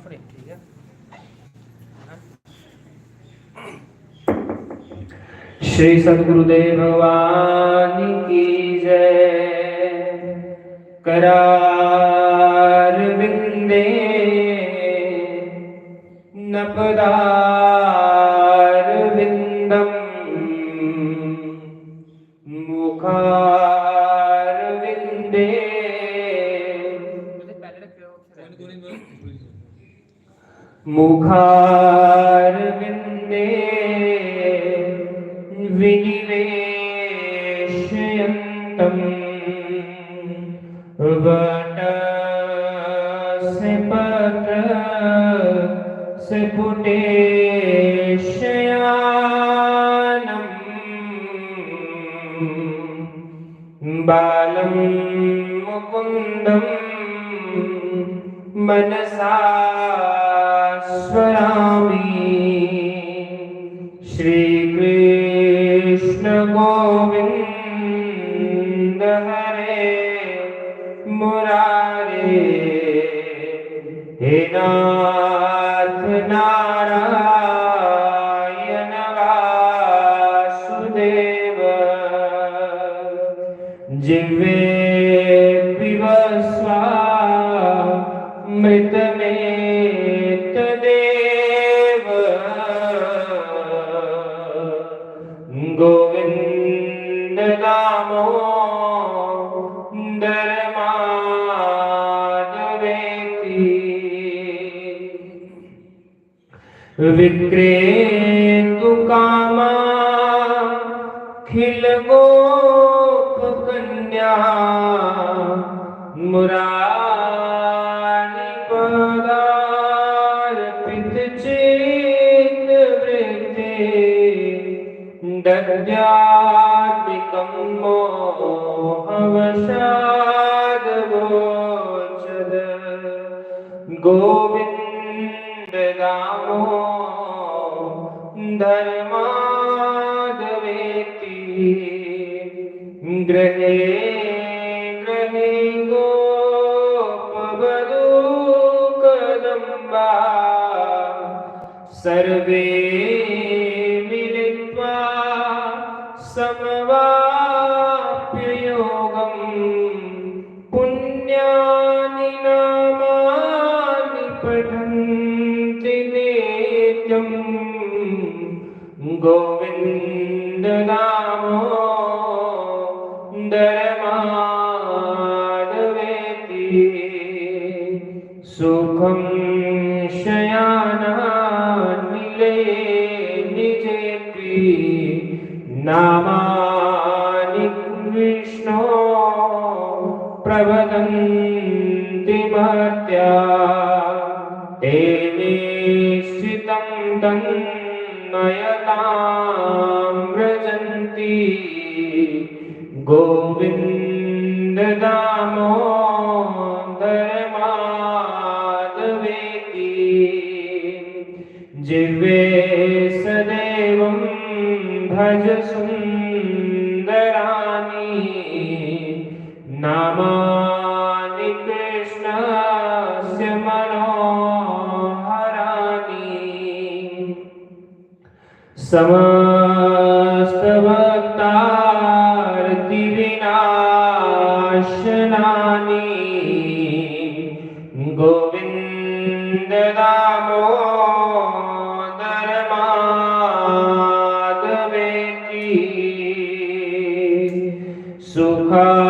ठीक है। श्री सद्गुरुदेव भगवान की जय। करार विंदे नपदार विंदम मुखार विंदे मुखार विंदे विनिवेशयन्तम् वटस्य पत्रस्य पुटेशयानम् बालं मुकुन्दं मनसा स्मरामि। श्री कृष्ण गोविंद हरे मुरारे हे नाथ नारायण वासुदेव। जिह्वे पिबस्वा मृतमेतदेव गोविंद दामोदर माधवेति। विक्रेतु कामा खिल गोप कन्या मुरारी पदार्पित चेत वृत्ते दद्यात्मिकं मोहवशाद् वोचद। गोविंद दामोदर माधवेति। गृहे गृहे गोपवधू कदम्बा सर्वे मिलित्वा समवाप्य योगम्। पुण्यानि नामानि पठन्ति नित्यम्। गोविंद दामोदर माधवेति। सुखं शयानानिले निजेति। नामानि विष्णो प्रवदन्ति मर्त्या। तेने स्थितं तन्मयतां व्रजन्ति। गोविंद दामोदर माधवेति। जिह्वे सदैवं भज सुंदरानि नामानि कृष्णस्य मनोहरानि। समस्त भक्तार्ति विनाशनानि। गोविंद दामोदर माधवेति। सुखावसाने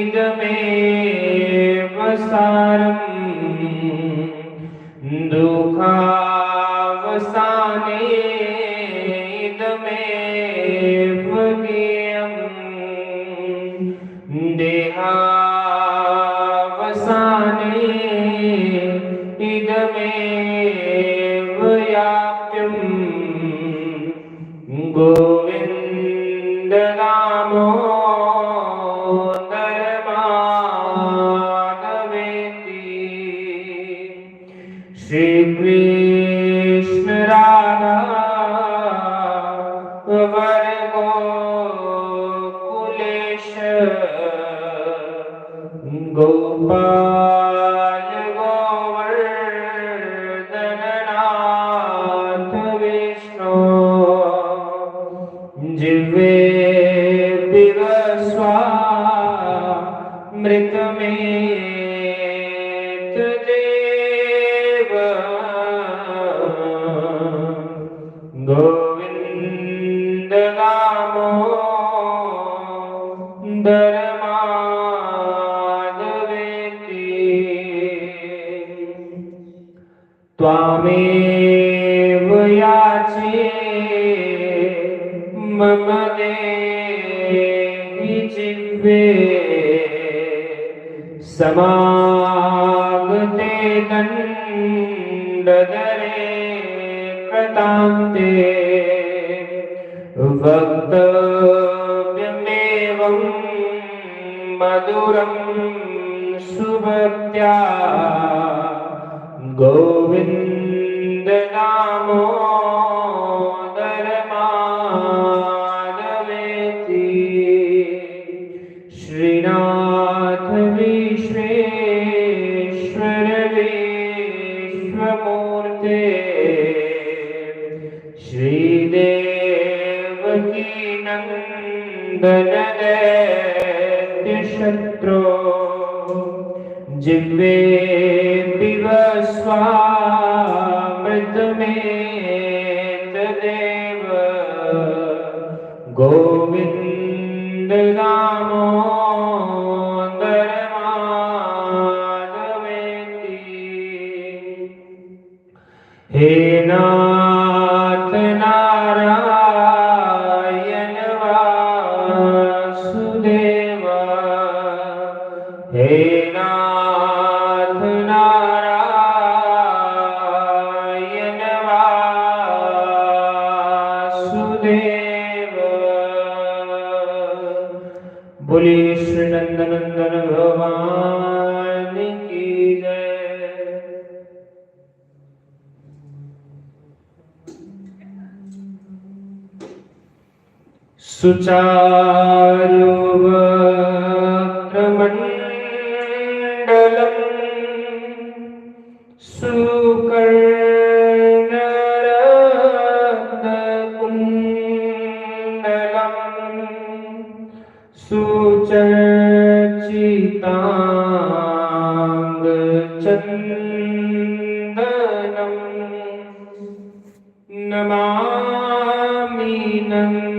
इदमेव सारम्। दुःखावसाने इदमेव ज्ञेयम्। देहावसाने इदमेव याप्यम्। गोविंद दामोदर माधवेति। श्री कृष्ण राधा वर गोकुलेश गो गोपाल गोवर्धननाथ विष्णु जिह्वे पिबस्वामृतमेत देव गोविन्द दामोदरमाधवेति त्वामेव याचे मम देहि जिह्वे समागते दण्डधरे कृतान्ते वक्तव्यमेवं मधुरं सुभक्त्या गोविन्द दामोदरमाधवेति श्रीनाथ विश्वेश्वर विश्वमूर्ते श्रीदेवकी नन्दन दैत्यशत्रो जिह्वे पिबस्वामृतमेतदेव गोविन्द दामोदरमाधवेति हे नाथ नारायण वासुदेव हे नाथ नारायण वासुदेव बोलिए श्री नंदनंदन भगवान की जय। सुचारु वक्त्रमण्डलम् सुकर्णरत्नकुण्डलम् सुचर्चिताङ्गचन्दनम् नमामि नन्दनन्दनम्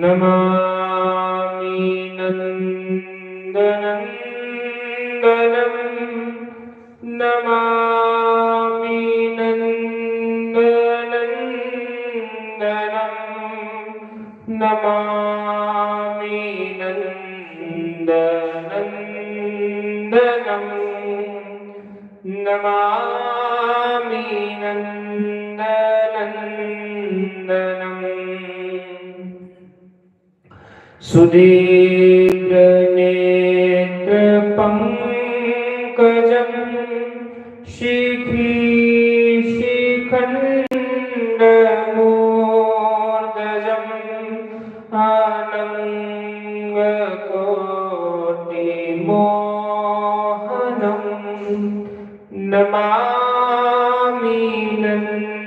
नमामि नन्दनन्दनम् नमामि नन्दनन्दनम् नमामि नन्दनन्दनम् नमामि नन्दनन्दनम् सुदीर्घनेत्रपङ्कजं शिखीशिखण्डमूर्धजम् आनन्दकोटिमोहनम् नमामि नन्दनन्दनम्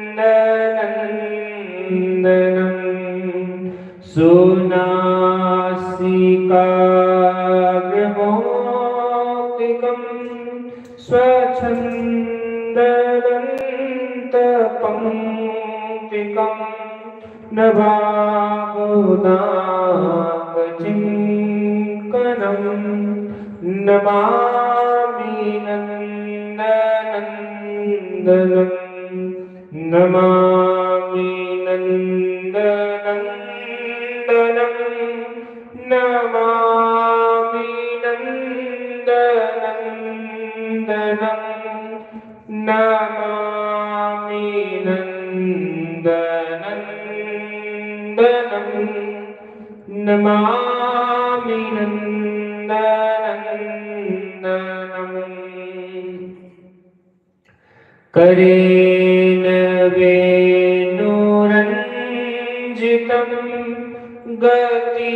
सुनासिकाग्रमौक्तिकं स्वच्छन्ददन्तपङ्क्तिकं नभागोदागचिङ्कणं नमामि नन्दनन्दनम् नमामि नन्दनन्दनम् नमामि नन्दनन्दनम् नमामि नन्दनन्दनम् नमामि नन्दनन्दनम् करेण वेणुरञ्जितं गति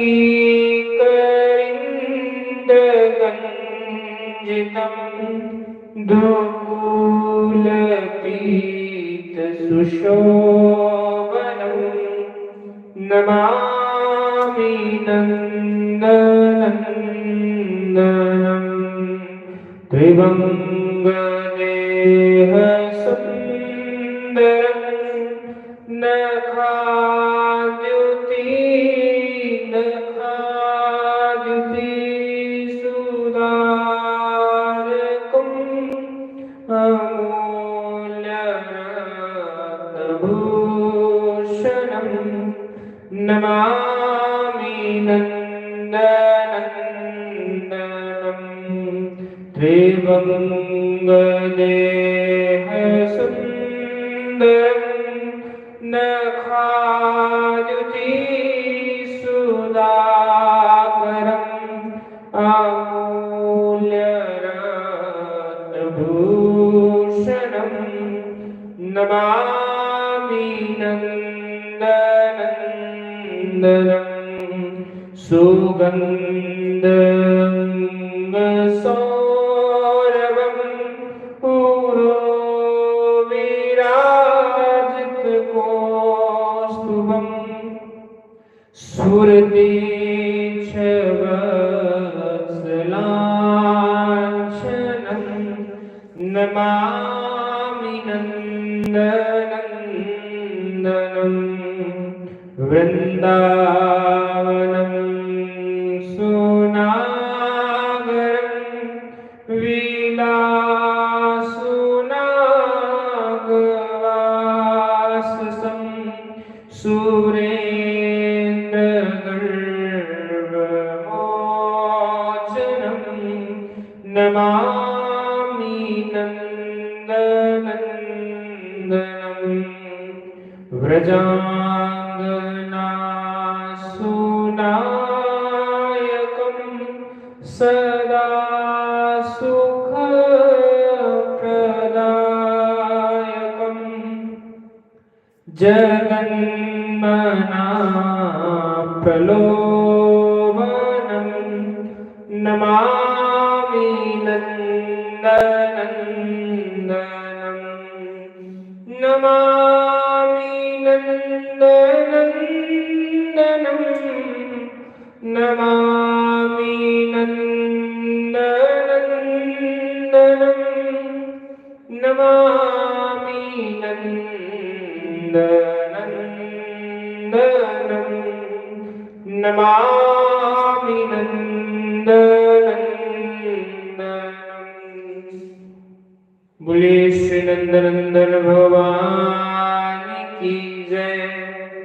दुकूलपीतसुशोभनं नमामि नन्दनन्दनं त्रिभङ्गदेहसुन्दरं नखाद्युतिसुधारकम् अमूल्यरत्नभूषणं नमामि नन्दनन्दनं त्रिभङ्गदेहसुन्दरं नखाद्युतिसुधाकरम् अमूल्यरत्नभूषणं नमामि नन्दनन्दनं सुगन्धसौरभं पुरोविराजितकौस्तुभं सुरतीच्छवत्सलाञ्छनं नमामि नन्दनन्दनं वृन्दावनं सुनागरं विलासुनागवाससं सुरेन्द्रगर्वमोचनं नमामि नन्दनन्दनं व्रजाङ्गनासुनायकं सदा सुखप्रदायकं जगन्मनाप्रलोभनं नमामि नन्दनन्दनं नमामि नन्दनन्दनं नमामि नन्दनन्दनं नमामि नन्दनन्दनं नमामि नन्दनन्दनं बोले श्री नंदनंदन भगवान की जय।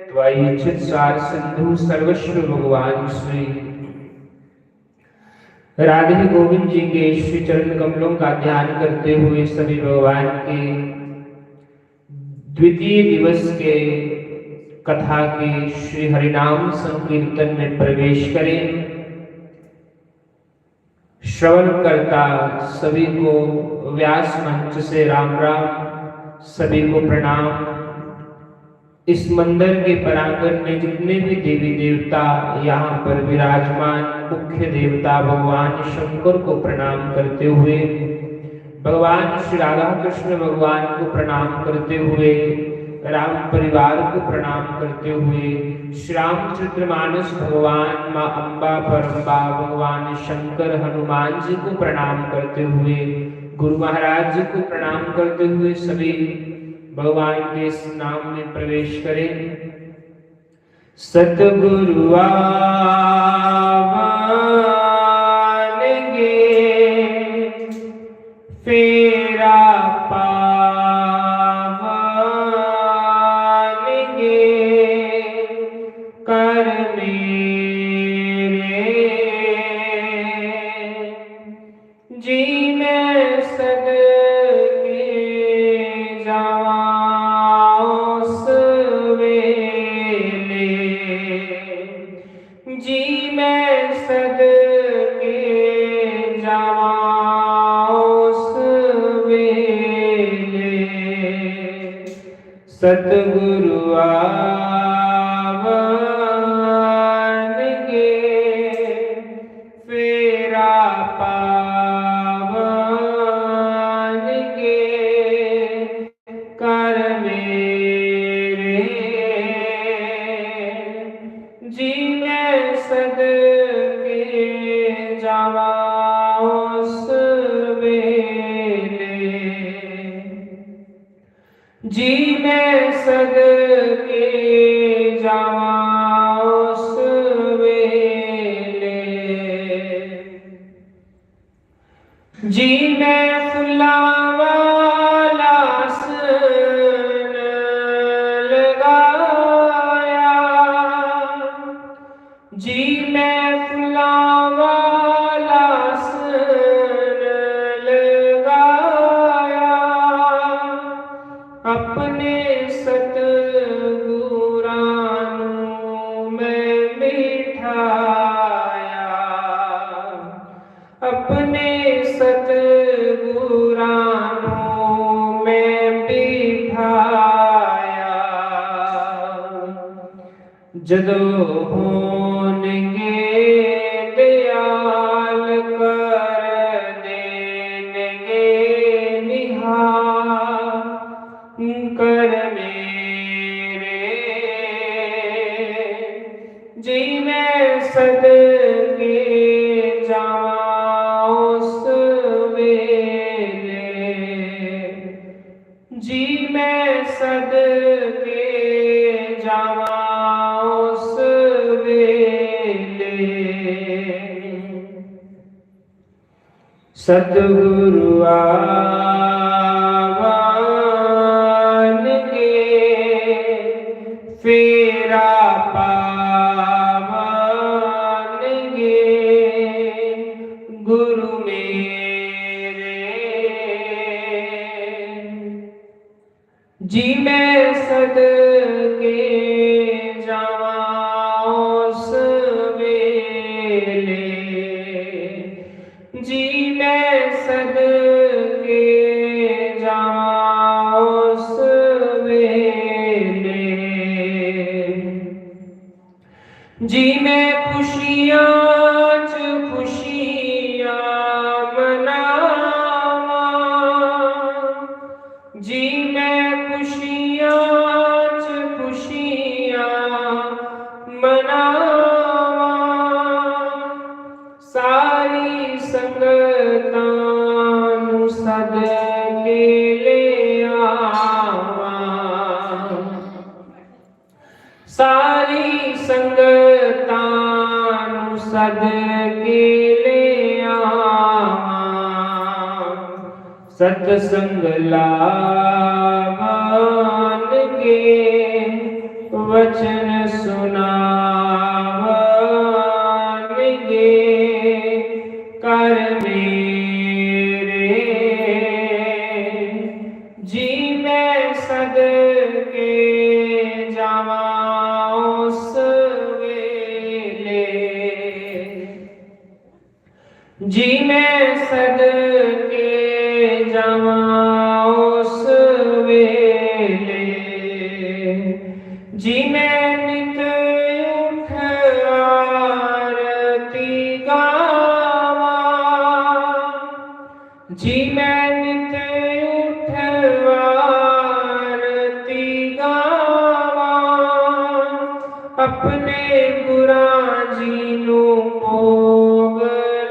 त्वयिचित सार सिंधु सर्वस्व भगवान श्री राधे गोविंद जी के श्री चरण कमलों का ध्यान करते हुए सभी भगवान के द्वितीय दिवस के कथा के श्री हरिनाम संकीर्तन में प्रवेश करें। श्रवण करता सभी को व्यास मंच से राम राम, सभी को प्रणाम। इस मंदिर के प्रांगण में जितने भी देवी देवता यहाँ पर विराजमान, मुख्य देवता भगवान शंकर को प्रणाम करते हुए, भगवान श्री राधा कृष्ण भगवान को प्रणाम करते हुए, राम परिवार को प्रणाम करते हुए, श्री रामचंद्र मानस भगवान, माँ अम्बा परम्बा, भगवान शंकर हनुमान जी को प्रणाम करते हुए, गुरु महाराज जी को प्रणाम करते हुए सभी भगवान के इस नाम में प्रवेश करें। सतगुरु आवानगे फेरा पावानगे कर मेरे जी मैं सदके जाऊं सवेले, जी मैं सदके जाऊं सवेले। सतगुरु आवानगे फेरा पावा सदके जावां उस वेले। जी मैं फुल्लां वाला आसन लगाया, जी मैं फुल्लां वाला आसन लगाया, अपने सतगुरां नूं मैं बिठाया, अपने सतगुरां नूं मैं बिठाया। जदों होणगे दयाल कर देणगे निहाल कर मेरे, जी मैं सदके जावां उस वेले, जी मैं सदके जावां उस वेले। सतगुरु आवानगे फेरा पावानगे, गुरु मेरे, जी मैं सदके जावां उस वेले, जी मैं सदके जावां उस वेले। जी मैं खुशियां च खुशियां मनावां, जी मैं खुशियां च खुशियां मनावां, सारी संगतां नूं सदके ले आवां, सारी संगतां नूं सदके ले आवां, सतसंग लावानगे वचन सुनावानगे कर मेरे, जी मैं सदके जावां उस वेले, जी मैं सदके जावां उस वेले, जी मैं नित उठ आरती गावां, जी मैं नित उठ आरती गावां, अपने गुरां जी नूं भोग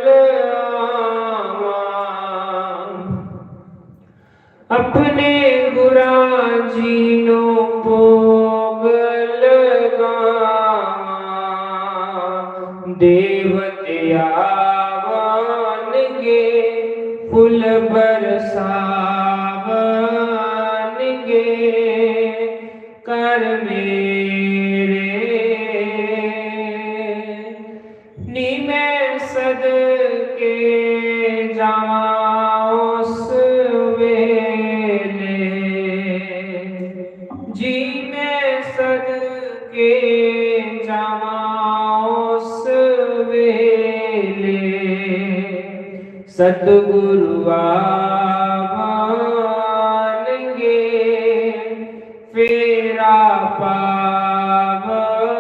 लगावां, अपने गुरां जी नूं भोग लगावां। देवते आवानगे फुल बरसावनगे कर मेरे, नी मैं सदके जावां उस वेले, जी मैं सदके जावां उस वेले। सतगुरु आवानगे फेरा पावानगे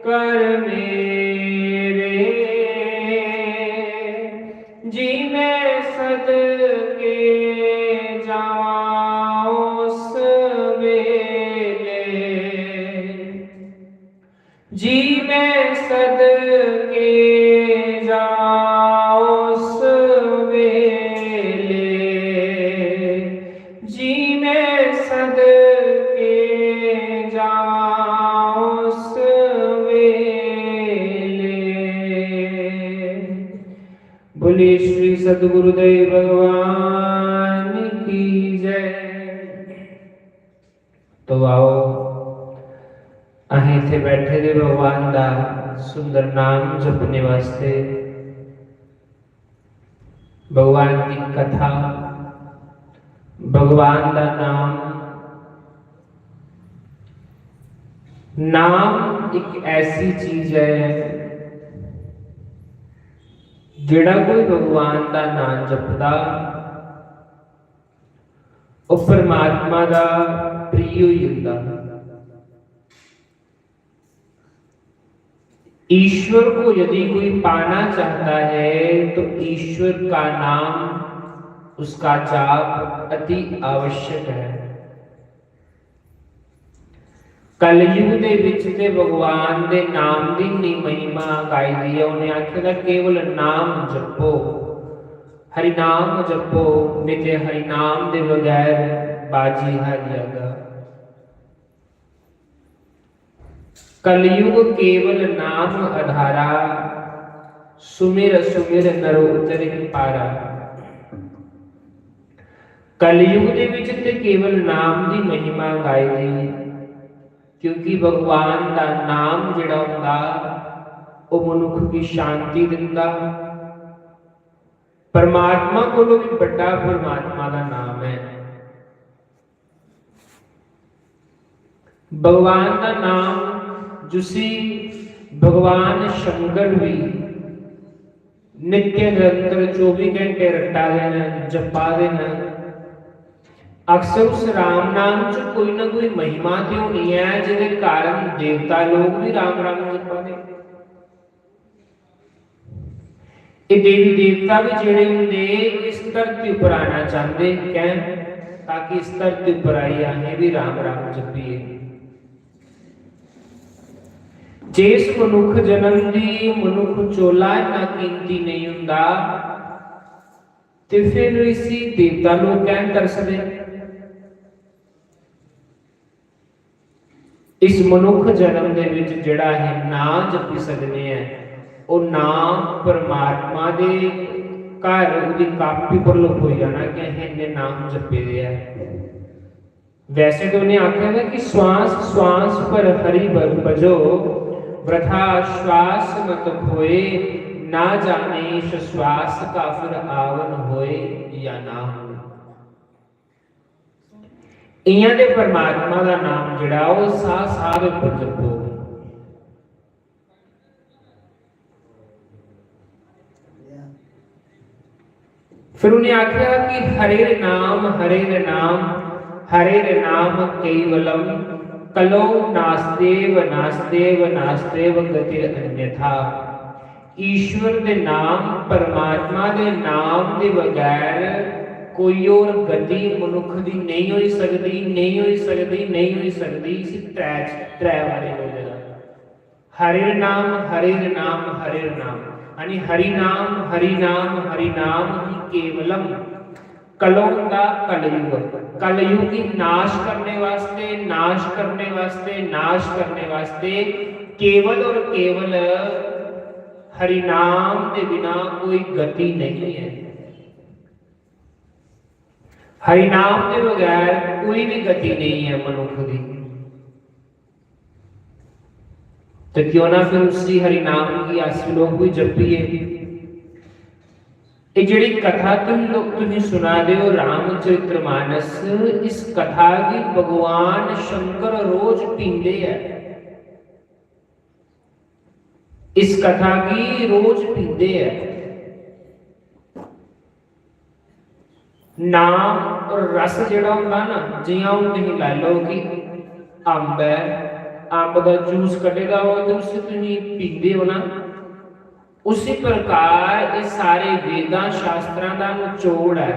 कर मेरे, जी मैं सदके जावां उस वेले, जी मैं सदके जावां उस वेले, जी मैं बोलिए श्री सद्गुरुदेव भगवान की जय। तो आओ अहीं इत्थे बैठे दे भगवान दा सुंदर नाम जपने वास्ते, भगवान की कथा, भगवान दा नाम एक ऐसी चीज है जिहड़ा कोई भगवान का नाम जपदा वो परमात्मा का प्रिय ही हुंदा। ईश्वर को यदि कोई पाना चाहता है तो ईश्वर का नाम, उसका जाप अति आवश्यक है। कलयुग दे विच ते भगवान दे नाम दी नी महिमा गाई दी है। उन्हें आखिया केवल नाम जपो, हरि नाम जपो, नित्य हरि नाम दे बगैर बाजी हारियागा। कलयुग केवल नाम आधारा, सुमिर सुमिर नरो उतरिन पारा। कलयुग दे विच ते केवल नाम दी महिमा गाई दी, क्योंकि भगवान का नाम जिहड़ा हुंदा वो मनुख की शांति दिंदा। परमात्मा कोलों भी बड़ा परमात्मा का नाम है। भगवान का नाम जुसी भगवान शंकर भी नित्य निरंतर 24 घंटे रट्टा देना, जपा देना। अक्सर उस राम नाम च कोई ना कोई महिमा तो होनी है जिहदे कारण देवता लोग भी राम राम जपा दे। ये देवी देवता भी जिहड़े हुंदे इस धरती उपर आना चाहते कैं, ताकि इस धरती उपर आई आने भी राम राम जपीए। जिस मनुख जन्म दी मनुख चोला इतना कीमती नहीं हुंदा ते फिर इसी देवता लोग कैं तरसदे। इस मनुख जन्म दे विच जिहड़ा है नाम जपी सकने हैं, वो नाम परमात्मा दे घर उहदी कापी पर लिखो जाना कि इन्ने नाम जपे दे है। वैसे तो उन्हें आख्या था कि श्वास श्वास पर हरि भजो, वृथा श्वास मत खोए, ना जाने श्वास का फिर आवन होए या ना हो। इयां दे परमात्मा का नाम जिहड़ा वो साह साह दे उपर जपो। फिर उन्हें आख्या कि हरे नाम हरे नाम हरे नाम केवलम, कलो नास्तेव नास्तेव नास्तेव गतिर अन्यथा। ईश्वर दे नाम, परमात्मा दे नाम दे बगैर कोई और गति मनुख दी नहीं हो सकती, नहीं हो सकती, नहीं हो सकती। इसी त्रै बारे हो जाएगा। हरे नाम हरे नाम हरे नाम, यानी हरि नाम हरि नाम हरि नाम ही केवलम। कलों का कलयुग, कलयुग की नाश करने वास्ते, नाश करने वास्ते, नाश करने वास्ते केवल और केवल हरि नाम के बिना कोई गति नहीं है। हरि नाम के बगैर कोई भी गति नहीं है मनुख की। तो क्यों ना फिर उसी हरि नाम की आसी लोग भी जपिए। ये जिहड़ी कथा तुम सुना दे हो रामचरितमानस, इस कथा की भगवान शंकर रोज पींदे है। इस कथा की रोज पींदे है। नाम और रस जिहड़ा हुंदा ना, जियां हुण तुसीं लै लो कि अंब है, अंब का जूस कढेगा हो तो उसे तुसीं पींदे हो ना, उसी प्रकार ये सारे वेदां शास्त्रां दा निचोड़ है,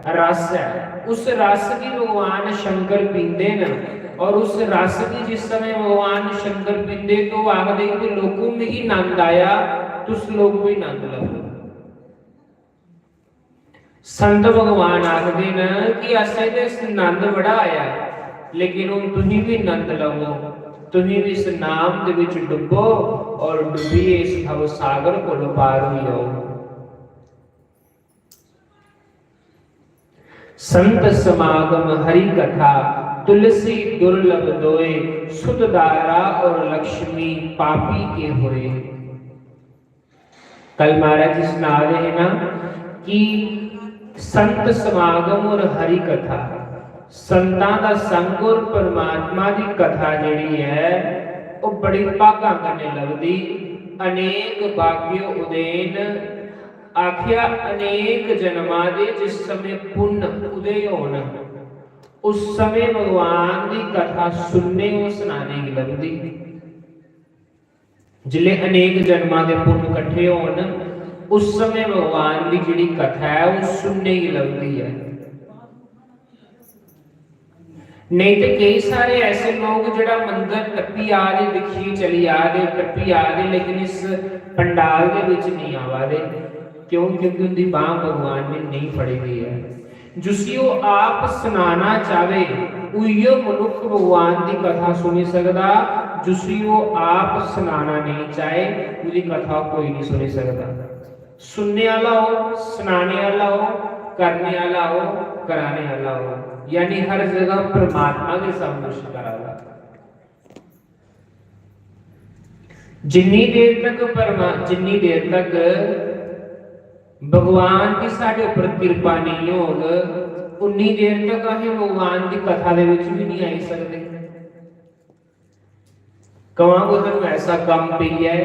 रस है। उस रस की भगवान शंकर पींदे न, और उस रस की जिस समय भगवान शंकर पींदे तो आखदे कि लोगों में ही आनंद आया, तुस लोग भी आनंद लो। संत भगवान आखदे न कि असें ते आनंद बड़ा आया, लेकिन हुण तुसीं भी आनंद लवो, तुसीं भी इस नाम दे विच डुबो और डुबिए इस भव सागर को पार हो जाओ। संत समागम हरि कथा, तुलसी दुर्लभ दोए, सुध दारा और लक्ष्मी पापी के होए। कल महाराज जी सुना रहे हैं ना कि संत समागम और हरि कथा, संतां दा संग और परमात्मा दी कथा जिहड़ी है वो बड़ी भागां कन्ने लगदी। अनेक भाग्य उदेन आख्या अनेक जन्मां दे जिस समय पुण्य उदय होना उस समय भगवान की कथा सुनने और सुनाने की लगती। जिले अनेक जन्मां दे पुण्य इकट्ठे होन उस समय भगवान की जिहड़ी कथा है वो सुनने की लगती है। नहीं तो कई सारे ऐसे लोग जिहड़ा मंदिर टप्पी आ रहे, दिखी चली आ रहे, टप्पी आ रहे, लेकिन इस पंडाल के विच नहीं आवा रहे। क्यों? क्योंकि उनकी बांह भगवान ने नहीं फड़ी हुई है। जिसियो आप सुनाना चाहे उइयो मनुख भगवान की कथा सुनी सकता, जिसियो आप सुनाना नहीं चाहे उसकी कथा कोई नहीं सुनी सकता। सुनने वाला हो, सुनाने वाला हो, करने वाला हो, कराने वाला हो, यानी हर जगह परमात्मा के सामने करावा। जिन्नी देर तक भगवान की साढ़े ऊपर कृपा नहीं होग उन्नी देर तक असीं भगवान की कथा दे विच भी नहीं आई सकते। कहांगे सानूं ऐसा काम पई है,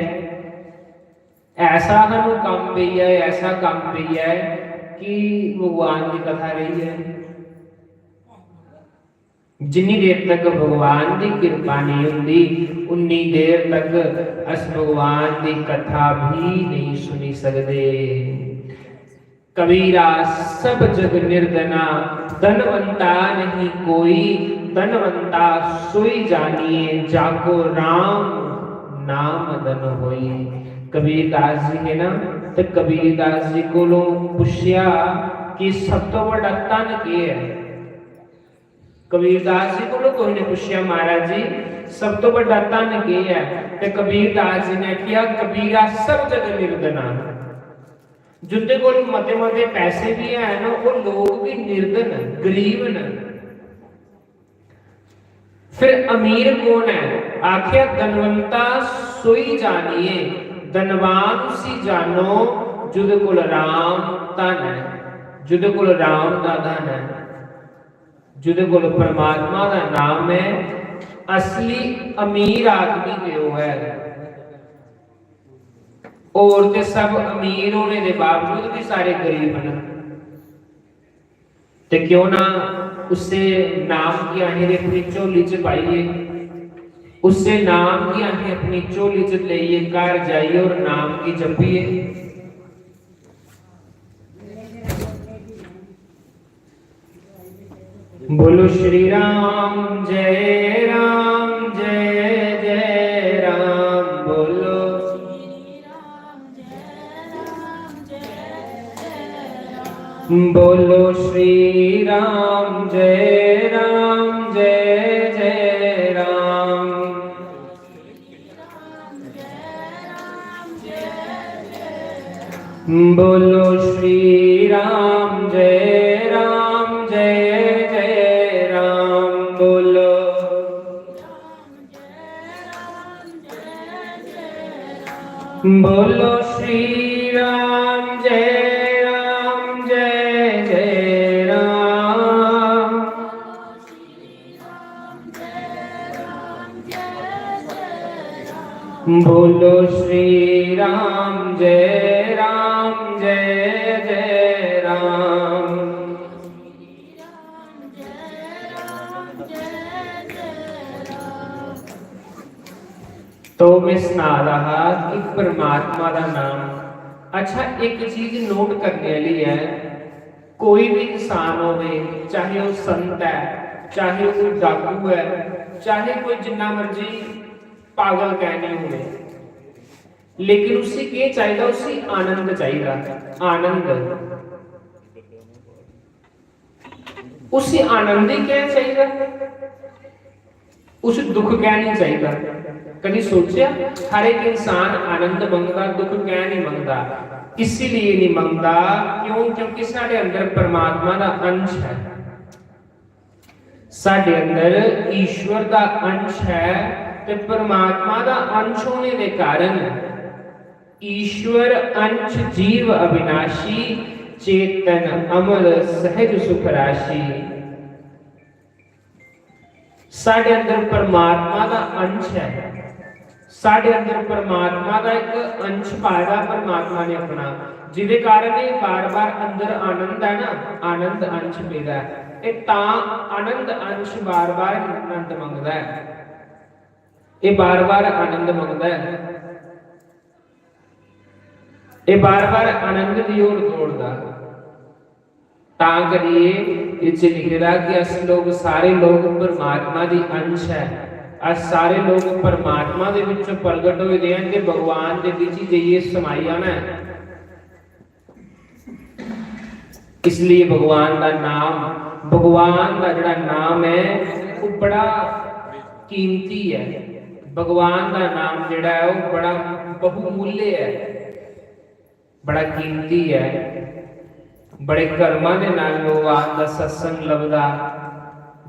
ऐसा सानूं काम पई है, ऐसा काम पई है कि भगवान की कथा रही है। जिन्नी देर तक भगवान की कृपा नहीं होती उन्नी देर तक अस भगवान की कथा भी नहीं सुनी सकते। कबीरा सब जग निर्धना, धनवंता नहीं कोई, धनवंता सोई जानिए, जाको राम नाम धन होई। कबीरदास जी है ना, तो कबीरदास जी को पूछया कि सब तो बड़ा धन के है। कबीरदास जी को कोई ने पूछया महाराज जी सब तो बड़ा धन के है, तो कबीरदास जी ने किया कबीरा सब जग निर्धना। जिंदे को मते मते पैसे भी है ना वो लोग भी निर्धन गरीब न। फिर अमीर कौन है? आखिया धनवंता सोई जानिए, धनवान उसी जानो जिदे कोल राम धन है, जिदे कोल राम दा धन है, जिदे कोल परमात्मा दा नाम है। असली अमीर आदमी जो है और ते सब अमीर होने के बावजूद भी सारे गरीब हैं। ते क्यों ना उससे नाम की आहें अपनी झोली च पाइए, उससे नाम की आहें अपनी झोली च लेइए, घर जाइए और नाम की जपिए। बोलो श्री राम जय राम जय जय राम। बोलो बोलो श्री राम जय जय राम। बोलो श्री राम जय जय राम। बोलो बोलो श्री राम जय बोलो श्री राम जय जय राम। तो मैं सुना रहा कि परमात्मा का नाम। अच्छा एक चीज नोट करने वाली है, कोई भी इंसान होवे, चाहे वो संत है, चाहे वो कोई डाकू है, चाहे कोई जिन्ना मर्जी पागल कहने हुए, लेकिन उसे क्या चाहिए? उसे आनंद चाहिए। आनंद उसे आनंद ही क्या चाहिए? उस दुख कह नहीं चाहिए। कभी सोचा हर एक इंसान आनंद मंगता, दुख कह नहीं मंगता। इसीलिए नहीं मंगता क्यों? क्योंकि साढ़े अंदर परमात्मा का अंश है, साढ़े अंदर ईश्वर का अंश है। तो परमात्मा का अंश होने के कारण ईश्वर अंश जीव अविनाशी, चेतन अमर सहज सुख राशि। साढ़े अंदर परमात्मा का अंश है, साढ़े अंदर परमात्मा का एक अंश पाया परमात्मा ने अपना, जिदे कारण ये बार बार अंदर आनंद है ना, आनंद अंश पैदा है। ये ता आनंद अंश बार बार आनंद मंगता है, ये बार बार आनंद मंगता है, ये बार बार आनंद की ओर दौड़ता। ता करिए इसे लिखेगा कि अस लोग सारे लोग परमात्मा की अंश है, अस सारे लोग परमात्मा दे विचों प्रगट होए दे हैं ते भगवान दे विच ही जाइए समाई आना है। इसलिए भगवान का नाम, भगवान का जिहड़ा नाम है वो बड़ा कीमती है। भगवान का नाम जिहड़ा है वो बड़ा बहुमूल्य है, बड़ा कीमती है। बड़े कर्मां दे नाल भगवान दा सत्संग लभदा,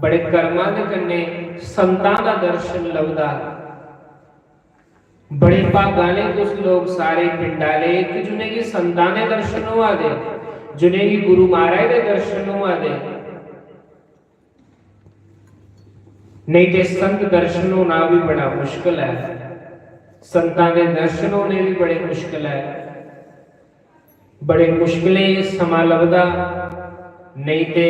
बड़े कर्मां दे कन्ने संतां दा दर्शन लभदा। बड़े भागां ने कुछ लोग सारे पिंडां ले कि जिन्हें की संतां दे दर्शन होआ दे, जिन्हें की गुरु महाराज दे दर्शन होआ दे। नहीं ते संत दर्शन होना भी बड़ा मुश्किल है, संतां दे दर्शन होने भी बड़े मुश्किल है, बड़े मुश्किलें समा लभदा। नहीं ते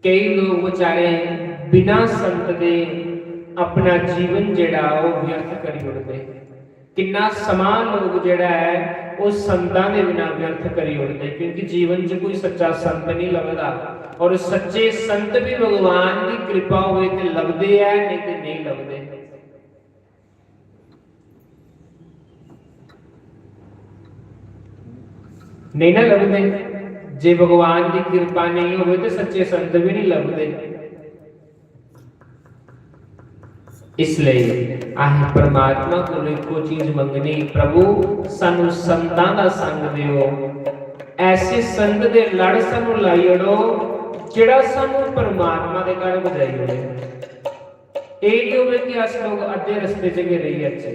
कई लोग बेचारे बिना संत दे अपना जीवन जिहड़ा वो व्यर्थ करी उड़दे। कितना समा लोग जिहड़ा है वो संतां दे बिना व्यर्थ करी उड़दे, क्योंकि जीवन च कोई सच्चा संत नहीं लभदा। और सच्चे संत भी भगवान की कृपा होवे ते लभदे है, नहीं ते नहीं लभदे। नहीं ना लभदे, जे भगवान की कृपा नहीं हो तो सच्चे संत भी नहीं लभदे। इसलिए आह परमात्मा को एको चीज मंगनी, प्रभु सानू संतां दा संग दिओ, ऐसे संत दे लड़ सानू लाई अड़ो जिहड़ा सानू परमात्मा दे घर बजाई ओड़े। ये नहीं होवे कि अस लोग अद्धे रस्ते च गए रही अच्छे।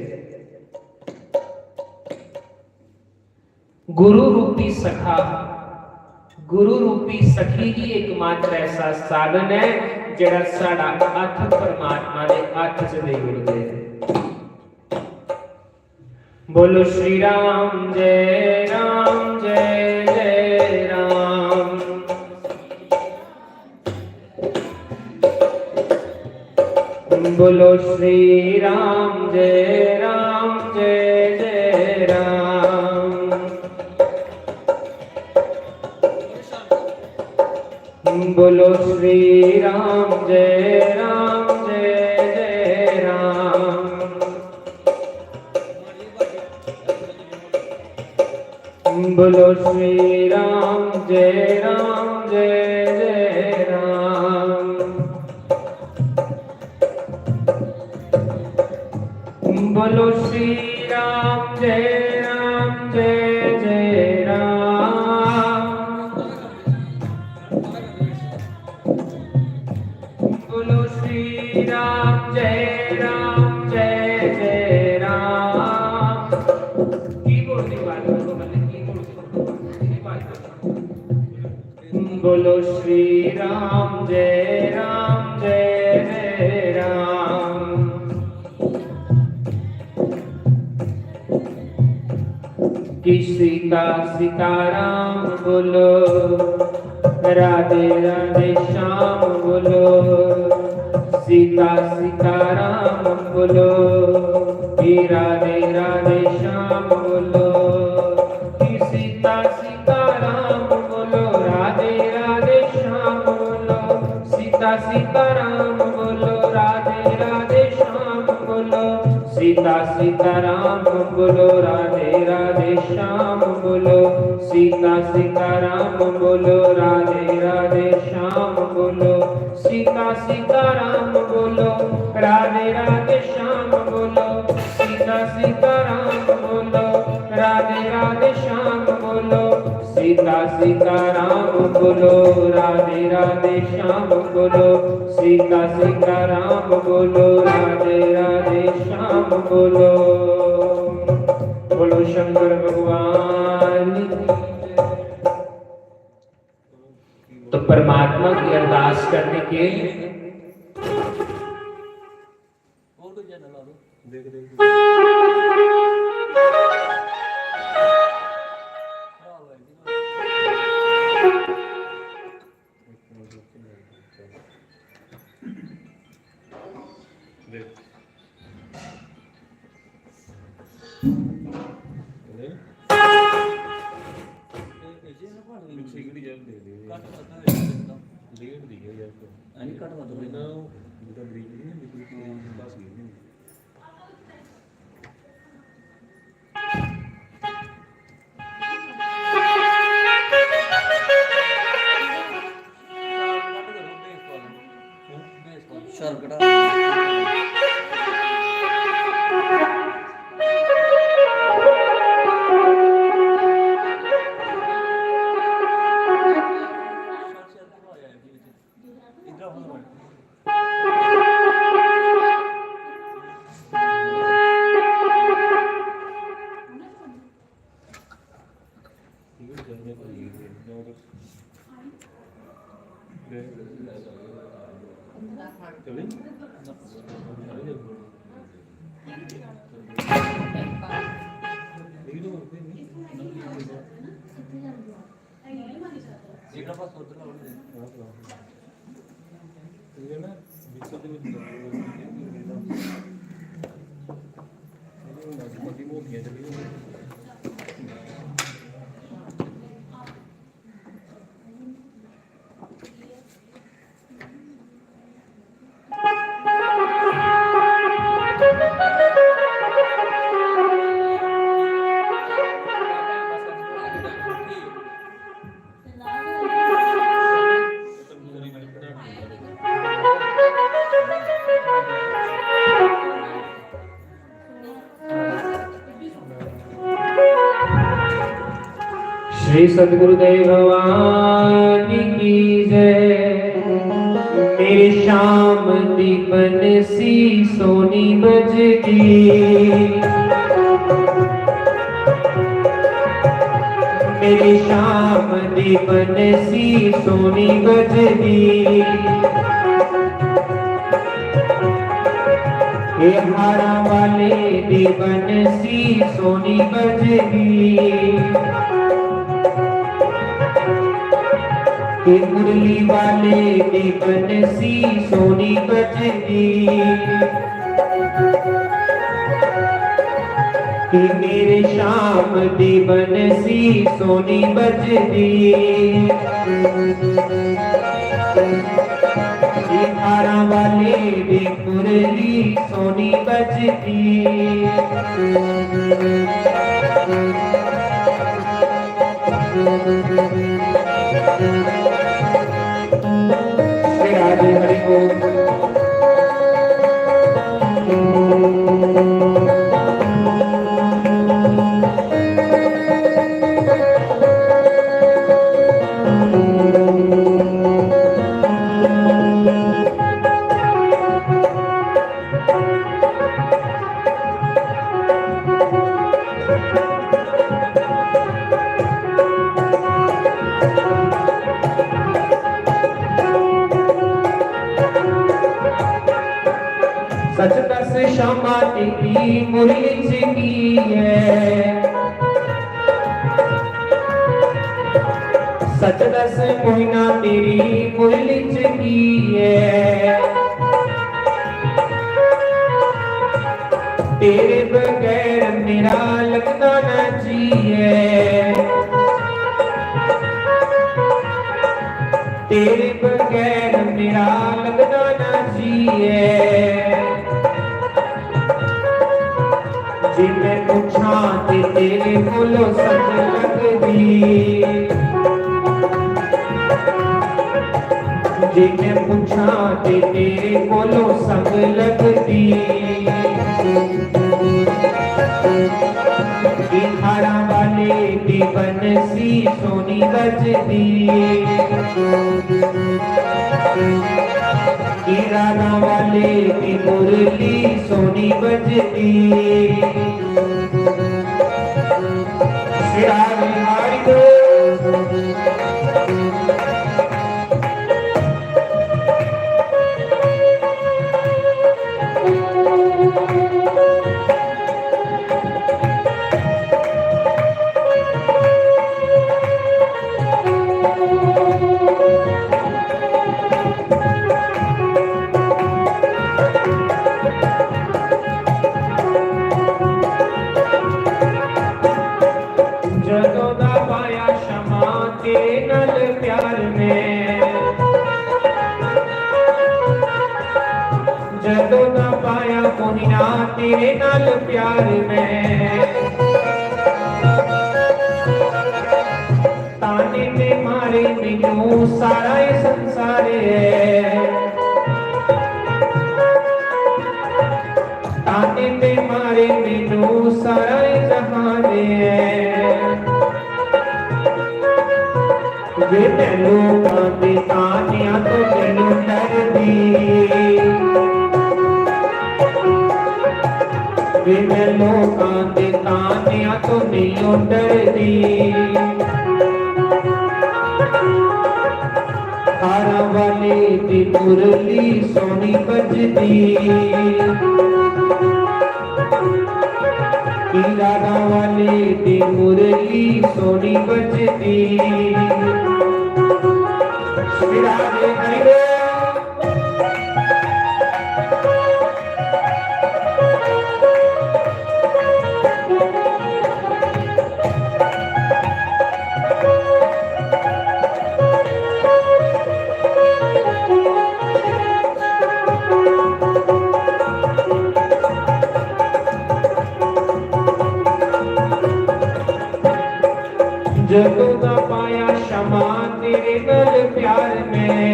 गुरु रूपी सखा, गुरु रूपी सखी ही एकमात्र ऐसा साधन है जिहड़ा साडा हथ परमात्मा दे हथ च दे उड़दे। बोलो श्री राम जय राम जय जय राम। बोलो श्री राम जय राम जय जय राम। बोलो श्री राम जय राम जय जय राम। बोलो श्री राम जय राम जय जय राम। बोलो श्री राम जय राम जय जय राम। बोलो श्री राम जय राम जय जय राम। कीबोर्ड की बात करो, मतलब कीबोर्ड की बात करो। बोलो श्री राम जय राम जय जय राम। कि सीता सीताराम बोलो, राधे राधे श्याम बोलो। सीता सीताराम बोलो, कि राधे राधे श्याम बोलो। कि सीता सीताराम बोलो, राधे राधे श्याम बोलो। सीता सीताराम बोलो, राधे राधे श्याम बोलो। सीता सीताराम बोलो, राधे राधे श्याम बोलो, सीता सीताराम बोलो, राधे राधे श्याम बोलो, सीता सीताराम बोलो, राधे राधे श्याम बोलो, सीता सीताराम बोलो, राधे राधे श्याम बोलो, सीता सीताराम बोलो, राधे राधे श्याम बोलो, सीता सीताराम बोलो, राधे राधे श्याम बोलो। बोलो शंकर भगवान। तो परमात्मा की अरदास करने के श्री सद्गुरुदेव भगवान की जय। मेरे श्याम दीपन सी सोनी बजगी, मेरी श्याम दीपन सी सोनी बजगी, हे हारा वाले दीपन सी सोनी बजगी, के मुरली वाले दीपन सी सोनी बजगी, कि मेरे श्याम दीपन सी सोनी बजगी, हारा वाले दी मुरली सोनी बजगी। राधे हरि बोल। सच दस क्षमा तेरी मुरली की है, सच दस मोहिना तेरी मुरली की है, तेरे बगैर मेरा लगना न जिए, तेरे बगैर मेरा लगना न जिए, जे मैं पूछा ते तेरे कोलों संग लगदी, जे मैं पूछा ते तेरे कोलों संग लगदी, खाड़ा वाले दी बंसी सोनी बजदी, राधा वाले दी मुरली सोनी बजदी, सिरा बिहारी दो जदों दा पाया मोहिना तेरे नाल प्यार में, ताने ते मारे मैनू सारा ये संसार है, ताने ते मारे मैनू सारा ये जहान है, वे मैं लोकां दे तानियां तो मैनू डरदी, वे मैं लोकां दे तानियां तो नहीं डरदी, खाड़ा वाले दी मुरली सोनी बजदी, राधा वाले दी मुरली सोनी बजदी, राधे हरे जदों दा पाया क्षमा तेरे गल प्यार में,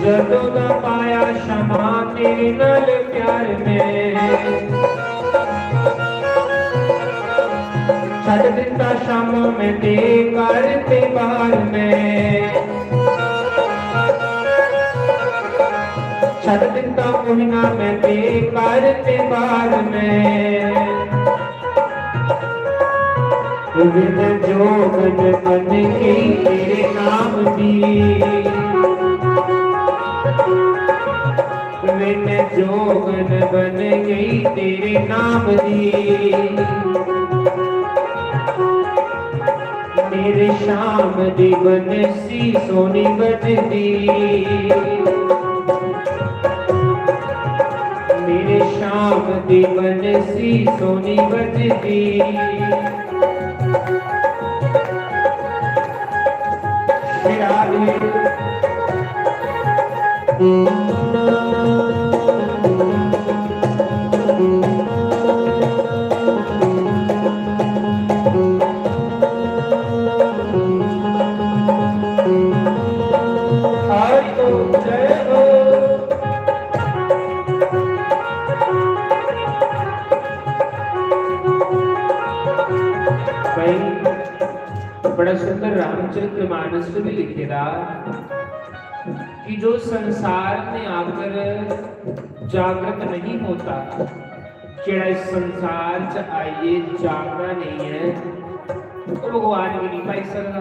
जदों दा पाया क्षमा तेरे गल प्यार में, छड़ दिता शामा मैं ते घर ते बाहर में, छड़ दिता मोहिना मैं ते घर ते बाहर में, विद जोगन बन गई तेरे नाम दी, विद जोगन बन गई तेरे नाम दी, मेरे शाम दी बंसी सोनी बजदी, मेरे शाम दी बंसी सोनी बजदी, बड़ा सुंदर रामचरितमानस में लिखेगा कि जो संसार में आकर जागृत नहीं होता, जेड़ा इस संसार च आइए जागना नहीं है, तो भगवान भी नहीं पाई सकता।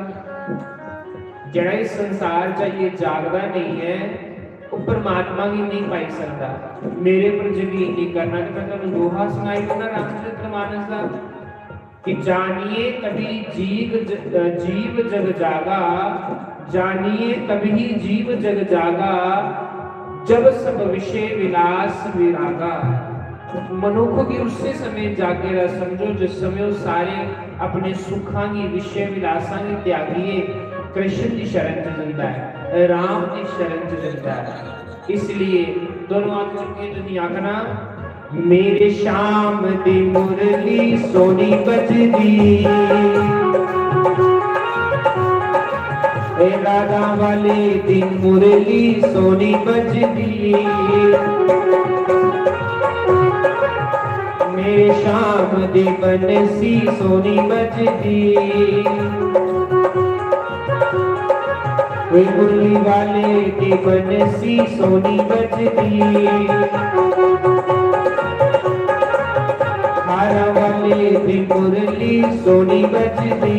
जेड़ा इस संसार च आइए जागदा नहीं है, वो परमात्मा भी नहीं पाई सकता। मेरे पर यकीन नहीं करना कि मैं तुहानू दोहा सुनाई दूंगा रामचरितमानस का कि जानिए तभी जीव जग जागा, जानिए तभी जीव जग जागा, जब सब विषय विलास विरागा। मनुख भी उसी समय जागेगा, समझो जिस समय वो सारे अपने सुखा की विषय विलासा की त्यागिए कृष्ण की शरण च जाता है, राम की शरण च जाता है। इसलिए दोनों हाथ चुकी तुझी आखना मेरे शाम दी मुरली सोनी बजदी राधा वाले दिन मुरली सोनी बजदी मेरे शाम दी बनसी सोनी बजदी मुरली वाले दी बनसी सोनी बजदी हारा वाले दी मुरली सोनी बजदी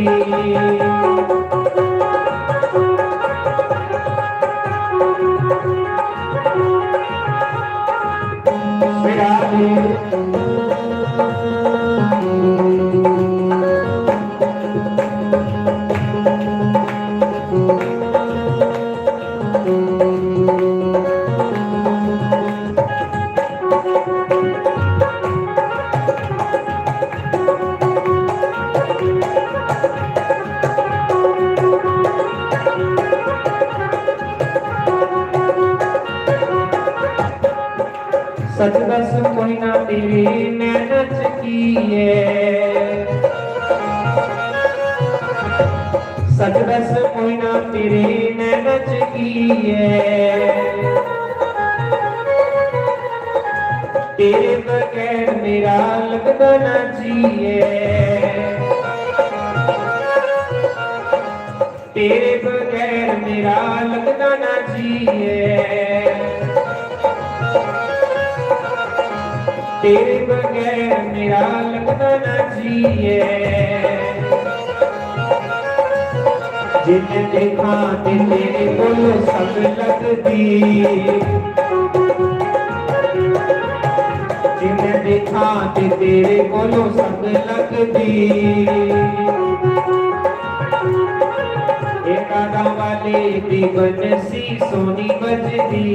सच दस कोई ना तेरी मेहनत की है सच दस कोई ना तेरी मेहनत की है तेरे बगैर मेरा लगता ना जिए तेरे बगैर मेरा लगता ना जिए तेरे बगैर मेरा लगता ना जिए जिन्हें देखा ते तेरे कोलो सब लगदी जिन्हें देखा ते तेरे कोलो सब लगदी राधा वाले दी बनसी सोनी बजदी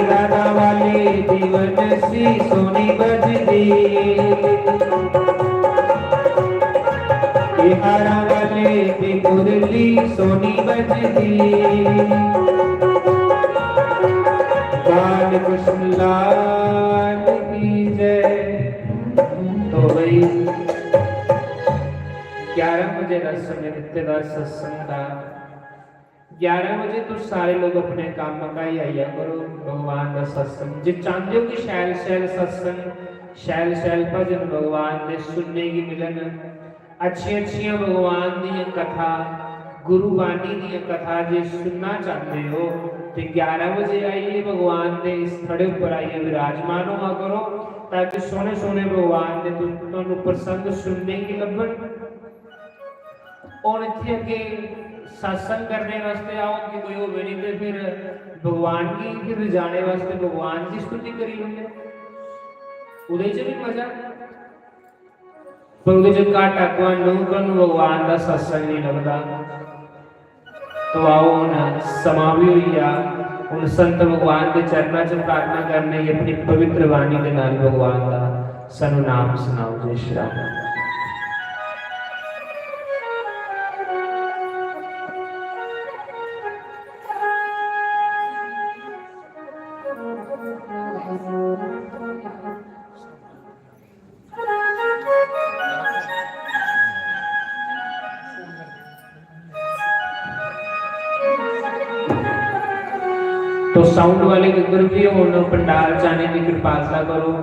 राधा वाले दीवन सी सोनी बजदी हारा वाले दी मुरली सोनी बजदी बाल कृष्ण लाल की जय। तो भाई 11 बजे का समय नित्यदार सत्संग का 11 बजे तो सारे लोग अपने काम मकाई आया करो भगवान का सत्संग जो चाहते हो कि शैल शैल सत्संग शैल शैल भजन भगवान दे सुनने की मिलन अच्छी अच्छी भगवान दी कथा गुरु बाणी दी कथा जो सुनना चाहते हो तो 11 बजे आइए भगवान के इस खड़े उपर आइए विराजमान हुआ करो ताकि सोने सोने भगवान के तुहानू प्रसंग सुनने की लभन और इत्थे अगे सत्संग करने वास्ते आओ कि कोई होवे नहीं तो फिर भगवान की फिर जाने वास्ते भगवान की स्तुति करी होंगे उदे च भी मजा पर उदे च घाटा तुहानू भगवान का सत्संग नहीं लगता। तो आओ हुण समा भी हुई आ हुण संत भगवान के चरणों च प्रार्थना करने अपनी पवित्र वाणी के नाल भगवान का सानू नाम सुनाओ। जय श्री राम। तो साउंड वाले गुरु भी होना पंडाल जाने की कृपालता करो।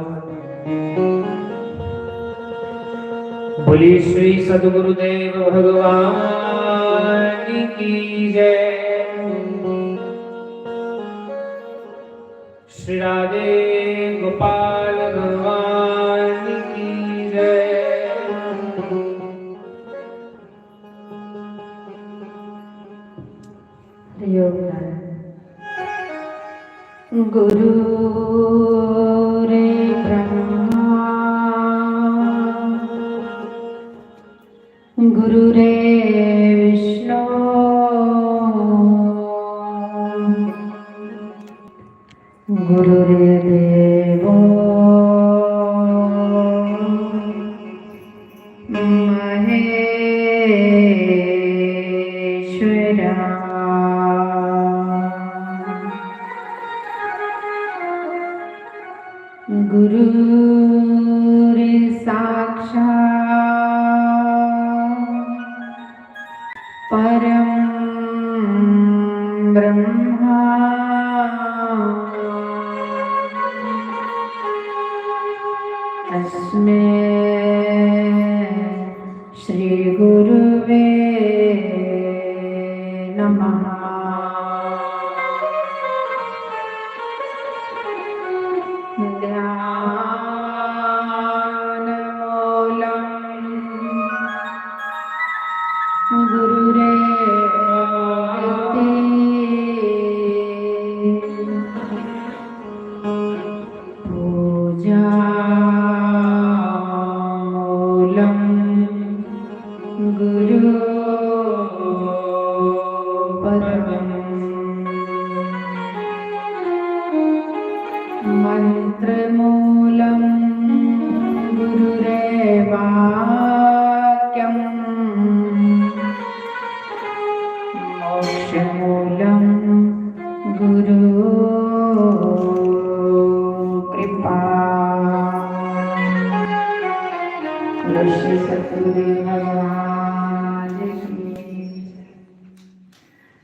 बोली श्री सद्गुरुदेव भगवान की जय। श्री राधे गोपाल भगवान की जय। गुरु रे ब्रह्मा गुरु रे विष्णु गुरु रे देवो महेश्वरा गुरु रे साक्षात् परम ब्रह्मा तस्मै श्री गुरुवे नमः। मंत्रमूलं गुरुरेवाक्यं मोक्षमूलं गुरु कृपा। ऋषि सतगुरु भगवान की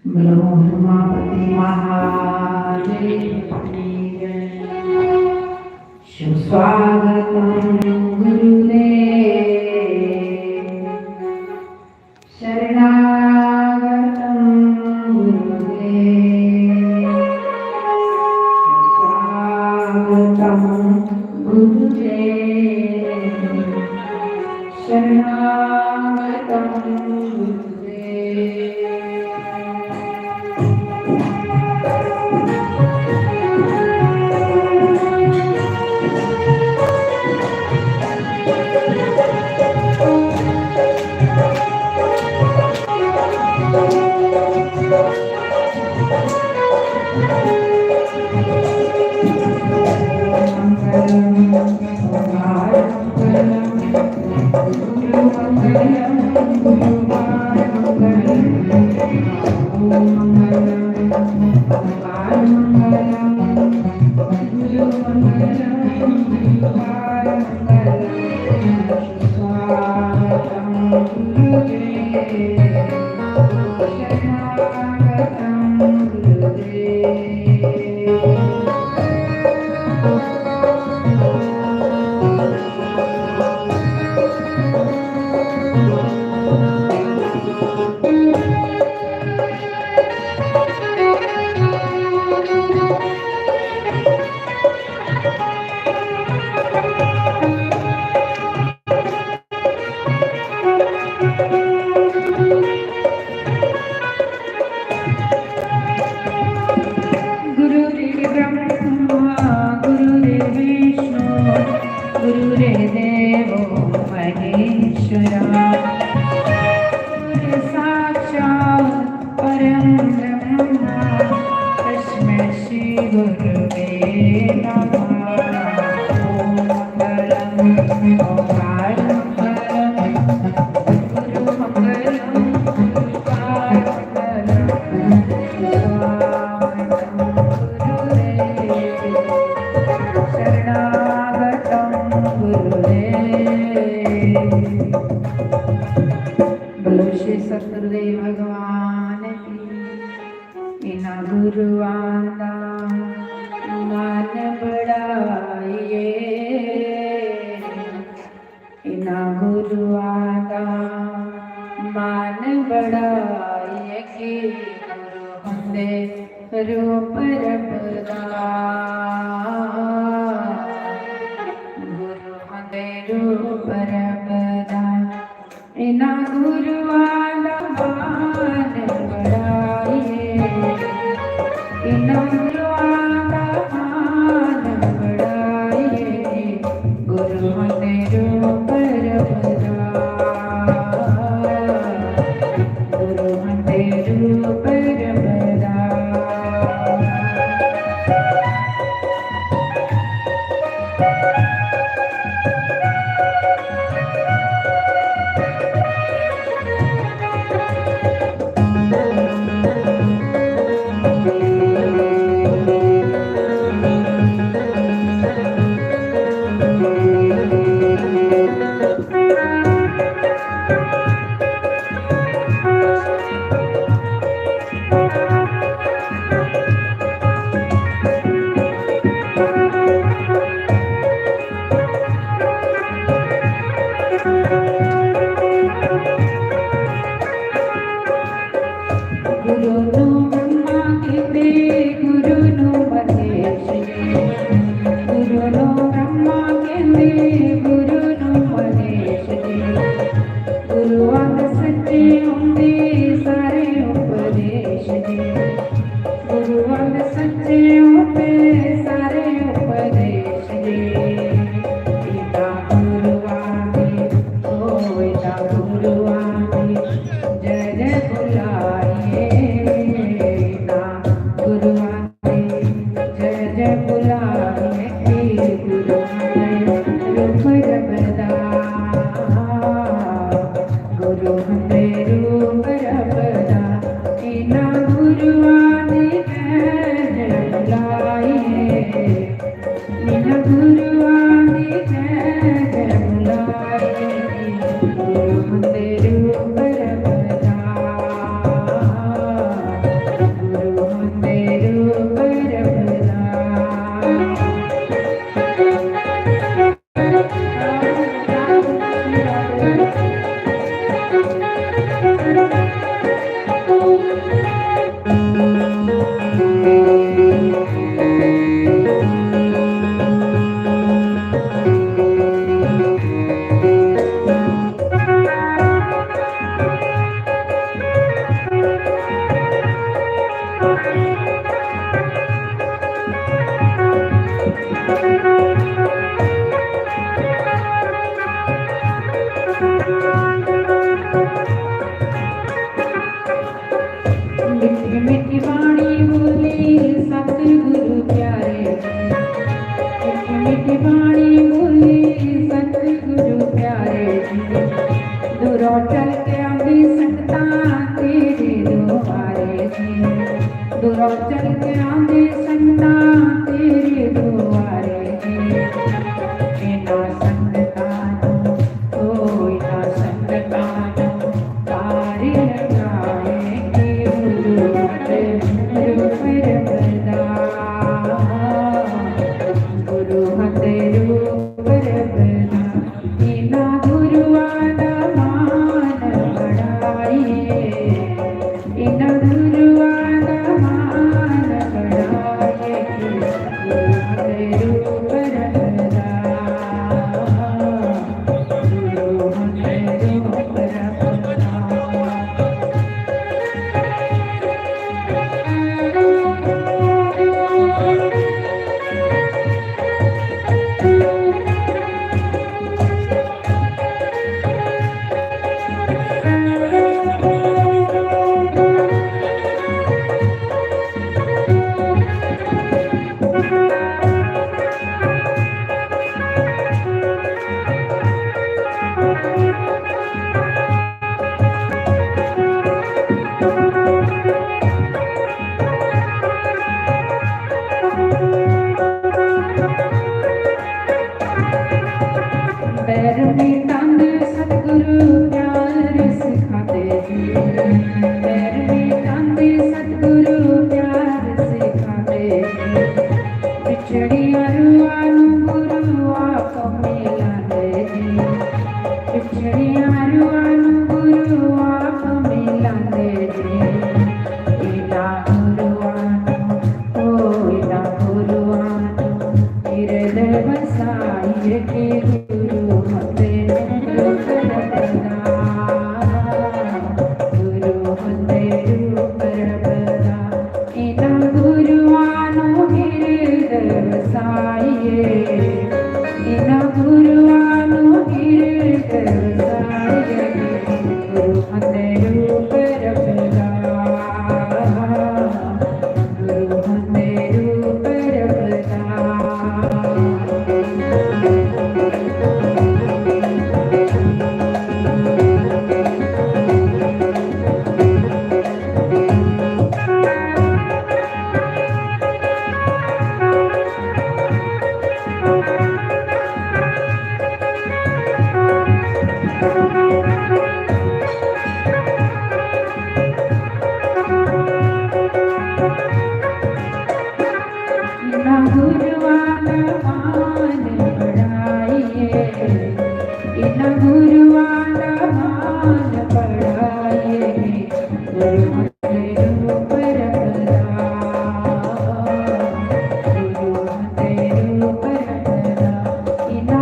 ब्रह्मापति महादेव की स्वागतम गुरुदेव शरणागतम गुरुदेव स्वागतम गुरुदेव शरणागतम गुरुदेव। रूप रबदा गुरु हदे रूप रबदा इना गुरु वाला मान बड़ाइए इना गुरु वाला मान बड़ाइए गुरु हदे रूप रबदा गुरु हदे रूप रबदा। ਕਹਿੰਦੇ ਗੁਰੂ ਨੂੰ ਉਪਦੇਸ਼ ਦੇ। ਗੁਰੂ ਅੰਗ ਸੱਚੇ ਹੁੰਦੇ ਸਾਰੇ ਉਪਦੇਸ਼ ਦੇ। ਗੁਰੂ ਅੰਗ ਸੱਚੇ ਹੁੰਦੇ ਸਾਰੇ ਉਪਦੇਸ਼ ਦੇ। ਏਤਾ ਗੁਰੂਆਂ ਦੀ ਹੋਏ ਤਾ ਗੁਰੂਆਂ ਦੀ ਜੈ ਜੈ ਬੁਲਾਈਏ। ਏਤਾ ਗੁਰੂਆਂ ਦੀ ਜੈ ਜੈ ਬੁਲਾਈਏ। ਗੁਰੂਆਂ ਦੇ ਰੂਪ ਰਬਦਾ ਗੁਰੂ ਹੁੰਦੇ ਰੂਪ ਰਬਦਾ। ਇਹਨਾਂ ਗੁਰੂਆਂ ਦੀ ਜੈ ਜੈ ਬੁਲਾਈਏ। ਇਹਨਾਂ ਗੁਰੂਆਂ ਦੀ ਜੈ ਜੈ ਬੁਲਾਈਏ। ਗੁਰੂ ਹੁੰਦੇ ਰੂਪ ਰਬਦਾ ਗੁਰੂ ਹੁੰਦੇ ਰੂਪ ਰਬਦਾ। ਮਿੱਠੀ ਮਿੱਠੀ ਬਾਣੀ ਬੋਲੀ ਸਤਿਗੁਰੂ ਪਿਆਰੇ। ਮਿੱਠੀ ਮਿੱਠੀ ਬਾਣੀ ਬੋਲੀ ਸਤਿਗੁਰੂ ਪਿਆਰੇ। ਦੂਰੋਂ ਚੱਲ ਕੇ ਆਉਂਦੀ ਸੰਗਤਾਂ ਤੇਰੇ ਦੁਆਰੇ ਜੀ। ਦੂਰੋਂ ਚੱਲ ਕੇ ਆਉਂਦੀ ਸੰਗਤਾਂ ਤੇਰੇ ਦੁਆਰੇ ਜੀ। ਇਹਨਾਂ ਸੰਗਤਾਂ ਨੂੰ ਇਹਨਾਂ ਸੰਗਤਾਂ ਨੂੰ ਤਾਰੇ ਲਗਾਏ। ਗੁਰੂ ਹੁੰਦੇ ਰੂਪ ਰਬਦਾ ਗੁਰੂ ਹੁੰਦੇ ਰੂਪ ਰਬਦਾ। ਇਹਨਾਂ ਗੁਰੂਆਂ ਦਾ ਮਾਨ ਬੜਾਈਏ। ਇਹਨਾਂ ਗੁਰੂਆਂ ਦਾ ਮਾਨ ਬੜਾਈਏ। ਗੁਰੂ ਹੁੰਦੇ ਰੂਪ ਰਬਦਾ ਗੁਰੂ ਹੁੰਦੇ ਰੂਪ ਰਬਦਾ। पैर में तंद सतगुरु प्यार सिखाते जी। पैर में तंद सतगुरु प्यार सिखाते जी। बिछड़िया रुआनु गुरु आप मिलाते जी। बिछड़िया रुआनु गुरु आप मिलाते जी। इना गुरुआनु इना गुरुआनु हृदय बसाइए के गुरु होते रूप रबदा गुरु होते रूप रबदा। इना गुरुआनु हृदय बसाइए। इना गुरुआनु हृदय बसाइए। गुरु होते रूप रबदा गुरु होते रूप रबदा। इना गुरुआन मान बढ़ाइए। इना गुरुआन मान बढ़ाइए। गुरु होते रूप रबदा गुरु होते रूप रबदा। इना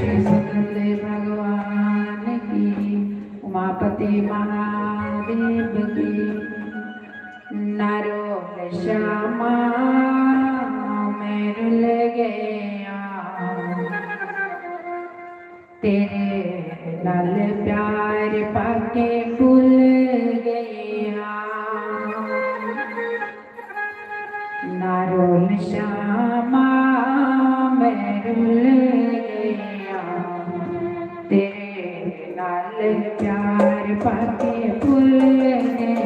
श्री सतगुरुदेव भगवान की, उमापति महादेव की। नारो श्यामा मैं रुल गया, तेरे लाल प्यार पाके भूल गया। नारोल श्यामा मैं रुल गया, तेरे लाल प्यार पाके भूल गया।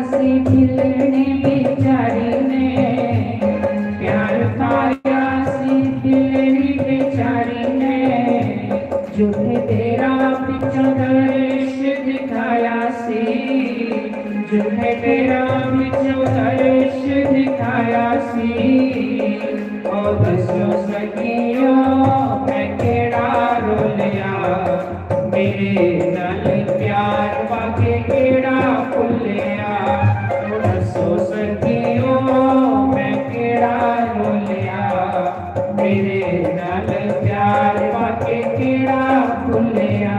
सी खिलने बेचारी ने, प्यार पाया सी खिलनी बेचारी ने, झूठे तेरा पिछों दर्श दिखाया सी, झूठे तेरा पिछों दर्श दिखाया सी। ओ दसो सखियो मैं केड़ा रोलिया, मेरे नाल प्यार पाके केड़ा भुलिया। ओ दसो सखियो मैं केड़ा रोलिया, मेरे नाल प्यार पाके केड़ा भुलिया।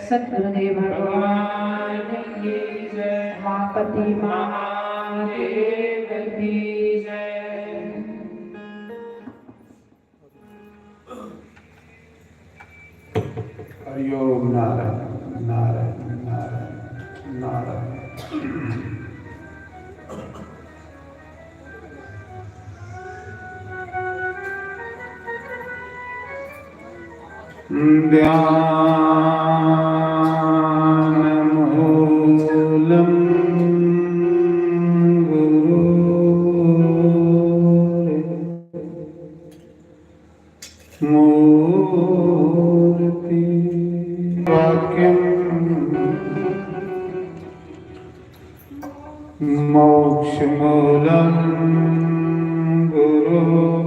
सतगुरुदेव भगवान की जय। मापति महादेव की जय। हरिओम नारायण नारायण नारायण नारायण। ध्यानमूलं गुरुर्मूर्ति वाक्यं मोक्षमूलं गुरुर्कृपा।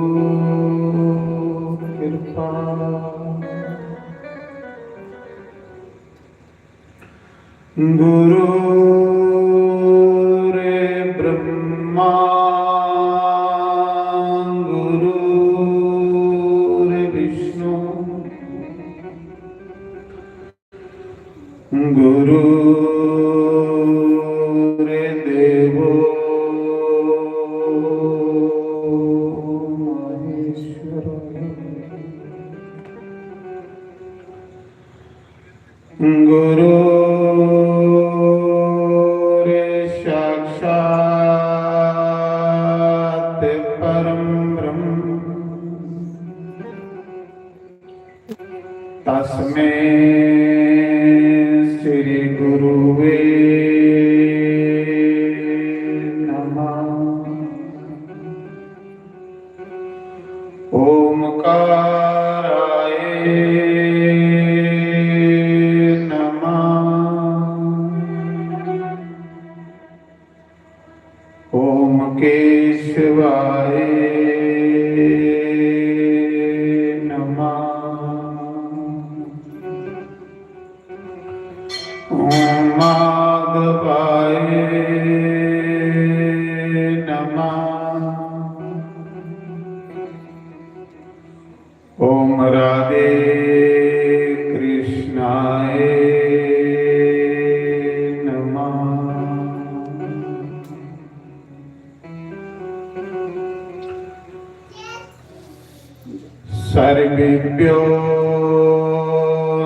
गुरुर्ब्रह्मा गुरुर्विष्णु गुरुर्देवो महेश्वरः। गुरु साक्षात् परम ब्रह्म तस्मै श्री गुरुवे नमः। ओमकाराय ओम केशवाय नमः। ओम माधवाय नमः। ओम राधे कृष्णाय सर्वेभ्यो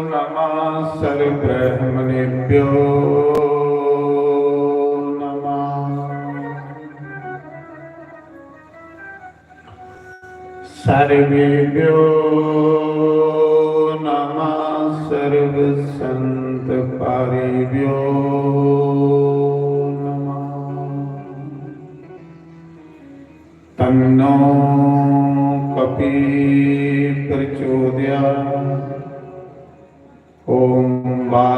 नमः। सर्वब्रह्मणेभ्यो नमः। सर्वेभ्यो नमः। सर्वसंग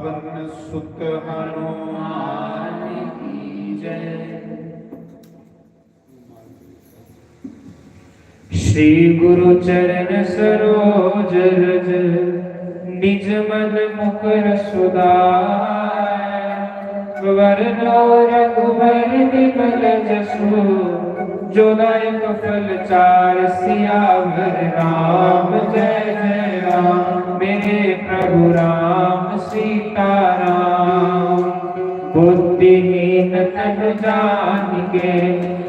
पवन सुत हनुमान की जय। श्री गुरु चरण सरोज रज निज मन मुकुर सुधार वरनो रघुबर विमल जसु जो दायक फल चार सियावर राम जय जय राम मेरे प्रभु राम सीताराम। बुद्धिहीन तनु जानिके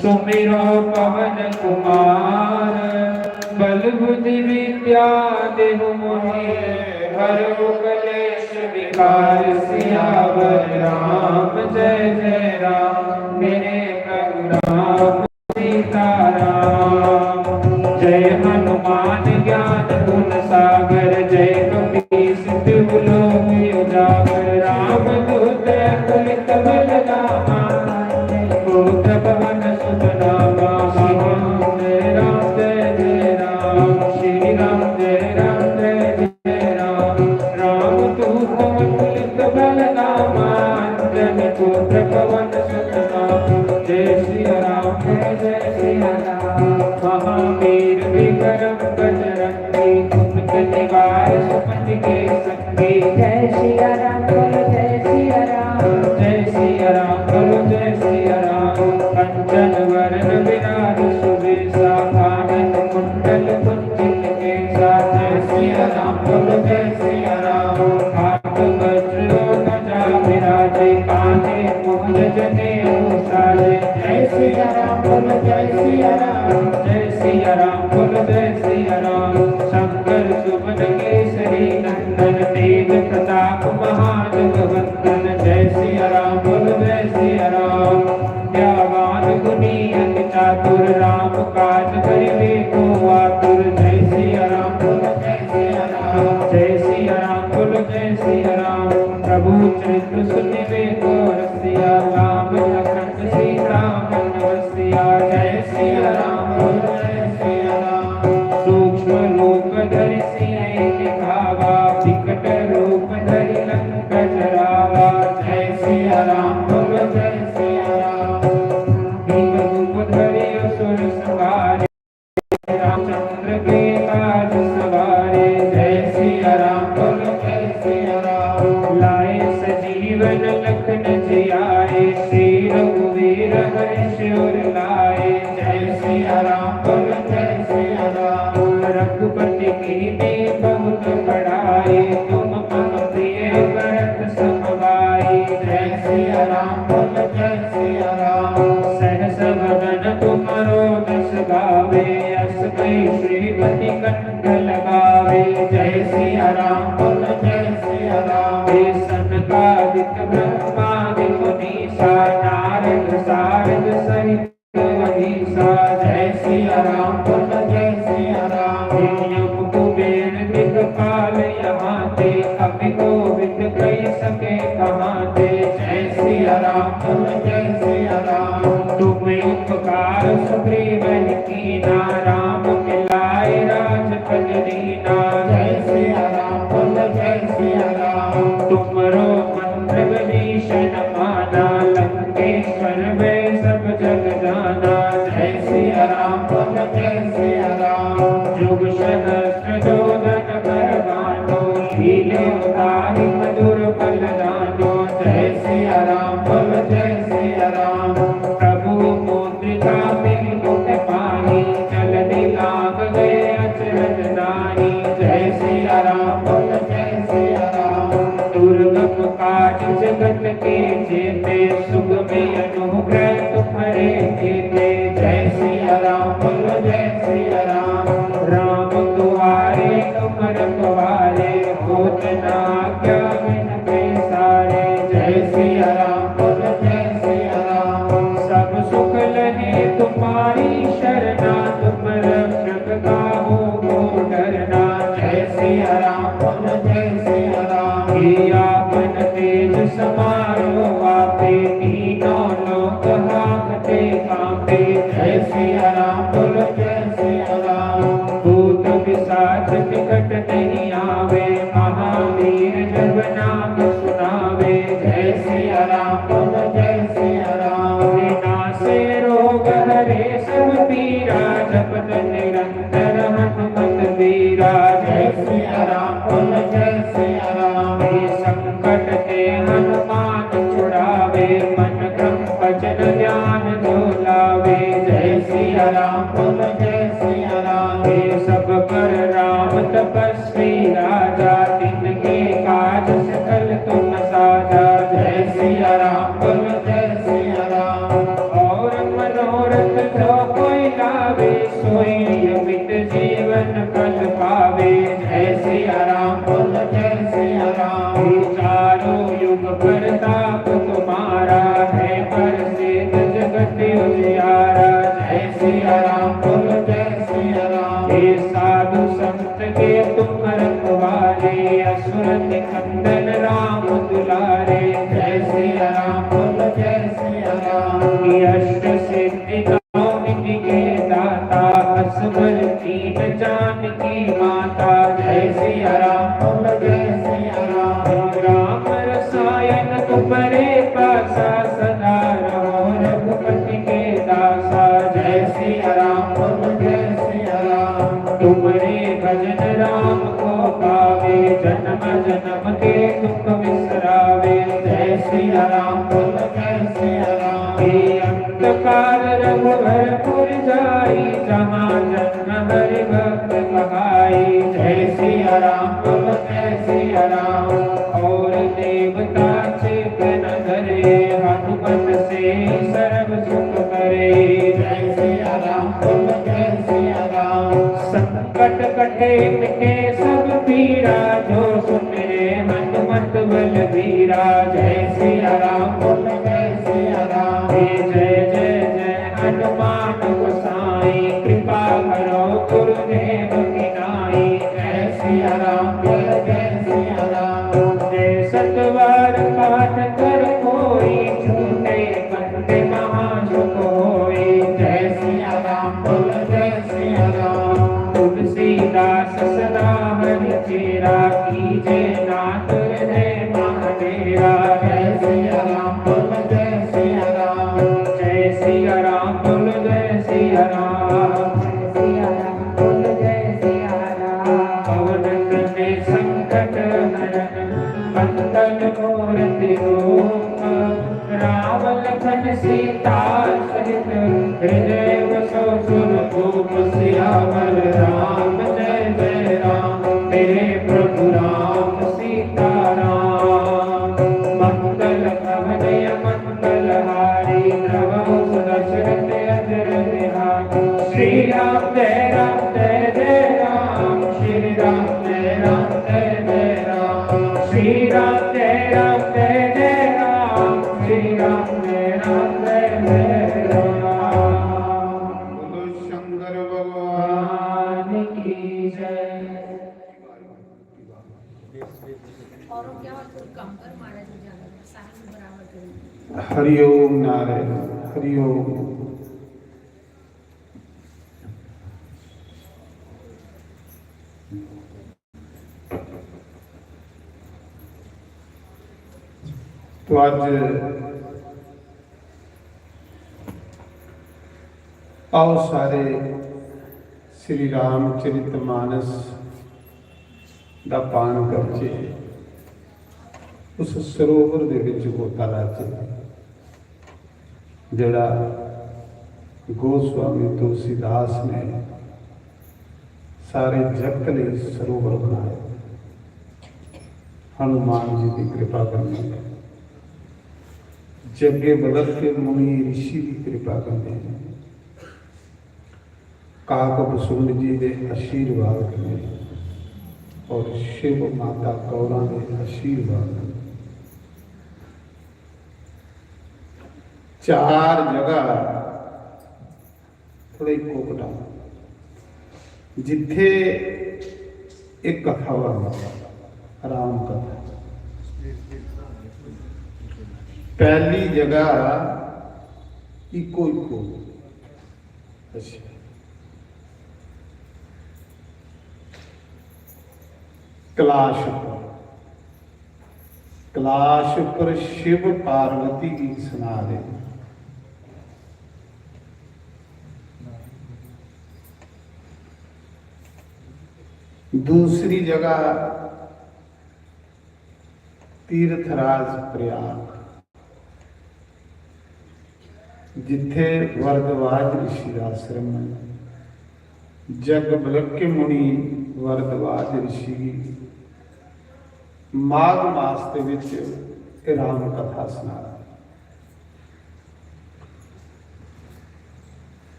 सुमिरो पवन कुमार बल बुद्धि विद्या देहु मोहि हरहु कलेश विकार सियावर राम जय जय राम मेरे प्रभु राम सीताराम। जय हनुमान ज्ञान गुण सागर जय कपीस तिहु लोक उजागर राम दूत अतुलित बल धामा पुत्र पवन सुत नामा। जय राम जय राम श्री राम जय राम राम दूत अतुलित बल धामा जन पुत्र पवन सुत नामा। जय श्री राम जय श्री राम महावीर विक्रम बजरंगी कुमत निवार सुमति के संगी। जय सिया राम बोलो जय सिया राम। जय सिया राम बोलो जय सिया राम। कंचन वरण विराज सुबेसा कानन कुंडल कुंचित केसा। जय सिया राम बोलो जय सिया राम। हाथ वज्र ध्वजा विराजे कांधे मूल जनेऊ साजे। जय सिया राम बोलो जय सिया राम। जय सिया राम बोलो जय सिया राम। शंकर सुमन केसरी नंदन तेज प्रताप महाजगवंदन। जय सिया राम बोलो जय सिया राम। ज्ञावान गुणी अति चातुर राम काज करिबे को आतुर। जय सिया राम बोलो जय सिया राम। जय सिया राम बोलो जय सिया राम। प्रभु चरित्र सुनिबे को रसिया राम लखन सीता मन बसिया। जय सिया राम बोलो जय सिया राम। सूक्ष्म रूप धरि सियहि दिखावा विकट रूप धरि लंक जरावा। जय सिया राम बोलो जय सिया राम। भीम रूप धरि असुर संहारे रामचंद्र के काज सवारे। जय सिया राम बोलो जय सिया राम। लाए सजीवन लखन जियाए श्री रघुवीर हर्ष उर लाए। जय सिया राम बोलो जय सिया राम। रघुपति कीन्ही बहुत बड़ाई तुम मम प्रिय भरत सम भाई। जय सिया राम बोलो जय सिया राम। सहस वदन तुमरो जस गावे अस कई श्रीमति कंठ लगावे। जय सिया राम बोलो जय सिया राम। सनकादिक ब्रह्मादि मुनीसा नारद सारद सहित अहिसा। जय सिया राम बोलो जय सिया राम। यम कुबेर दिखपाल यहाँ ते कपि कोविद कहि सके कहाँ ते। जय सिया राम बोलो जय सिया राम। तुम उपकार सुग्रीव कीना राम मिलाए राजपद दीना। जय सिया राम बोलो जय सिया राम। तुमरो मंत्र विभीषण माना लंकेश्वर में सब जग जाना। जय सिया राम बोलो जय सिया राम। जुग सहस्त्र जोधन बरवानो लीले उतारी मधुर बल दानो। जय सिया राम बोलो जय सिया राम। प्रभु मुद्रिका मिल मुख पानी चलने लाग गए अचरज दानी। जय सिया राम बोलो जय सिया राम। दुर्गम काज जगत के जेते सुगमे अनुग्रह तुम्हारे जेते। जय सिया राम बोलो जय सिया राम। राम तुम्हारे तुम रखवारे होत न आज्ञा बिन पैसारे। जय सिया राम बोलो जय सिया राम। सब सुख लहे तुम्हारी शरणा तुम रक्षक काहू को डरना। जय सिया राम बोलो जय सिया राम। हे आपन तेज समारो आपे तीनों लोक हांकते कांपे। जय सिया राम बोलो जय सिया राम। भूत पिशाच निकट नहीं आवे महावीर जब सिया राम। हे संकट ते हनुमान छुड़ावे, मन क्रम वचन ध्यान जो लावे। जय सिया राम बोल जय सिया राम। हे सब पर राम तपस्वी राजा, तिनके काज सकल तुम साजा। जय सिया राम बोल जय सिया राम। और मनोरथ जो कोई लावे, सोई अमित जीवन फल पावे। जय सिया राम बोल जय सिया राम। हे चारों युग प्रताप तुम्हारा, है प्रसिद्ध जगत उजियारा। जय सिया राम बोल जय सिया राम। हे साधु संत के तुम रखवारे, असुर निकंदन राम दुलारे। जय सिया राम बोल जय सिया राम। कि अष्ट सिद्धि नौनिधि के दाता, असबर कीन जानकी माता। जय सिया राम बोल जय सिया राम। राम रसायन तुम्हारे पासा, सदा रहो रघुपति के दासा। जय सिया राम बोल जय सिया राम। तुमरे भजन राम को पावे, जन्म जन्म के दुख बिसरावे। जय सिया राम बोल जय सिया राम। हे अंतकाल रघुवरपुर जाई, जहाँ जन्म हरि भक्त कहाई। जय सिया राम बोल जय सिया राम। और देवता चित न धरे, हनुमत से सर्व सुख करे। जय सिया राम बोल जय सिया राम। संकट कटे मिटे सब पीरा, जो सुमिरे हनुमत बलबीरा। जय सिया राम बोल जय सिया राम। हे जय जय जय हनुमान गोसाई, कृपा करो गुरुदेव की नाई। जय सिया राम बोल जय सिया राम। जय सतवार पाठ कर कोई, छूटे बंदे महासुख होई। जय सिया राम बोल जय सिया राम। तुलसीदास सदा हरि चेरा, कीजे नाथ हृदय महाडेरा। जय सिया राम बोल जय सिया राम। जय सिया राम बोल जय सिया राम। सिया राम बोल जय सिया राम। पवन तनय संकट हरन, मंगल मूर्ति रूप। राम लखन सीता सहित, हृदय बसो सुरभूप। सियावर राम जय जय राम, मेरे प्रभु राम सीता राम। मंगल भवनय मंगल हारी, द्रवहु सुदशरथ अजर बिहारी। श्री राम जय राम, श्री राम जय जय राम। श्री राम जय राम, श्री राम जय जय राम। बोलो शंकर भगवान भगवान की जय। औरों क्या हो तो कम कर मारा जो जाना साहिब बराबर करेंगे। हरिओम नारायण हरिओम। तो आज आओ सारे श्री रामचरित मानस ਦਾ ਪਾਨ ਕਰਚੇ ਉਸ ਸਰੋਵਰ ਦੇ ਵਿੱਚ ਗੋਤਾ ਲਾਚੇ, ਜਿਹੜਾ ਗੋਸਵਾਮੀ ਤੁਲਸੀਦਾਸ ਨੇ ਸਾਰੇ ਜਗਤ ਲਈ ਸਰੋਵਰ ਬਣਾਇਆ। ਹਨੂਮਾਨ ਜੀ ਦੀ ਕਿਰਪਾ ਕਰਨੀ, ਜੱਗੇ ਬਦਲ ਕੇ ਮੁਨੀ ऋषि ਦੀ ਕਿਰਪਾ ਕਰਨੀ, ਕਾਕ ਬਸੁੰਡ ਜੀ ਦੇ ਆਸ਼ੀਰਵਾਦ ਕਰਨੇ और शिव माता गौरा ने आशीर्वाद। चार जगह थोड़े कोकटा जिथे एक कथा राम कथा। पहली जगह इको इको अच्छा कैलाश पर शिव पार्वती गीत सुना दे। दूसरी जगह तीर्थराज प्रयाग, जिथे वरदवाज ऋषि का आश्रम है। जग बलक्य मुनि वरदवाज ऋषि माघ मास के विच राम कथा सुना।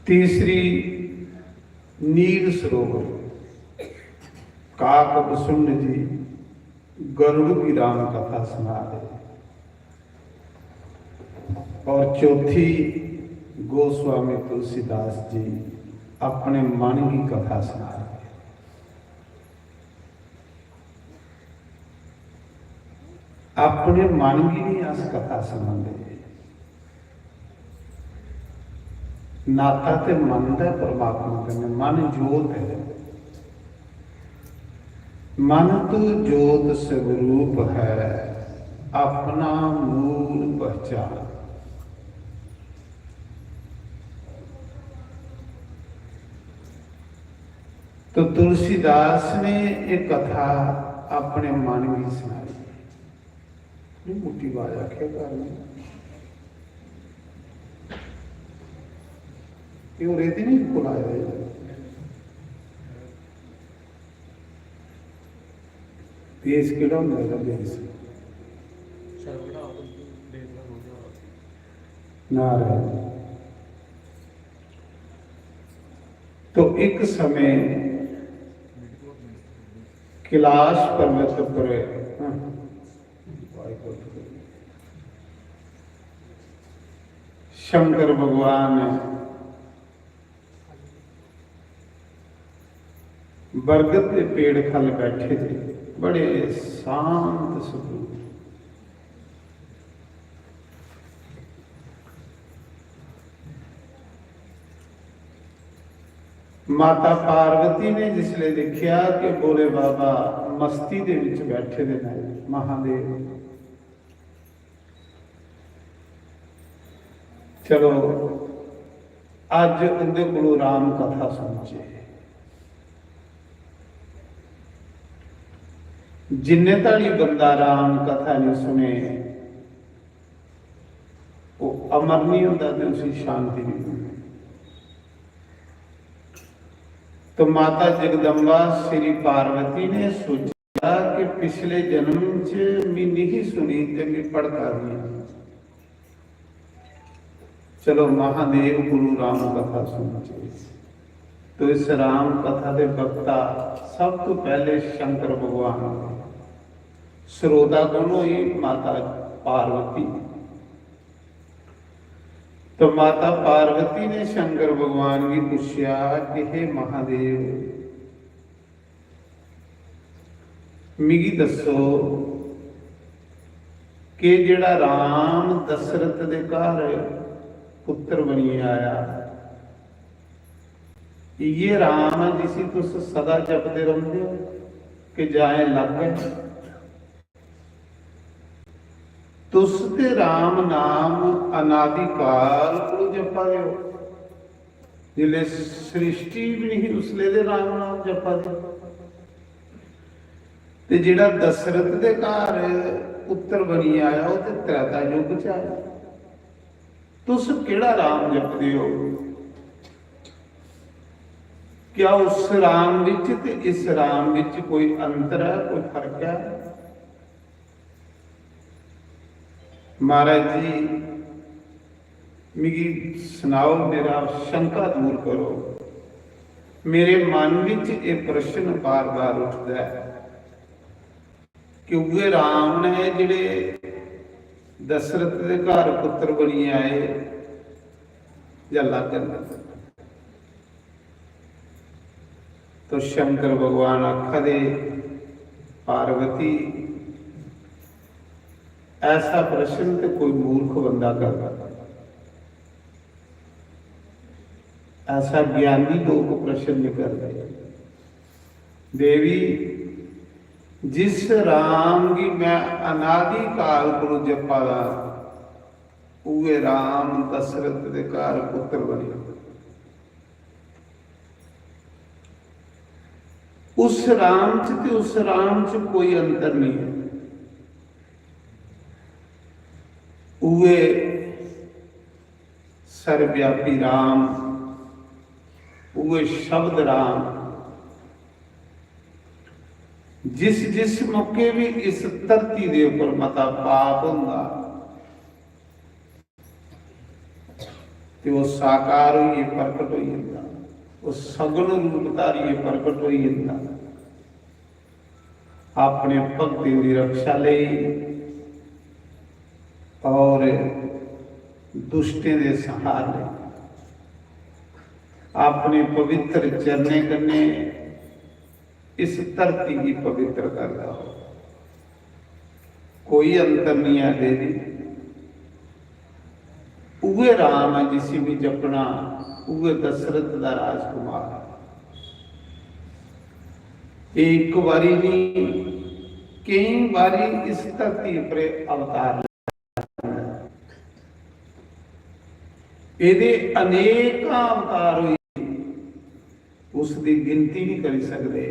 तीसरी नीर सरोवर काक बसुंड जी गरुड़ की राम कथा सुना रहे। और चौथी गोस्वामी तुलसीदास जी अपने मन की कथा सुना रहे। अपने मन की नहीं अस कथा सुनाते। नाता ते मन का परमात्मा कने, मन जोत है। मन तो जोत स्वरूप है, अपना मूल पहचान। तो तुलसीदास ने एक कथा अपने मन की सुनाई। नहीं मोटी आवाज आख्या कर रेती नहीं बुलाया। देश केड़ा होंदा देश नारायण। तो एक समय कैलाश पर्वत पर शंकर भगवान बरगद के पेड़ खल बैठे थे, बड़े शांत स्वरूप। माता पार्वती ने जिसले देखा कि बोले बाबा मस्ती दे विच बैठे दे ने महादेव, चलो अज उनके कोलों राम कथा सुनचे। जिन्ने ताड़ी बंदा राम कथा नहीं सुने वो अमर नहीं होता, तो उसी शांति नहीं होती। तो माता जगदम्बा श्री पार्वती ने सोचा कि पिछले जन्म च मैं नहीं सुनी तो मैं पढ़ता दी। चलो महादेव गुरु राम कथा सुनना चाहिए। तो इस राम कथा के वक्ता सब तो पहले शंकर भगवान, श्रोता दोनों ही माता पार्वती। तो माता पार्वती ने शंकर भगवान की पूछा कि हे महादेव मिगी दसो कि जेड़ा राम दशरथ दे घर पुत्र बनी आया, ये राम है जिसी तुस सदा जपते रहते हो कि जाए लग गए। तुस ते राम नाम अनादिकाल को जपा दो, जिले सृष्टि भी नहीं उसले दे राम नाम जपा दो। ते जिहड़ा दशरथ दे घर पुत्र बनी आया वो ते त्रेता युग च आया। तुस केड़ा राम जपदे हो? क्या उस राम विच ते इस राम विच कोई अंतर है, कोई फर्क है? महाराज जी मिगी सुनाओ, मेरा शंका दूर करो। मेरे मन विच एक प्रश्न बार बार उठता है कि वे राम ने जिहड़े दशरथ के घर पुत्र बनी आए या लग गए। तो शंकर भगवान आखदे पार्वती ऐसा प्रश्न तो कोई मूर्ख बंदा करता, ऐसा ज्ञानी लोग प्रश्न नहीं करते। देवी जिस राम की मैं अनादि काल को जपा दा, उहे राम दशरथ के घर पुत्र बने। उस राम च ते उस राम च कोई अंतर नहीं है। उहे सर्वव्यापी राम, उहे शब्द राम, जिस जिस मौके भी इस धरती के उपर मता पाप हुंदा ते वो साकार होइए प्रकट हो जाता, वो सगुण रूप धारिए प्रकट हो जाता, अपने भक्ति की रक्षा लई और दुष्टें दे सहारे अपने पवित्र चरने कन्ने इस धरती की पवित्र करता हो। कोई अंतर नहीं है देवी, उहे राम है जिसी भी जपना, उहे दशरथ दा राजकुमार। एक बारी नहीं कई बारी इस धरती पर अवतार ਇਹਦੇ अनेक अवतार हुए, उसकी गिनती नहीं कर सकते।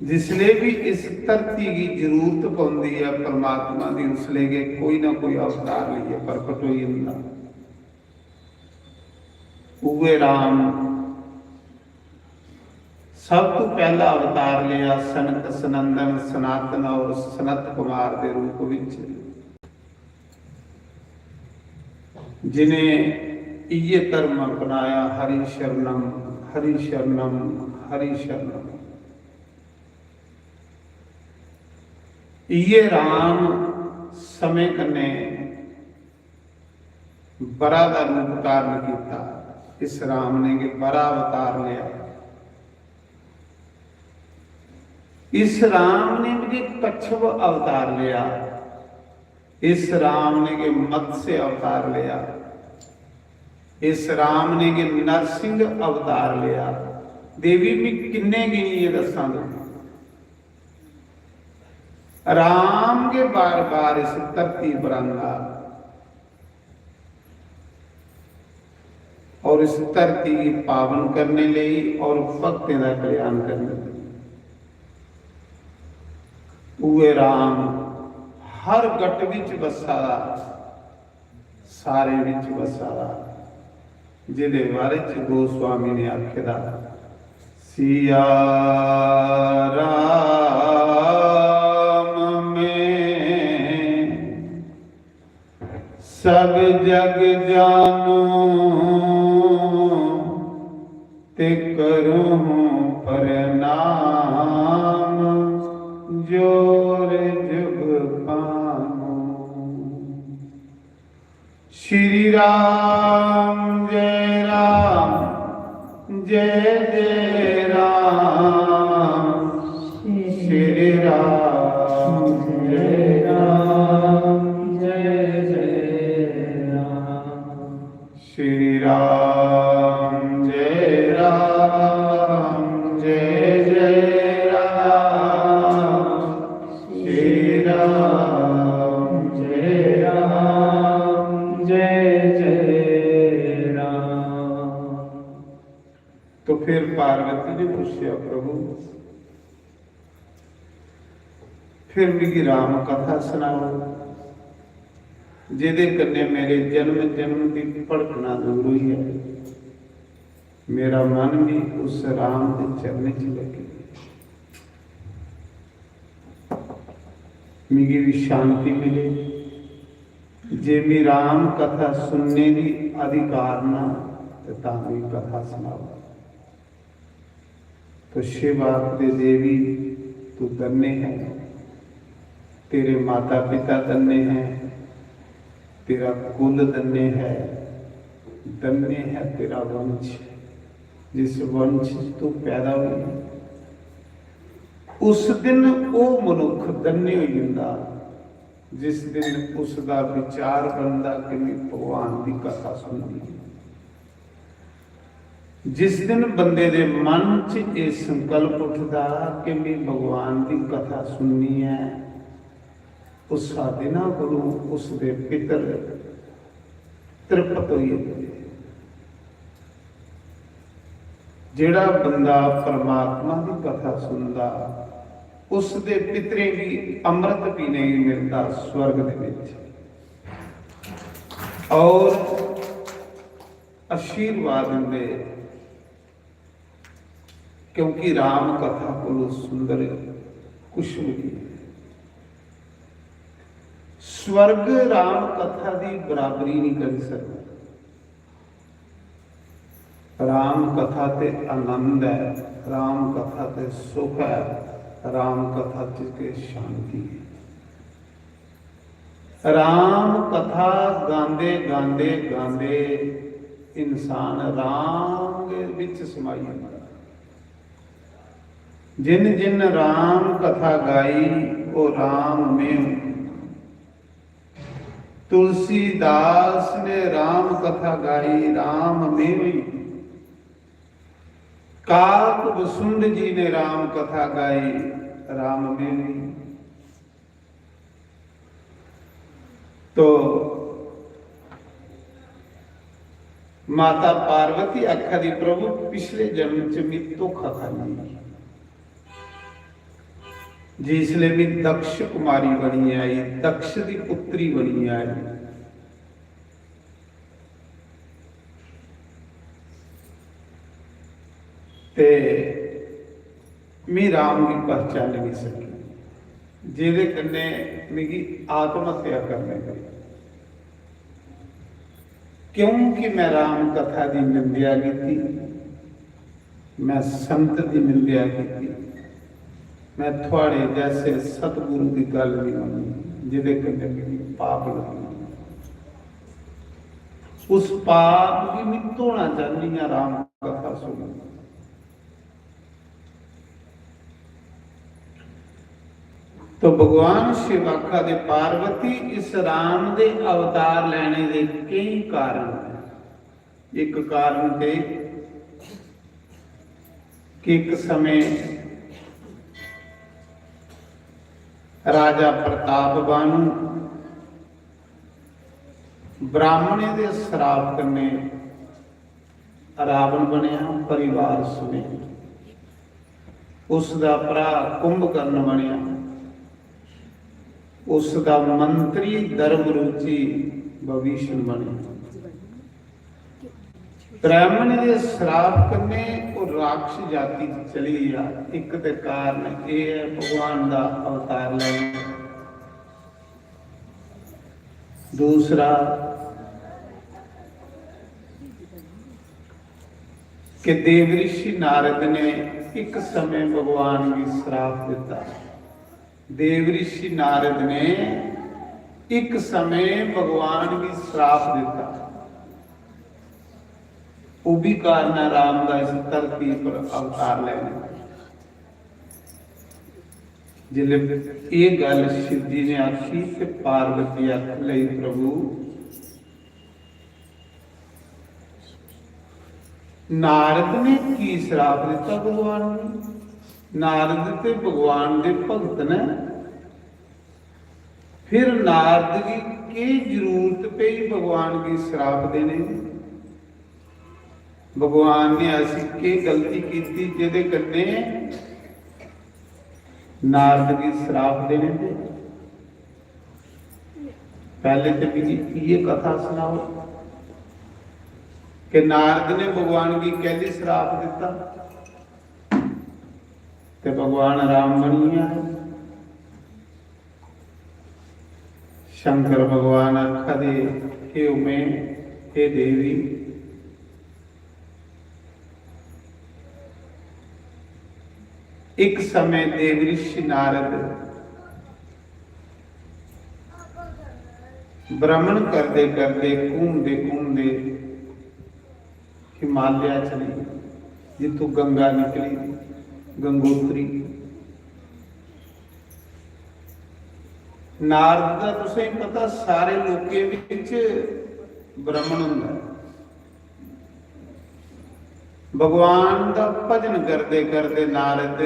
जिसले भी इस धरती की जरूरत पौंदी है परमात्मा की, उसले के कोई ना कोई अवतार लिए प्रकट हो जाता। उहे राम सब तो पहला अवतार लिया सनत सनंदन सनातन और सनत कुमार के रूप विच, जिन्हें ये धर्म अपनाया हरि शरणम हरि शरणम हरि शरणम। ये राम समय कन्ने बड़ा का रूप धारण किया। इस राम ने के बड़ा अवतार लिया। इस राम ने मुझे कच्छप अवतार लिया। इस राम ने के मत्स्य अवतार लिया। इस राम ने के नरसिंह अवतार लिया। देवी भी किन्ने गिनी दसा दो। राम के बार बार इस धरती पर आंदा और इस धरती की पावन करने लिए और भक्ति का कल्याण करने लिए। उहे राम हर गट विच वसा, सारे विच वसा, जिहदे बारे च गोस्वामी ने आखेदा सिया सब जग जानो ते करूं प्रणाम जोर जुग पानो। श्री राम जय जय राम, श्री राम जय राम जय जय राम, श्री राम जय राम जय जय राम, श्री राम जय राम जय जय राम। तो फिर पार्वती ने पूछा प्रभु फिर भी राम कथा सुनाओ जिहदे कन्ने मेरे जन्म जन्म की भड़कना दूर हुई है। मेरा मन भी उस राम के चरने च लगे, मिगी भी शांति मिले। जे भी राम कथा सुनने की अधिकार ना तो तामी कथा सुनाओ। तो शिव आखदे देवी तू धन्य है, तेरे माता पिता धन्य हैं, तेरा कुल धन्य है तेरा वंश, जिस वंश तू पैदा हुई। उस दिन वो मनुख धन्य हो जाता जिस दिन उसका विचार बनता कि मैं भगवान की कथा सुननी। जिस दिन बंदे दे मन च ये संकल्प उठता कि मैं भगवान की कथा सुननी है, उस साधे ना गुरु उसके पितर तृप्त हो जाते। जेड़ा बंदा परमात्मा की कथा सुनता उसके पितरे भी अमृत भी नहीं मिलता स्वर्ग दे विच। और आशीर्वाद देंगे, क्योंकि राम कथा को सुंदर कुछ नहीं है। स्वर्ग राम कथा की बराबरी नहीं कर सकता। राम कथा ते आनंद है, राम कथा ते सुख है, राम कथा ते शांति है। राम कथा गांदे गांदे गांदे इंसान राम दे विच समाई जाता। जिन जिन राम कथा गाई वो राम में। तुलसीदास ने राम कथा गाई राम में हुई। काक वसुंड जी ने राम कथा गाई राम में हुई। तो माता पार्वती आखा दी प्रभु पिछले जन्म च मी धोखा खाई, जिसले भी दक्ष कुमारी बनी आई, दक्ष की पुत्री बनी आई। ते मैं राम की पहचान नहीं सकी, जिहदे कन्ने मेरी आत्महत्या करने गई, क्योंकि मैं राम कथा की निंदा की, मैं संत की निंदा की, मैं थोड़े जैसे सतगुरु की गल नहीं मनी, जिहदे कन्ने मेरी पाप लगी। उस पाप की मैं धोना चाहती हाँ राम कथा सुन। तो भगवान शिव आखा दे पार्वती इस राम दे अवतार लेने के कई कारण हैं। एक कारण ते कि एक समय राजा प्रताप बानु ब्राह्मणे दे श्राप करने रावण बनया परिवार समेत, उसका भरा कुंभकर्ण बनया, उसका मंत्री धर्मरुचि भविष्य बने। ब्राह्मण के श्राप करने और राक्षस जाति चली गया। एक कारण यह है भगवान का अवतार लेना। दूसरा कि देव ऋषि नारद ने एक समय भगवान की श्राप दिता। देव ऋषि नारद ने एक समय भगवान की श्राप दिता। वो भी कारण राम का इस धरती पर अवतार लेने। जिले ये गल शिव जी ने आखी कि पार्वती आख लई प्रभु नारद ने की श्राप दिता भगवान ने। नारद ते भगवान दे भगत ने, फिर नारद की जरूरत पे भगवान की श्राप देने। भगवान ने ऐसी के गलती की थी जिहदे कन्ने नारद की श्राप देने थे। पहले तो ये कथा सुनाओ कि नारद ने भगवान की कैसी श्राप दिता ते भगवान राम बनिया। शंकर भगवान आखा दे हे उमे हे देवी एक समय देव ऋषि नारद भ्रमण करते करते घूमते घूमते हिमालय चले, जितों गंगा निकली, गंगोत्री। नारद का तुसें पता सारे लोके विच भ्रमण हुंदा। भगवान का भजन करते करते नारद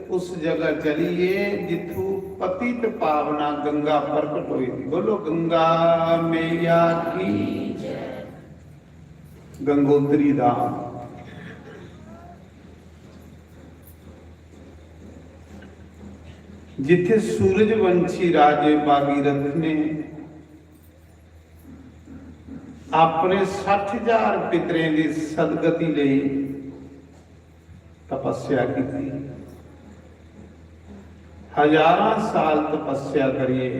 उस जगह चलिए जिथों पतित पावना गंगा प्रकट हुई थी। बोलो गंगा मैया की, गंगोत्री धाम। जिथे सूरजवंशी राजे भागीरथ ने ਆਪਣੇ 60,000 ਪਿਤਰੇ ਦੀ ਸਦਗਤੀ ਲਈ ਤਪੱਸਿਆ ਕੀਤੀ। ਹਜ਼ਾਰਾਂ ਸਾਲ ਤਪੱਸਿਆ ਕਰੀਏ,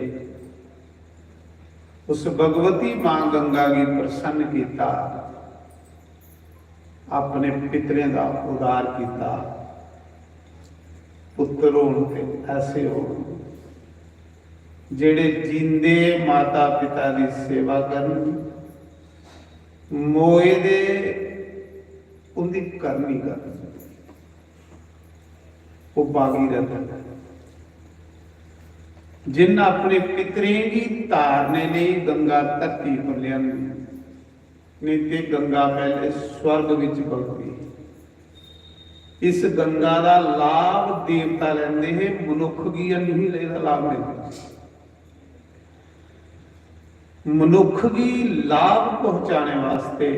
ਉਸ ਭਗਵਤੀ ਮਾਂ ਗੰਗਾ ਕੀ ਪ੍ਰਸੰਨ ਕੀਤਾ, ਆਪਣੇ ਪਿਤਰਿਆਂ ਦਾ ਉਦਾਰ ਕੀਤਾ। ਪੁੱਤਰ ਹੋਣ ਤੇ ਐਸੇ ਹੋ ਜਿਹੜੇ ਜਿੰਦੇ ਮਾਤਾ ਪਿਤਾ ਦੀ ਸੇਵਾ ਕਰਨ, ਮੋਏ ਦੇ ਉਹਦੀ ਕਰਨੀ ਕਰਨ, ਉਹ ਬਾਗੀ ਰਹਿੰਦਾ। जिन अपने पितरें की तारने नहीं गंगा धरती पर लिया, नहीं ते गंगा पहले स्वर्ग विच बगदी। इस गंगा का लाभ देवता लेंदे हैं, मनुख की नहीं लेदा लाभ लेंदे। मनुख की लाभ पहुंचाने वास्ते,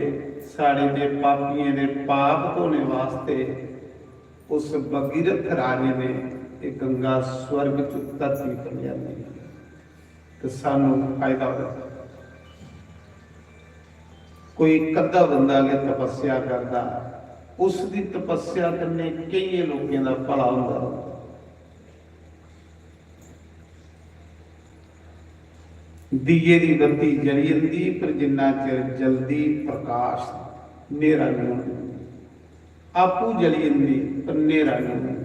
साढ़े दे पापियों दे पाप धोने वास्ते उस भगीरथ राजे ने ये गंगा स्वर्ग च धरती पर लियाती तो सानू फायदा होता। कोई कद्दा बंदा के तपस्या करता, उसकी तपस्या करने कई लोगों का भला होता। दीए की बत्ती जली जाती, पर जिन्ना चिर जल्दी प्रकाश नेरा नहीं होता। आपू जली जाती पर नेरा नहीं होता।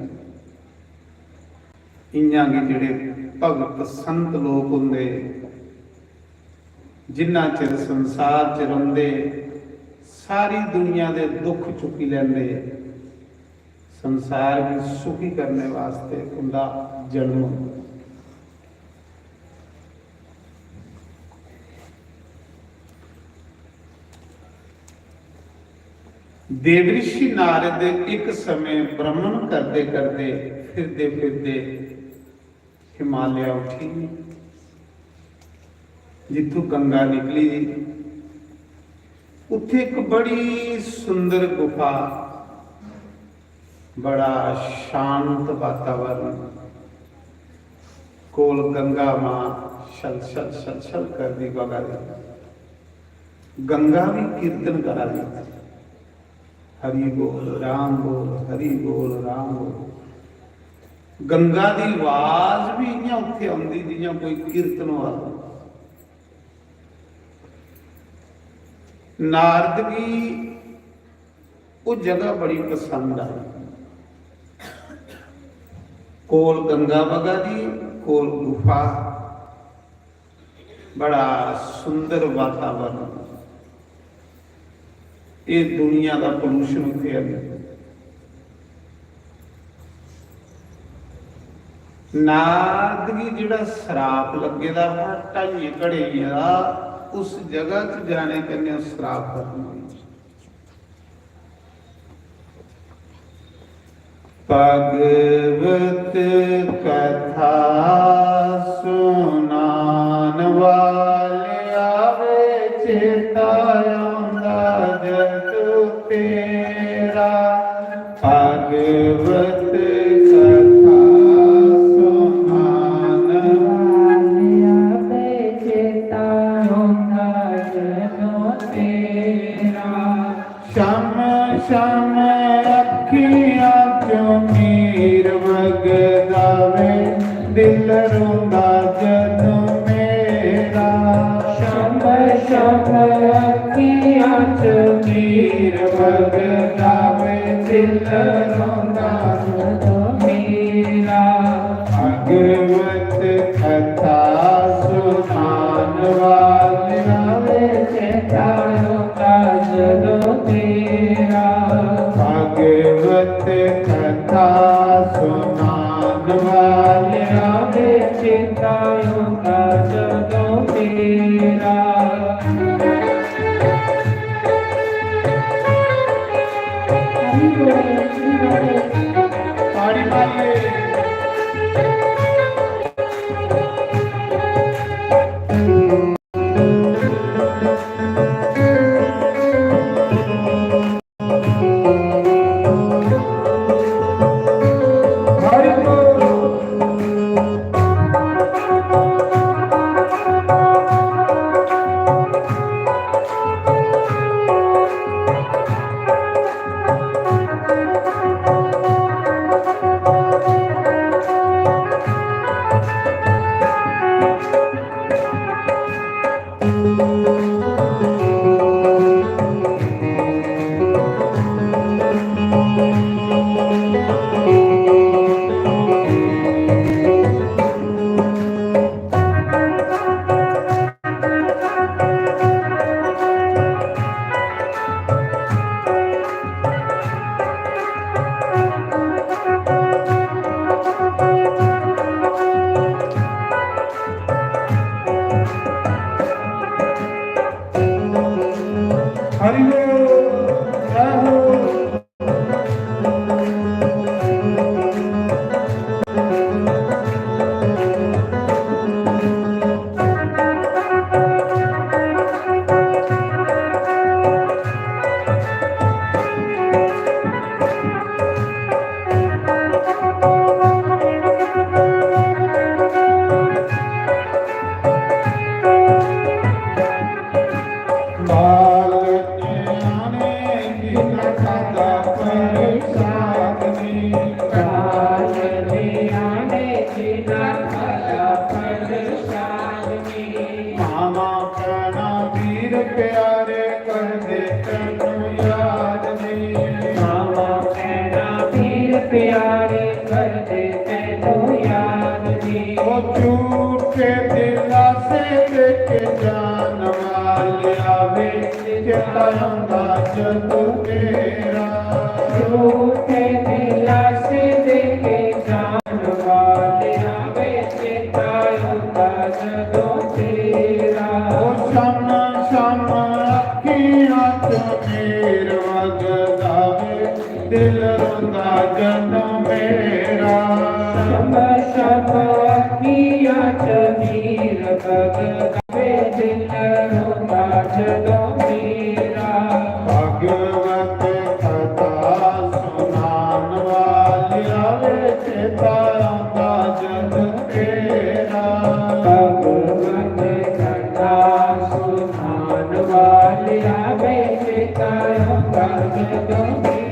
इयां के जिहड़े भगत संत लोग हुंदे, जिन्ना चिर संसार च रहिंदे सारी दुनिया दे दुख चुकी लैंदे, संसार की सुखी करने वास्ते उनका जन्म। देवऋषि नारद एक समय भ्रमण करते करते फिरते फिरते हिमालय उठी, जिथों गंगा निकली, उत्थे एक बड़ी सुंदर गुफा, बड़ा शांत वातावरण, कोल गंगा मां छल छल छल छल कर दी बगा दी। गंगा भी कीर्तन करा दी, हरि बोल राम बोल, हरि बोल राम बोल। गंगा की आवाज भी इं उत्थे आती जियां कोई कीर्तन वाला। नारद की वो जगह बड़ी पसंद आई। कोल गंगा बगा दी, कोल गुफा, बड़ा सुंदर वातावरण। ये दुनिया का पोल्यूशन उत्थे है। नारद की जिहड़ा श्राप लगे दा ढाई घड़े उस जगह च जाने कन्ने श्राप खत्म हो। भगवत कथा सुनान वाले आवे चेता आंदा जदू तेरा। भगवत शम अखियां चों नीर वगदावे, दिल रोंदा जदों मेरा। शम शम अखियां चों नीर वगदावे, दिल रोंदा जदों मेरा। भगवत कथा सुनान वाले आवे चेता रोंदा जदों तेरा। भगवत कथा सुनान वाले आवे चेता रोंदा जदों तेरा। पाड़ी मारिए। ਉਹ ਝੂਠੇ ਦਿਲਾਸੇ ਦੇ ਕੇ ਜਾਨ ਵਾਲਿਆ ਵੇ ਚੇਤਾ ਆਉਂਦਾ ਜਦੋਂ ਤੇਰਾ ਝੂਠੇ ਦਿਲਾਸੇ ਦੇ ਕੇ ਜਾਣ ਵਾਲਿਆ ਵੇ ਚੇਤਾ ਆਉਂਦਾ ਜਦੋਂ ਤੇਰਾ। ਉਹ ਸ਼ਾਮਾਂ ਸ਼ਾਮਾਂ ਅੱਖੀਆਂ ਚੋਂ ਮੇਰ ਵਗਦਾ ਵੇ ਦਿਲ ਰੋਂਦਾ ਜਦੋਂ ਮੇਰਾ ਸ਼ਮ ਸ਼ਮ ਅੱਖੀਆਂ ਚ ਨੀਰ ਵਗਦਾ ਵੇ ਦਿਲ ਰੋਂਦਾ ਜਦੋਂ ਮੇਰਾ। ਭਗਵਤ ਕਥਾ ਸੁਨਾਨ ਵਾਲਿਆ ਵੇ ਚੇਤਾ ਆਉਂਦਾ ਜਦ ਤੇਰਾ ਭਗਵਤ ਕਥਾ ਸੁਨਾਨ ਵਾਲਿਆ ਵੇ ਚੇਤਾ ਆਉਂਦਾ ਜਦੋਂ ਮੇਰਾ।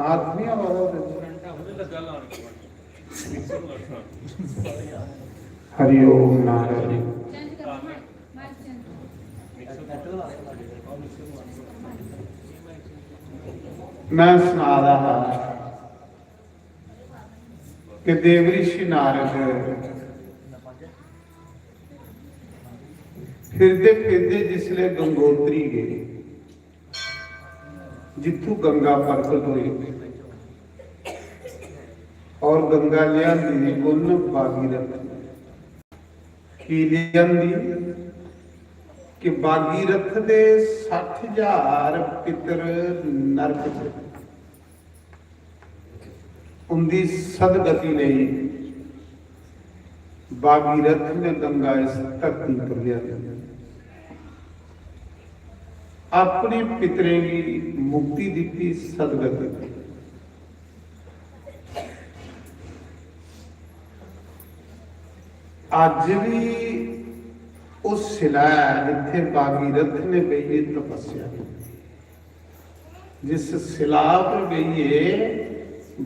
ਆਦਮੀਆਂ ਵਾਲਾ ਹਰੀ ਓਮ ਨਾਰਾਇਣ मैं सुना रहा कि देवऋषि नारद फिरते फिरते जिसले गंगोत्री गए, जिथू गंगा प्रकट हुई और गंगा लियांदी उन भागीरथ की लियांदी कि भागीरथ दे 60,000 पितर नरक च उनकी सदगति नहीं भागीरथ ने गंगा इस धरती पर लिया अपने पितरे की मुक्ति दी सदगति दी। अज भी उस शिला जिथे भागीरथ ने बेइए तपस्या की, जिस शिला पर बेइए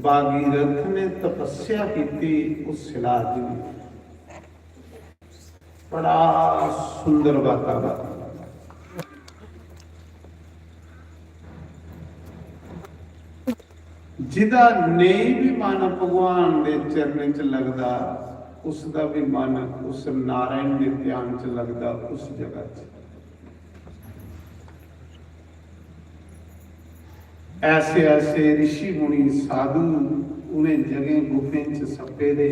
भागीरथ ने तपस्या की, उस शिला जी बड़ा सुंदर वातावरण, जिदा नहीं भी मन भगवान के चरण च लगता, उसका भी मन उस नारायण के ध्यान च लगता उस जगह च। ऐसे ऐसे ऋषि मुनि साधु उन्हें जगह गुफे च सपे दे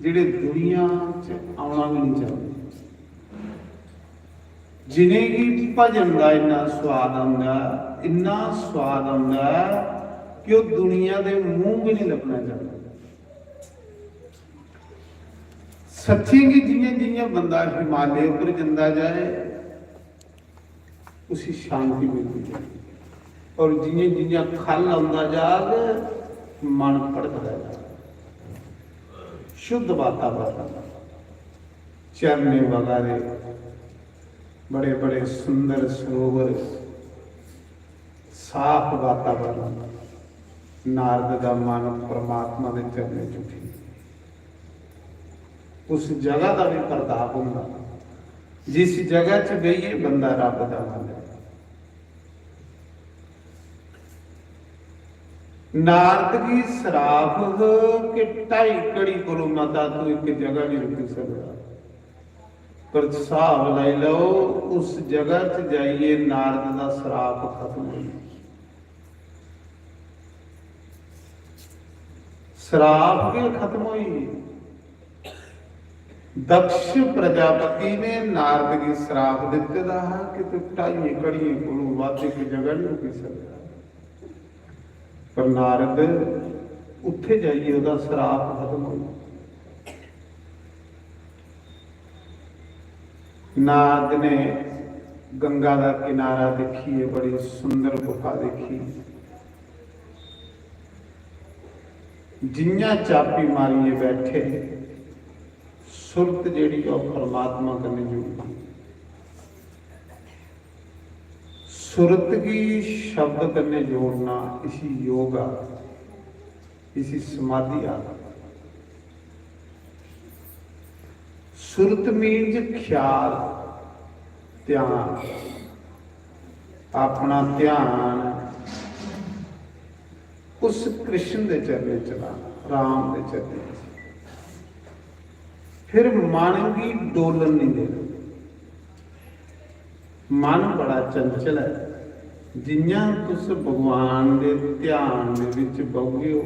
जिहड़े दुनिया च आउणा भी नहीं चाहते, जिन्हें की भजन का इन्ना स्वाद आउंदा कि वो दुनिया के मुंह भी नहीं लगना चाहता। सच्ची की जियां जियां बंदा हिमालय पर जाता जाए उसी शांति मिलती है, और जियां जियां खल आंदा जाग मन भड़कता जाए। शुद्ध वातावरण, झरने वगारे, बड़े बड़े सुंदर सरोवर, साफ वातावरण, नारद का मन परमात्मा के चरने चुकी। उस जगह का भी प्रताप होगा, जिस जगह च गई बंदा रब का मन है। नारद की सराफ के 2.5 कड़ी को माता तो एक जगह नहीं रुक सकता, पर हिसाब लाई लो उस जगह च जाइए नारद का सराफ खत्म हो, सराफ के खत्म हुई। दक्ष प्रजापति ने नारद की श्राप दिते दा कि तू 2.5 कड़ी को वादे की जगह नहीं रुक सकता, पर नारद उत्थे जाइए उदा श्राप खत्म हो। नारद ने गंगा का किनारा देखी, बड़ी सुंदर गुफा देखी, जिन्या चापी मारिए बैठे सुरत जेड़ी परमात्मा करने जुड़ी। सुरत की शब्द करने जोड़ना इसी योगा, इसी समाधि आ। सुरत मीन्स ख्याल, ध्यान, अपना ध्यान उस कृष्ण के चरने चला, राम के चरने। फिर मन की डोलन नहीं देना, मन बड़ा चंचल है। जिन्ना तुस भगवान के ध्यान विच बहोगे हो,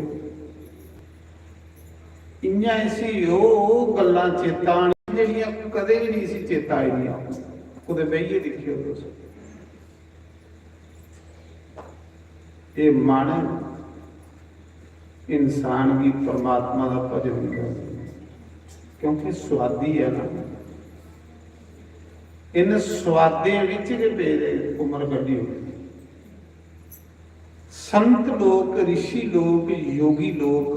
इन्ना इसी वो गल्लां चेता जिहड़ियां कदे भी नहीं सी चेता आईयां। कुदे बहिए दिखियो तुस, ये मन इंसान की परमात्मा का भजन नहीं करता, क्योंकि स्वादी है ना। इन स्वादे विच जे पेरे उम्र कड्डी हो। संत लोग, ऋषि लोग, योगी लोग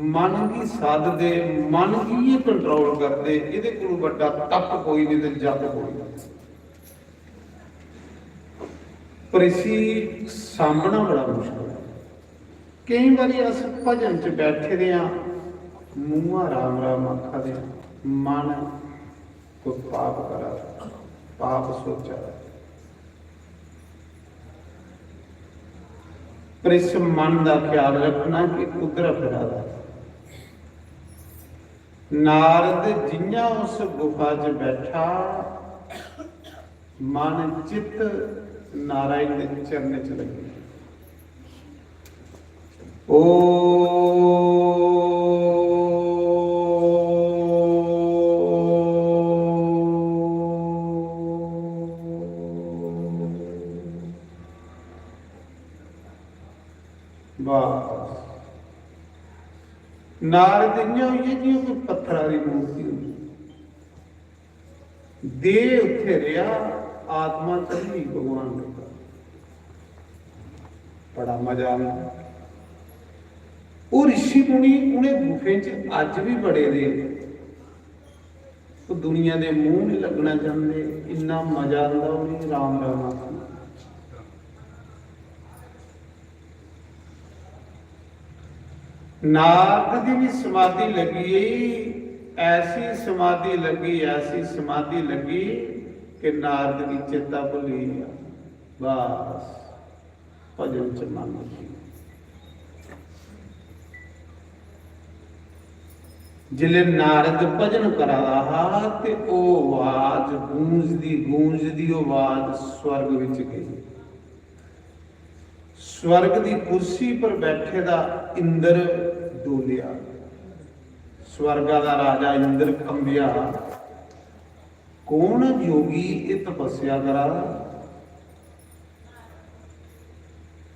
मन की साधदे, मन की ये कंट्रोल करते। इहदे कोल वड्डा तप कोई नहीं ते जप कोई नहीं, पर इसी सामना बड़ा मुश्किल है। कई बार अस भजन च बैठे दे हां, मूंहा राम राम आखा दे, मन ਕੋਈ ਪਾਪ ਕਰਾ, ਪਾਪ ਸੋਚਾ, ਪਰ ਇਸ ਮਨ ਦਾ ਖਿਆਲ ਰੱਖਣਾ ਕਿ ਉਧਰ ਫਿਰਾ ਦਾ। ਨਾਰਦ ਜਿੰਨਾ ਉਸ ਗੁਫਾ 'ਚ ਬੈਠਾ, ਮਨ ਚਿੱਤ ਨਾਰਾਇਣ ਦੇ ਚਰਨ 'ਚ ਲੱਗੇ। ਬਸ ਨਾਰਦ ਇੰਨਾ ਹੋਈ ਕਿ ਉਹ ਪੱਥਰਾਂ ਦੀ ਮੂਰਤੀ ਹੁੰਦੀ, ਦੇਹ ਉੱਥੇ ਰਿਹਾ, ਆਤਮਾ ਚਲੀ ਭਗਵਾਨ ਦੇ ਘਰ। ਬੜਾ ਮਜ਼ਾ ਆਉਂਦਾ। ਉਹ ਰਿਸ਼ੀ ਮੁਨੀ ਉਹਨੇ ਗੁਫੇ 'ਚ ਅੱਜ ਵੀ ਬੜੇ ਦੇ, ਉਹ ਦੁਨੀਆ ਦੇ ਮੂੰਹ ਨਹੀਂ ਲੱਗਣਾ ਚਾਹੁੰਦੇ, ਇੰਨਾ ਮਜ਼ਾ ਆਉਂਦਾ ਉਹਨੇ ਰਾਮ ਰਾਮ ਆਖਣਾ। ਨਾਰਦ ਦੀ ਵੀ ਸਮਾਧੀ ਲੱਗੀ, ਐਸੀ ਸਮਾਧੀ ਲੱਗੀ, ਐਸੀ ਸਮਾਧੀ ਲੱਗੀ ਕਿ ਨਾਰਦ ਦੀ ਚੇਤਾ ਭੁੱਲੀ ਗਿਆ। ਬਸ ਭਜਨ ਚ ਮਨ ਲੱਗੀ। ਜਿਲੇ ਨਾਰਦ ਭਜਨ ਕਰਾਦਾ ਤੇ ਉਹ ਆਵਾਜ਼ ਗੂੰਜਦੀ ਉਹ ਆਵਾਜ਼ ਸਵਰਗ ਵਿੱਚ ਗਈ। ਸਵਰਗ ਦੀ ਕੁਰਸੀ ਪਰ ਬੈਠੇ ਦਾ ਇੰਦਰ ਡੋਲਿਆ, ਸਵਰਗਾ ਦਾ ਰਾਜਾ ਇੰਦਰ ਕੰਬਿਆ। ਕੌਣ ਯੋਗੀ ਇਹ ਤਪੱਸਿਆ ਕਰਾ,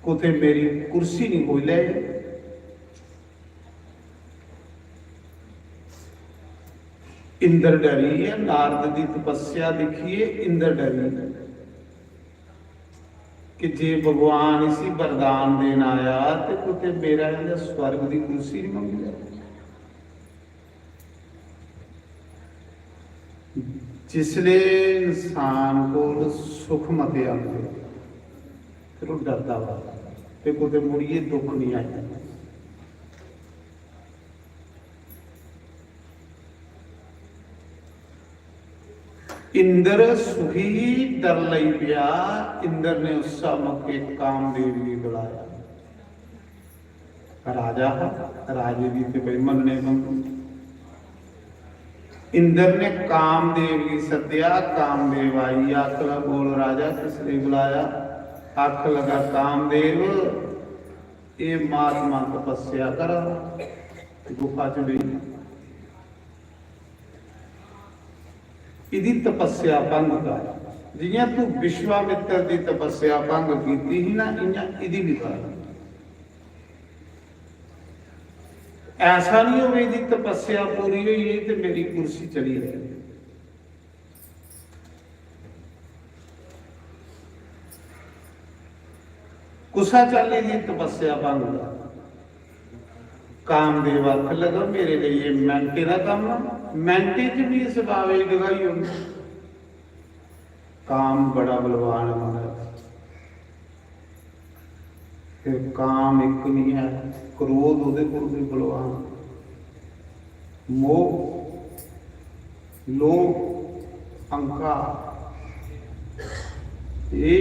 ਕੋਤੇ ਮੇਰੀ ਕੁਰਸੀ ਨਹੀਂ ਹੋਈ ਲੈ। ਇੰਦਰ ਡਰੀ ਹੈ, ਨਾਰਦ ਦੀ ਤਪੱਸਿਆ ਦੇਖੀਏ, ਇੰਦਰ ਡਰੀ ਕਿ ਜੇ ਭਗਵਾਨ ਇसी वरदान देन आया तो कुते मेरा स्वर्ग की कुर्सी नहीं मंगी। जिसले इंसान को सुख मत आते फिर वो डरता वा कि कुते मुड़िए दुख नहीं आया। इंद्र सुखी डर लई पिया। इंद्र ने उस मौके कामदेव जी बुलाया। राजा राजे दी ते भाई मनने बंदू। इंद्र ने कामदेव जी सद्या। कामदेव आई। आख लगा बोल राजा किसने बुलाया। आख लगा कामदेव ये महात्मा तपस्या करा गुफा च गई। इदी तपस्या भंग कर। जियां तू विश्वामित्र की तपस्या भंग की ही ना इं इदी भी कर। ऐसा नहीं हो इदी तपस्या पूरी हुई है तो मेरी कुर्सी चली रही। कुसा चल दी तपस्या भंग कर। कामदेव आख लगा मेरे लिए ये मिनटे का काम है। मिनटे च भी इस बावे लगाई होगी। काम बड़ा बलवान है। फिर काम एक नहीं है, क्रोध उहदे कोल भी बलवान, मोह लोभ अहंकार ये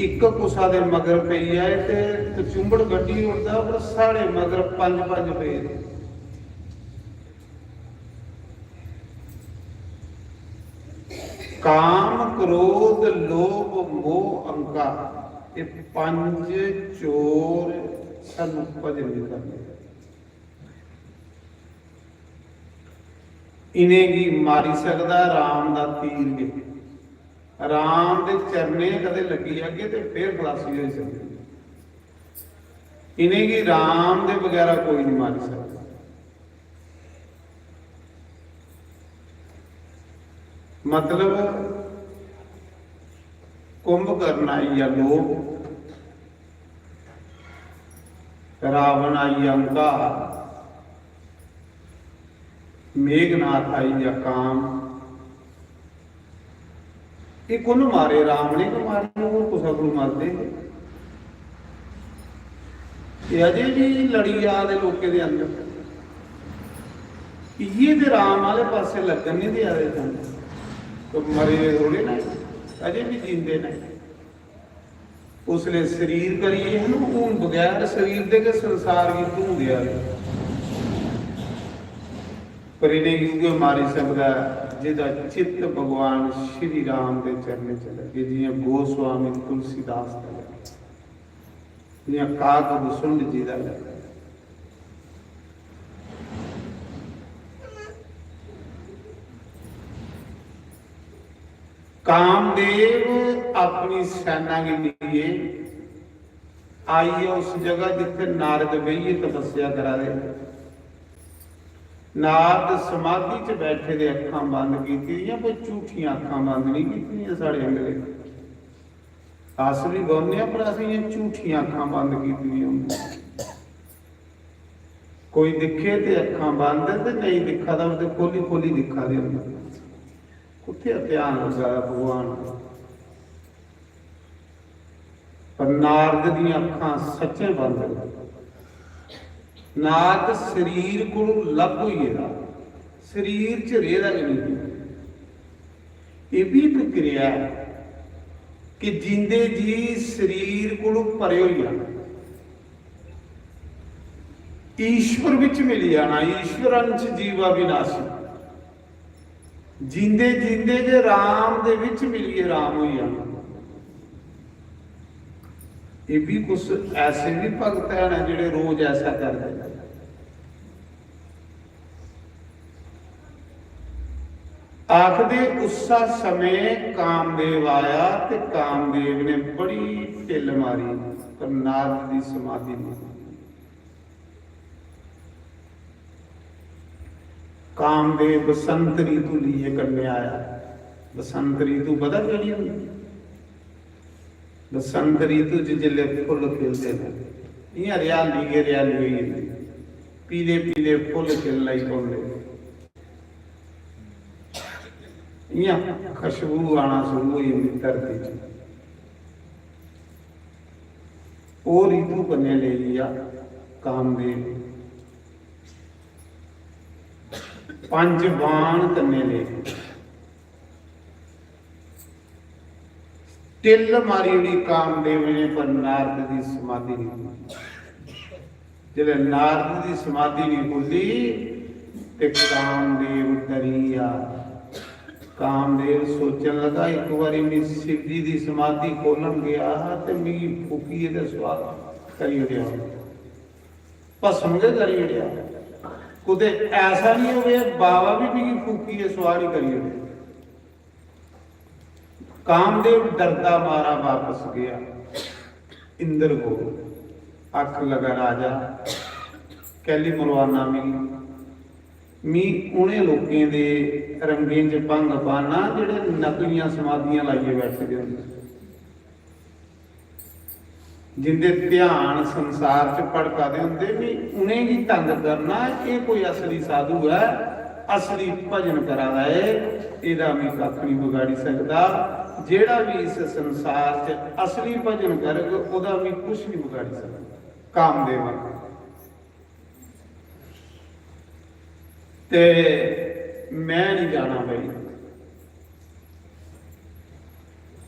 एक कुसा दे मगर पई है ते चुंबड़ गड्डी उड़दा पर साढ़े मगर पंज पंज पे। काम क्रोध लोभ मोह अहंकार ये पंज चोर सानू भजन नहीं करने। इन्हें की मारी सकदा राम दा तीर के। राम दे चरने कदे लगी अगे तो फिर खलासी हो सकती। इन्हें की राम दे बगैरा कोई नहीं मार सकता। मतलब कुंभकर्ण आई या लोभ, रावण आई अहंकार, मेघनाथ आई या काम। ये कुन मारे राम ने को मारे वो कुसा को मारते। ये अजे भी लड़ी आ दे लोके दे अंदर ये ते राम वाले पासे लगन नहीं दे रहे सन। तो मरे थोड़े ना, अजे भी जींदे ने। उसले शरीर करिए हूँ बगैर शरीर दे के संसार की तू दिया, पर इन्हें युग मारी सकता जिदा चित्त भगवान श्री राम के चरण च लगे, जियां गोस्वामी तुलसीदास का लगे, जियां काकभूषुंड जी का लगे। कामदेव अपनी सेना के लिए आई है उस जगह जिथे नारद बहिए तपस्या करा दे। नारद समाधि च बैठे दे अखां बंद कीतियां, कोई झूठियां अखां बंद नहीं कीतियां। साढ़े अंगले अस भी बोलने पर असीं झूठियां अखां बंद कीतियां। कोई दिखे ते अखां बंद ते नहीं दिखा तो खोली खोली दिखा दे हुंदा। उत्थे ध्यान लगा भगवान, पर नारद दी अखां सच्चे बंद। नारद शरीर को लग हुई है, शरीर च रेदा नहीं। ये भी एक क्रिया है कि जिंदे जी शरीर को भरे हुई है, ईश्वर विच मिल जाना। ईश्वर अंश जीवा विनाशी, जिंदे जिंदे जे राम दे विच मिलिए राम हो जाना। ये भी कुछ ऐसे भी भगत है ना जिहड़े रोज ऐसा करते हैं। आखदे उसा समय कामदेव आया ते कामदेव ने बड़ी ढिल मारी, पर नारद की समाधि नहीं। कामदेव बसंत ऋतु लिए करने आया। बसंत ऋतु पता केड़ी होंदी? बसंत ऋतु जिले फुल खिलते हैं, इं हरियाली हरियाली हुई, पीले पीले फुल खिलना ही पौंदे, इं खुशबू आना शुरू हुई धरती च। वो ऋतु कन्ने ले लिया कामदेव, पंज बाण कन्ने ले टिल मारी उड़ी कामदेव ने, पर नारद की समाधि नहीं। जब नारद की समाधि नहीं खुली ते कामदेव डरिया। कामदेव सोचन लगा एक बारी मैं शिव जी की समाधि खोलन गया तो मिगी फूकी ते स्वाद करी उड़िया, भस्म के करी उड़िया। कुछ ऐसा नहीं हो गया बाबा भी मिगी फूकी है स्वाद ही करी उड़िया। कामदेव डरता मारा वापस गया इंद्र को। अख लगा राजा कैली मरवाना मी उन्हें लोगों के रंगे च भंग पाना जेडे नकलियां समाधियां लाइए बैठे होंगे, जिंदे ध्यान संसार च भड़काते होंगे भी उन्हें ही तंग करना। ये कोई असली साधु है, असली भजन करा है, इहदा भी कख नहीं बिगाड़ी सकता। जेड़ा भी इस संसार च असली भजन करेगा उहदा भी कुछ नहीं बिगाड़ी सकता। कामदेव ते मैं नहीं जाना भाई।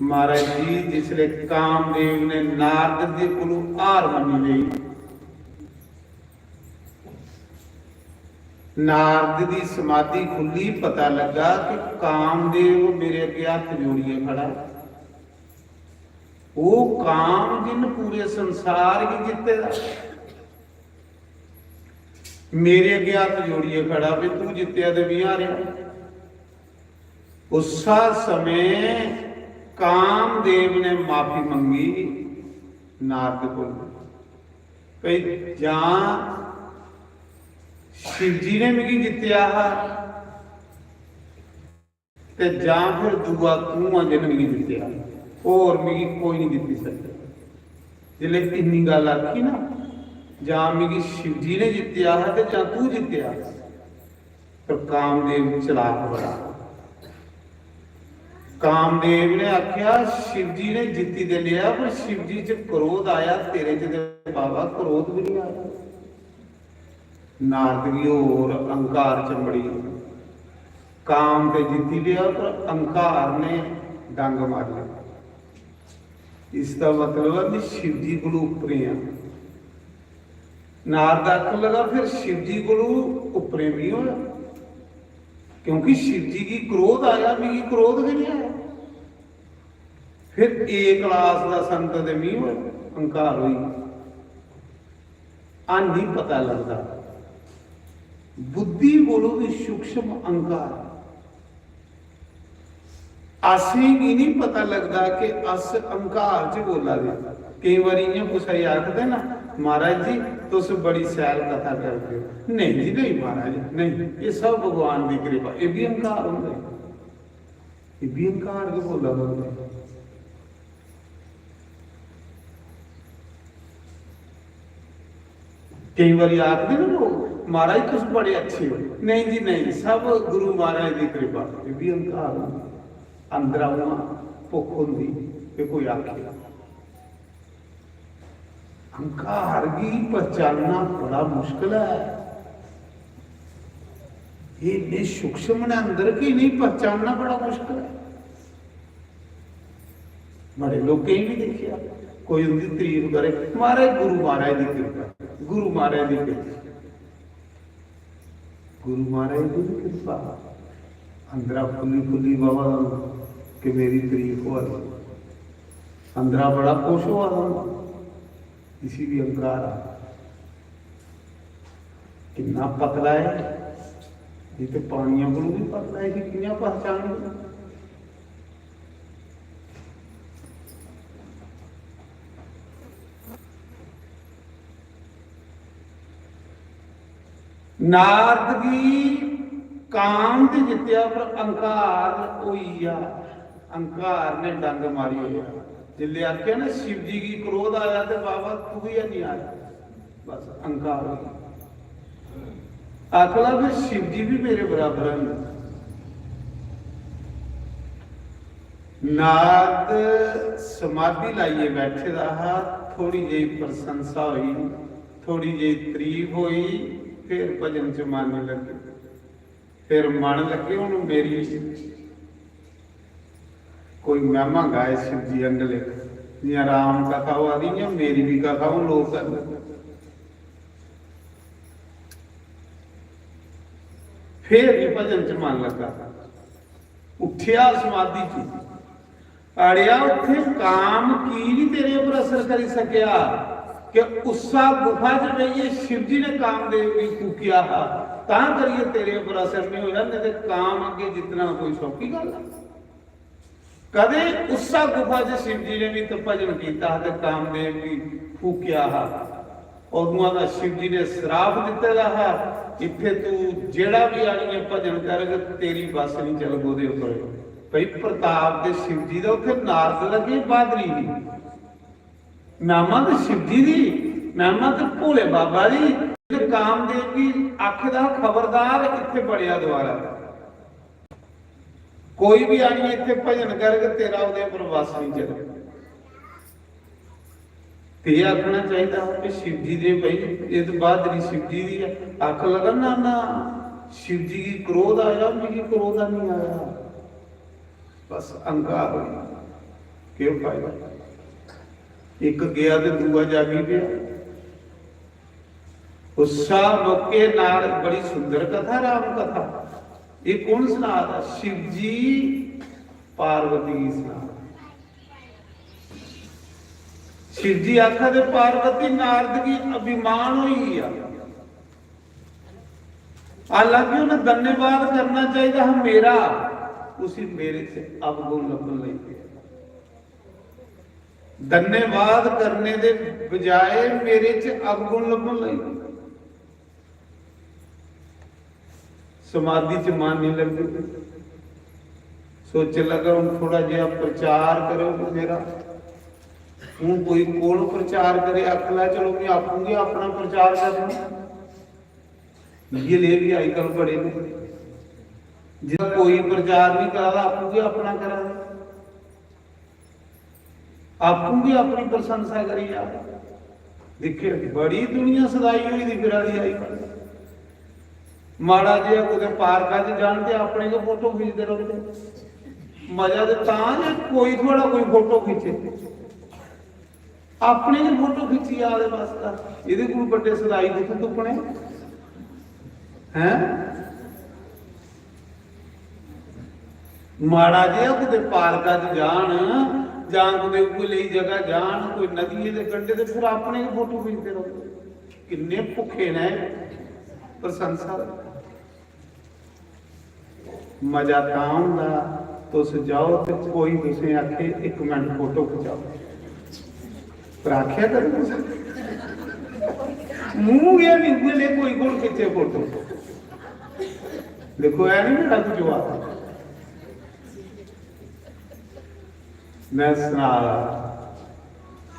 महाराज जी जिसले कामदेव ने नारद के कोलों हार मनी ली, नारद की समाधि खुली, पता लगा कि कामदेव मेरे अगे हाथ जोड़िए खड़ा। वो काम जिन पूरे संसार ही जिते दा मेरे अगे हाथ जोड़िए खड़ा भी तू जितया तो भी आ रहा। उस समय कामदेव ने माफी मंगी नारद को, कई जां शिव जी ने मिगी जितया ते जां फिर दुआ तू आ जिन मिगी जितया, और मिगी कोई नहीं जिती सकता। जिले इन्नी गल आखी ना, जां मिगी शिव जी ने जितया है ते जां तू जितया। पर कामदेव चलाक बड़ा। कामदेव ने आख्या शिव जी ने जिती दे लिया, पर शिव जी च क्रोध आया, तेरे च बाबा क्रोध भी नहीं आया। नारद की और अहंकार चमड़ी ਕਾਮ ਤੇ ਜਿੱਤੀ ਲਿਆ ਪਰ ਅਹੰਕਾਰ ਨੇ ਡੰਗ ਮਾਰ ਲਿਆ। ਇਸ ਦਾ ਮਤਲਬ ਹੈ ਕਿ शिव जी को उपरे आ। नारद आखन लगा फिर शिव जी को उपरे भी होया, क्योंकि शिव जी की क्रोध आया, भी क्रोध भी नहीं आया। फिर एक क्लास का संत दे भी होया, अहंकार हुई। आ नहीं पता लगता, बुद्धि बोलो भी सूक्ष्म अहंकार। असी भी नहीं पता लगता कि अस अहंकार च बोला दे। कई बार इं कुछ आखते ना, महाराज जी तुस बड़ी सैल कथा करते हो। नहीं जी नहीं महाराज, नहीं, ये सब भगवान की कृपा। ये भी अहंकार होंगे, ये भी अहंकार के बोला होंगे। कई बार आखते ना लोग, महाराज तुस बड़े अच्छे हो। नहीं जी नहीं, सब गुरु महाराज की कृपा। ये भी अहंकार होंगे। अंदर आना भुख होंगी कि कोई आखे। अहंकार की पहचानना बड़ा मुश्किल है। ये इतने सूक्ष्म ने अंदर की नहीं पहचानना बड़ा मुश्किल है। बड़े लोग कहीं भी देखिए, कोई उनकी तारीफ करे, महाराज गुरु महाराज की कृपा, गुरु महाराज की कृपा, गुरु महाराज की कृपा। अंदरा फुली फुली बाबा कि मेरी तारीफ हो, अंदरा बड़ा खुश हुआ। इसी भी अहंकार कितना पतला है, ये तो पानियों को भी पतला है कि कितना पहचान। नारद की काम ते जित्या पर अहंकार होई आ। अहंकार ने डंग मारी होया। जिले आख्या ना शिव जी की क्रोध आया तो बाबा तू भी नहीं आया, बस अहंकार हो गया। आखला फिर शिव जी भी मेरे बराबर हैं। नारद समाधि लाइए बैठे रहा, थोड़ी जी प्रशंसा हुई, थोड़ी जी तारीफ हुई, फिर भजन च मन लगे। फिर मन लगे हूँ मेरी कोई महिमा गाए शिव जी अंगले, जियां राम कथा हो रही है, मेरी भी कथा हो लोग कर। फिर भी भजन च मन लगा, उठिया समाधि की, अड़िया उठे काम की नहीं तेरे ऊपर असर कर सकिया कि उसा गुफा च रहिए शिव जी ने कामदेव भी फूकिया ता करिए तेरे ऊपर असर नहीं होया। नहीं तो काम अगे जितना कोई सौखी गल है। कदे उसा गुफा च शिव जी ने भी तो भजन किया तो कामदेव भी फूकिया और शिव जी ने श्राप दिते रहा, इत्थे तू जेड़ा भी आनी भजन करेगा तेरी बस नहीं चल गोदे उपर। भाई प्रताप दे शिव जी का उत्थे नारद लगे बहादरी नहीं, महिमा तो शिव जी की, महिमा तो भोले बाबा जी। कामदेव की आखदा खबरदार इत्थे बड़िया द्वारा, कोई भी आनी इत्थे भजन करके तेरा उहदे उपर वस नहीं चले। ते आखना चाहिए कि शिव जी दे भाई ये तो बहादुरी शिव जी की है। आख लगा ना ना शिव जी की क्रोध आया, मेरी क्रोध नहीं आया, बस अहंकार हो क्यों फायदा। एक गया तो दूआ जागी गया। उसा मौके नाल बड़ी सुंदर कथा, राम कथा। ये कौन सुना था? शिव जी पार्वती की सुना। शिव जी आखा दे पार्वती नारद की अभिमान हुई है, हालांकि उन्हें धन्यवाद करना चाहिए हम मेरा, उसी मेरे से अवगुण लभन लगे। धन्यवाद करने दे बजाय मेरे च अवगुण लभन लगे। समाधि च मन नहीं लगे, सोचने लगा हूं थोड़ा जिहा प्रचार करो मेरा। हूं कोई कोल प्रचार करे, अकला चलो मैं आपूंगी अपना प्रचार करना। ये ले भी आजकल बड़े जिसका कोई प्रचार नहीं करा आपूंगी अपना करा, आपूंगी अपनी प्रशंसा करी जा। देखिए बड़ी दुनिया सदाई हुई दिख रही आई, ਮਾੜਾ ਜਿਹਾ ਕਿਤੇ ਪਾਰਕਾਂ 'ਚ ਜਾਣ ਤੇ ਆਪਣੇ ਕੋ ਫੋਟੋ ਖਿੱਚਦੇ ਰਹੋਗੇ। ਮਜ਼ਾ ਤੇ ਤਾਂ ਜੇ ਕੋਈ ਥੋੜਾ ਕੋਈ ਫੋਟੋ ਖਿੱਚੇ, ਆਪਣੇ ਦੀ ਫੋਟੋ ਖਿੱਚੀ ਆਲੇ ਵਾਸਤਾ। ਇਹਦੇ ਕੋਲ ਵੱਡੇ ਸਦਾਈ ਕਿੱਥੇ ਤੁਪਣੇ ਹੈ। ਮਾੜਾ ਜਿਹਾ ਕਿਤੇ ਪਾਰਕਾਂ 'ਚ ਜਾਣ ਜਾਂ ਕਿਤੇ ਕੋਈ ਲਈ ਜਗ੍ਹਾ ਜਾਣ, ਕੋਈ ਨਦੀ ਦੇ ਕੰਢੇ ਤੇ ਫਿਰ ਆਪਣੇ ਦੀ ਫੋਟੋ ਖਿੱਚਦੇ ਰਹੋ। ਕਿੰਨੇ ਭੁੱਖੇ ਨੇ ਪ੍ਰਸ਼ੰਸਾ ਦਾ। ਮਜ਼ਾ ਤਾਂ ਹੁੰਦਾ ਤੁਸੀਂ ਜਾਓ ਤੇ ਕੋਈ ਤੁਸੀਂ ਆਖੇ 1 ਮਿੰਟ ਫੋਟੋ ਖਿਚਾਓ, ਪਰ ਆਖਿਆ ਕਰ ਮੂੰਹ ਇਹ ਨਹੀਂ ਬੋਲੇ ਕੋਈ ਕੋਲ ਖਿੱਚੇ ਫੋਟੋ। ਦੇਖੋ ਇਹ ਨਹੀਂ ਮੇਰਾ ਕੁਝ ਜਵਾਬ। ਮੈਂ ਸੁਣਾ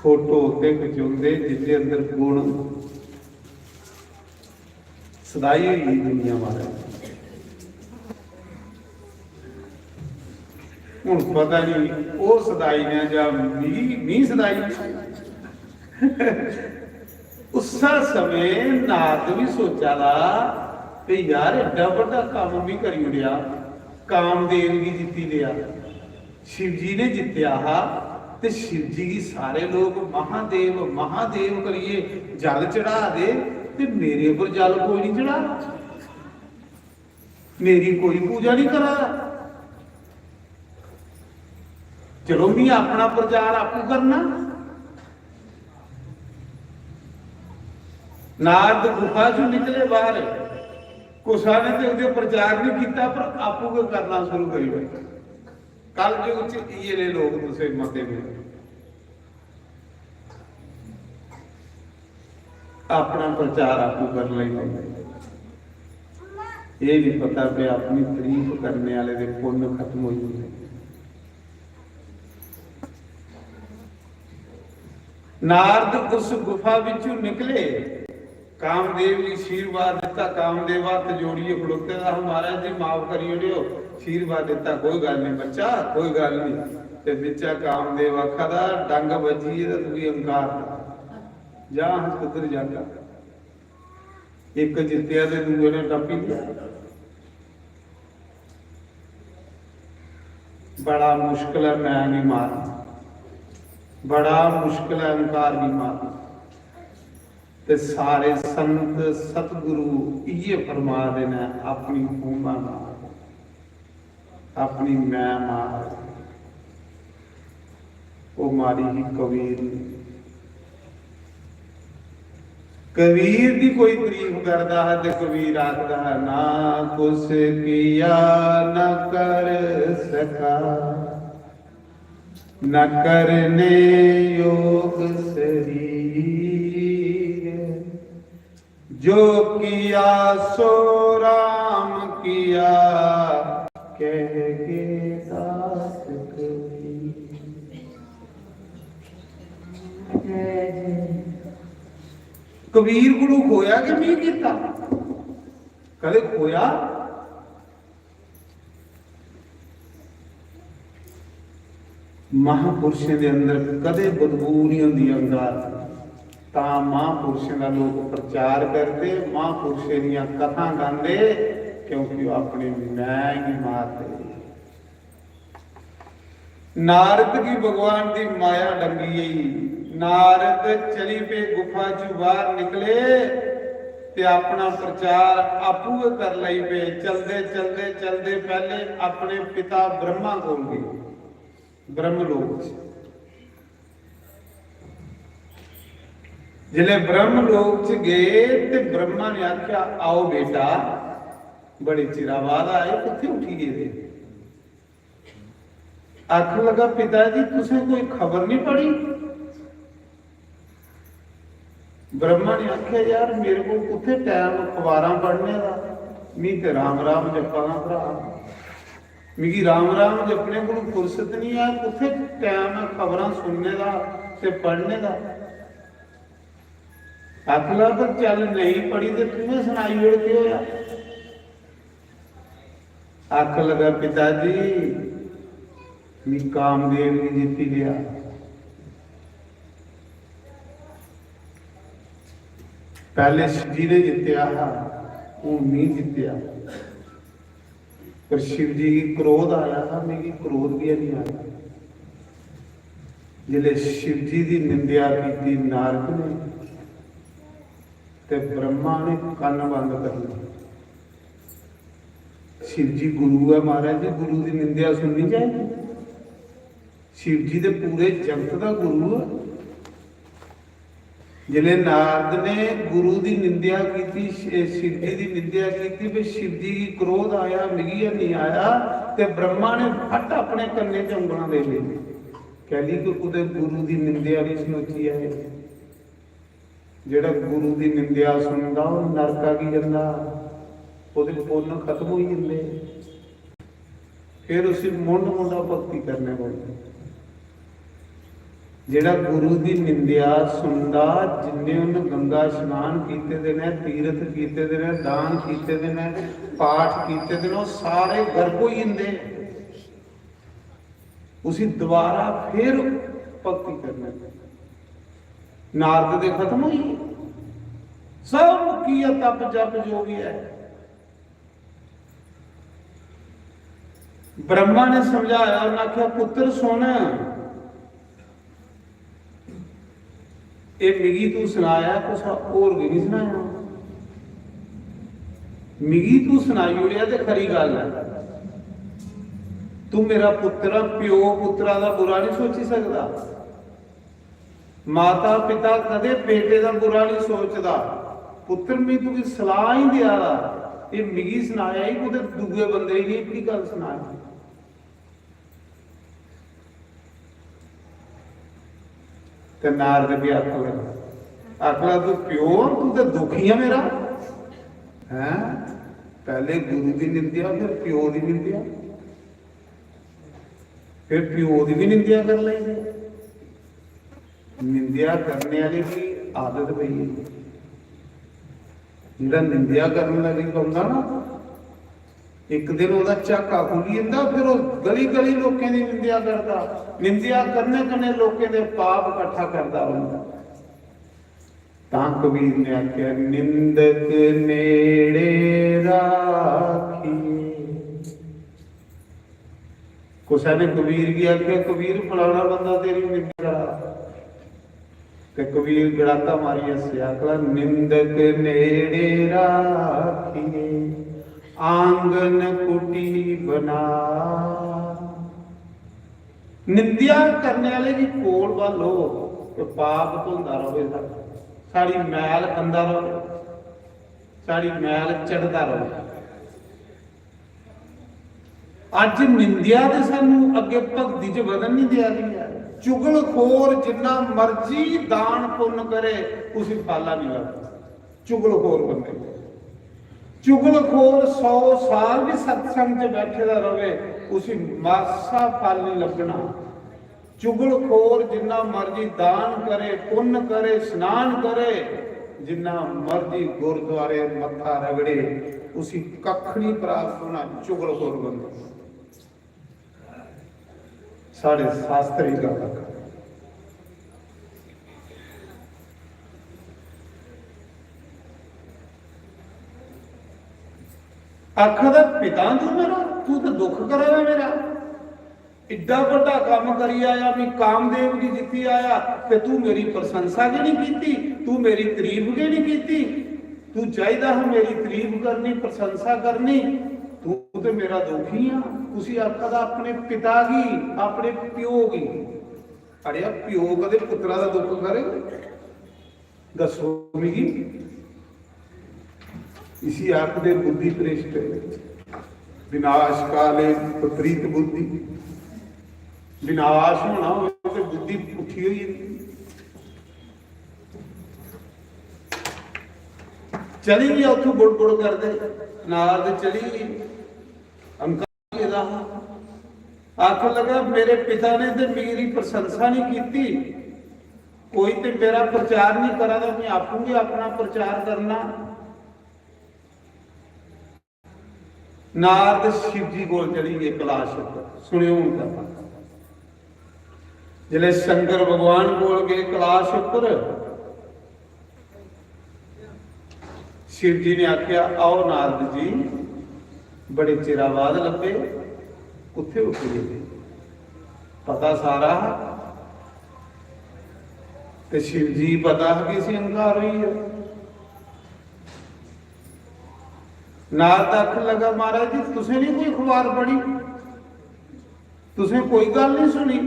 ਫੋਟੋ ਉੱਤੇ ਖਿਚਾਉਂਦੇ ਜਿਹਦੇ ਅੰਦਰ ਗੁਣ ਸਦਾਈ ਹੋਈ ਦੁਨੀਆ ਮਾਰੇ। ਹੁਣ ਪਤਾ ਨਹੀਂ ਉਹ ਸਦਾਈ ਨੇ ਜਾਂ ਮੀਂਹ ਸਦਾਈ। ਉਸਾ ਸਮੇਂ ਨਾਰਦ ਵੀ ਸੋਚਾ ਲਾ ਤੇ ਯਾਰ ਏਡਾ ਵੱਡਾ ਕੰਮ ਵੀ ਕਰੀ ਉੜਿਆ, ਕਾਮਦੇਵ ਵੀ ਜਿੱਤੀ ਲਿਆ, शिव जी ने जित्या हा ते शिव जी की सारे लोग महादेव महादेव करिए जल चढ़ा दे ते मेरे ऊपर जल कोई नहीं चढ़ा, मेरी कोई पूजा नहीं करा। चलो मैं अपना प्रचार आपको करना। नारद गुफा चो निकले बाहर, कुसा ने तो उहदे प्रचार नहीं किया पर आपू को करना शुरू करी बैठे। कल युग ये लोग तुसे मते में अपना प्रचार आपको कर लेंगे। ये नहीं पता भी अपनी तारीफ करने वाले दे पुण्य खत्म हो जाए। नारद उस गुफा विचों निकले, कामदेव जी आशीर्वाद दिता। कामदेव हाथ जोड़िए खड़ोते दा महाराज जी माफ करियो, आशीर्वाद दिता। कोई गल नहीं बच्चा, कोई गल नहीं। ते बिचा कामदेव आखदा डंग बजी ते तू अंकार जा किधर जाता। एक जित्तिया ते दूजे ने टप्पी लिया। बड़ा मुश्किल है, मैं नहीं मारना, बड़ा मुश्किल है अंकार नहीं मारना। ते सारे संत सतगुरु ये फरमा देना अपनी भूमा मार, अपनी मैं मार। वो मारी ही कबीर ने। कबीर की कोई तारीफ करता है तो कबीर आखदा है ना कुछ किया न कर सका, न करने योग शरीर, जो किया सो राम किया कह के दास कबीर। कबीर गुरु खोया कि नहीं किया, कदे खोया। महापुरुषों के अंदर कदे बदबू नहीं होंदी अंगार, ता महापुरुषों का लोग प्रचार करते, महापुरुषों दीयां कथा गांदे, क्योंकि वो अपने मैं ही मारते। नारद की भगवान की माया डंगी। नारद चली पे गुफा चो बाहर निकले ते अपना प्रचार आपू कर लई पे। चलते चलते चलते पहले अपने पिता ब्रह्मा को गए, ब्रह्मलोक। जिले ब्रह्मलोक च गए ते ब्रह्मा ने आख्या आओ बेटा, बड़े चिरा बाद आए, किथे उठी गए थे। आख लगा पिताजी तुसे कोई खबर नहीं पड़ी। ब्रह्मा ने आख्या यार मेरे को कुथे टाइम अखबारां पढ़ने का, मी ते राम राम जपा ना भरा, मिगी राम राम जपने को फुर्सत नहीं है, कुथे टाइम है खबरां सुनने का ते पढ़ने का। आख लगा चल नहीं पढ़ी तो तुम्हें सुनाई ओड़ के होया। आख लगा पिताजी मी कामदेव ने जीती लिया। पहले शिव जी ने जितया, ਉਹ ਨਹੀਂ ਜਿੱਤਿਆ। पर शिव जी की क्रोध आया था, मेरी क्रोध भी नहीं आया। जिले शिव जी की निंदा की नारद ने ते ब्रह्मा ने कान बंद कर लिया। शिव जी गुरु है महाराज जी, गुरु की निंदा सुननी चाहिए। शिव जी के पूरे जगत का गुरु है। जिले नारद ने गुरु की निंदा की, शिव जी की निंदा की, भी शिव जी की क्रोध आया, मिगी नहीं आया, ते ब्रह्मा ने फट अपने कन्ने च ਉਂਗਲਾਂ ले ली। कह ली कि कुछ गुरु की निंदा नहीं सुनोची है। जेड़ा गुरु की निंदा सुनता वो नरका की जाता, ਉਹਦੇ ਪੁੰਨ खत्म हो जाते, फिर उसे मुंड मुंडा भक्ति करने को। ਜਿਹੜਾ ਗੁਰੂ ਦੀ ਨਿੰਦਿਆ ਸੁਣਦਾ, ਜਿੰਨੇ ਉਹਨੇ ਗੰਗਾ ਇਸ਼ਨਾਨ ਕੀਤੇ ਦੇ ਨੇ, ਤੀਰਥ ਕੀਤੇ ਦੇ ਨੇ, ਦਾਨ ਕੀਤੇ ਦੇ ਨੇ, ਪਾਠ ਕੀਤੇ ਦੇ ਨੇ, ਉਹ ਸਾਰੇ ਗਰਕ ਹੋ ਜਾਂਦੇ। ਉਸੇ ਦੁਬਾਰਾ ਫਿਰ ਭਗਤੀ ਕਰਨਾ। ਨਾਰਦ ਦੇ ਖਤਮ ਹੋਈ, ਸਭ ਮੁਕੀ ਆ ਤਪ ਜਪ ਜੋ ਵੀ ਹੈ। ब्रह्मा ने समझाया, उन्हें आख्या पुत्र सुन, ये मिगी तू सुनाया, कुछ और भी नहीं सुनाया। मिगी तू सुनाई उड़िया तो खरी गल है। तू मेरा पुत्र, प्यो पुत्रा का बुरा नहीं सोची सकता। माता पिता कदे बेटे का बुरा नहीं सोचता। पुत्र में तू की सलाह ही दिया, ये मिगी सुनाया ही, कुछ दूए बंदे ही नहीं अपनी गल सुनाया। ते नारद भी आखला तू प्यो, तू तो दुखी है मेरा है। पहले गुरु की निंदा, फिर प्यो की निंदा, फिर प्यो की भी निंदा कर लेंगे। निंदा करने वाले की आदत पई है। जिहड़ा निंदा करने लगी पाउंदा ना, एक दिन ਉਹਦਾ ਝਾਕਾ ਖੁੱਲੀ ਜਾਂਦਾ, ਫਿਰ ਉਹ ਗਲੀ ਗਲੀ ਲੋਕਾਂ ਦੀ ਨਿੰਦਿਆ ਕਰਦਾ। ਨਿੰਦਿਆ ਕਰਨੇ ਕਨੇ ਲੋਕਾਂ ਦੇ ਪਾਪ ਇਕੱਠਾ ਕਰਦਾ ਹੁੰਦਾ। ਤਾਂ ਕਬੀਰ ਨੇ ਆਖਿਆ, ਨਿੰਦਕ ਨੇੜੇ ਰਾਖੀਏ। ਕੁਛ ਨੇ ਕਬੀਰ ਕੀ ਆਖਿਆ, ਕਬੀਰ ਫਲਾਣਾ ਬੰਦਾ ਤੇਰੀ ਨਿੰਦਿਆ, ਤੇ ਕਬੀਰ ਗੜਾਤਾ ਮਾਰੀ ਹੱਸਿਆ, ਆਖਲਾ ਨਿੰਦਕ ਨੇੜੇ ਰਾਖੀਏ, आंगन कुटी बना। निंदा करने वाले की कोल वालो तो पाप धोंदा रहे, साड़ी मैल अंदा रहे, साड़ी मैल चढ़ता रहे। अज निंदिया तो सानू अगे भगती च बदन नहीं दिया गया। चुगलखोर जिन्ना मर्जी दान पुण्य करे, उसी फाला नहीं लगता। चुगलखोर बंदे, चुगलखोर 100 साल भी सत्संग च बैठे रहे, उसी मासा फल नहीं लगना। चुगलखोर जिन्ना मर्जी दान करे, पुण्य करे, स्नान करे, जिन्ना मर्जी गुरुद्वारे मत्था रगड़े, उसी कख नहीं प्राप्त होना। चुगलखोर बंदे साढ़े शास्त्री का कख। आखदा पिता तू मेरा, तू तो दुख करेगा मेरा। इड्डा बड़ा काम करी आया, मैं कामदेव की जित्ती आया, ते तू मेरी प्रशंसा की नहीं की, तू मेरी तारीफ की नहीं की। तू चाहिदा है मेरी तारीफ करनी, प्रशंसा करनी, तू तो मेरा दुखी आ। उसी आखदा अपने पिता की, अपने प्यो की। अरे प्यो कदे पुत्रा का दुख करे? दसो मिगी। इसी अर्थ दे बुद्धि श्रेष्ठ, विनाश काले विपरीत बुद्धि। विनाश होना हो तो बुद्धि उठी हुई चली गई, उतों गुड़ गुड़ कर दे नारद चली गई। आख लगा मेरे पिता ने तो मेरी प्रशंसा नहीं की, कोई तो मेरा प्रचार नहीं करा, तो मैं आपू भी अपना प्रचार करना। नारद शिव जी को चली गई कैलाश पर। सुनियो उनका जिले शंकर भगवान को गए कैलाश पर, शिव जी ने आख्या आओ नारद जी बड़े चिरा बाद लभे उत्थे उठे पता सारा ते शिव जी पता है कि सी अंकार हुई है। नारद आख लगा महाराज जी तुसें नहीं कोई अखबार पढ़ी तुसें कोई गल नहीं सुनी।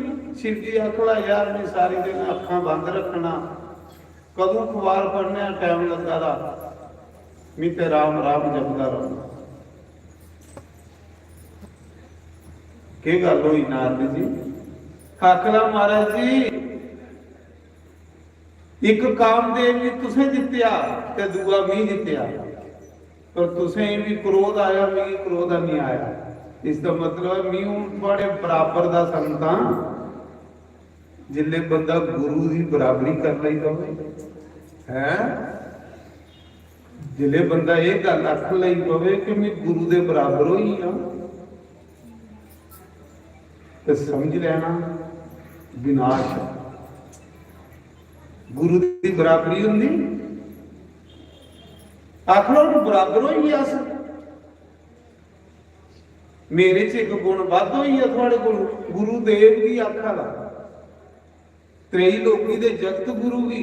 शिव जी आखला यार मैं सारी दिन अखां बंद रखना कदों अखबार पढ़ने टाइम लगा दा मैं ते राम राम जपदा रहूं। की गल हुई नारद जी आखला महाराज जी एक कामदेव भी तुसें जित्या ते दूआ मैं जित्या पर तुसें भी क्रोध आया मैं क्रोध नहीं आया। इसका मतलब मैं हूं बड़े बराबर दा संता जिले बंदा गुरु की बराबरी कर ली पवे है जिले बंदा ये गल आख ली पवे कि मैं गुरु के बराबर होई हां तो समझ लेना विनाश गुरु की बराबरी होंगी आखलो बराबर होई अस मेरे च एक गुण वध होई है थोड़े गुण गुरुदेव की आखा दा त्रेई लोकी दे जगत गुरु भी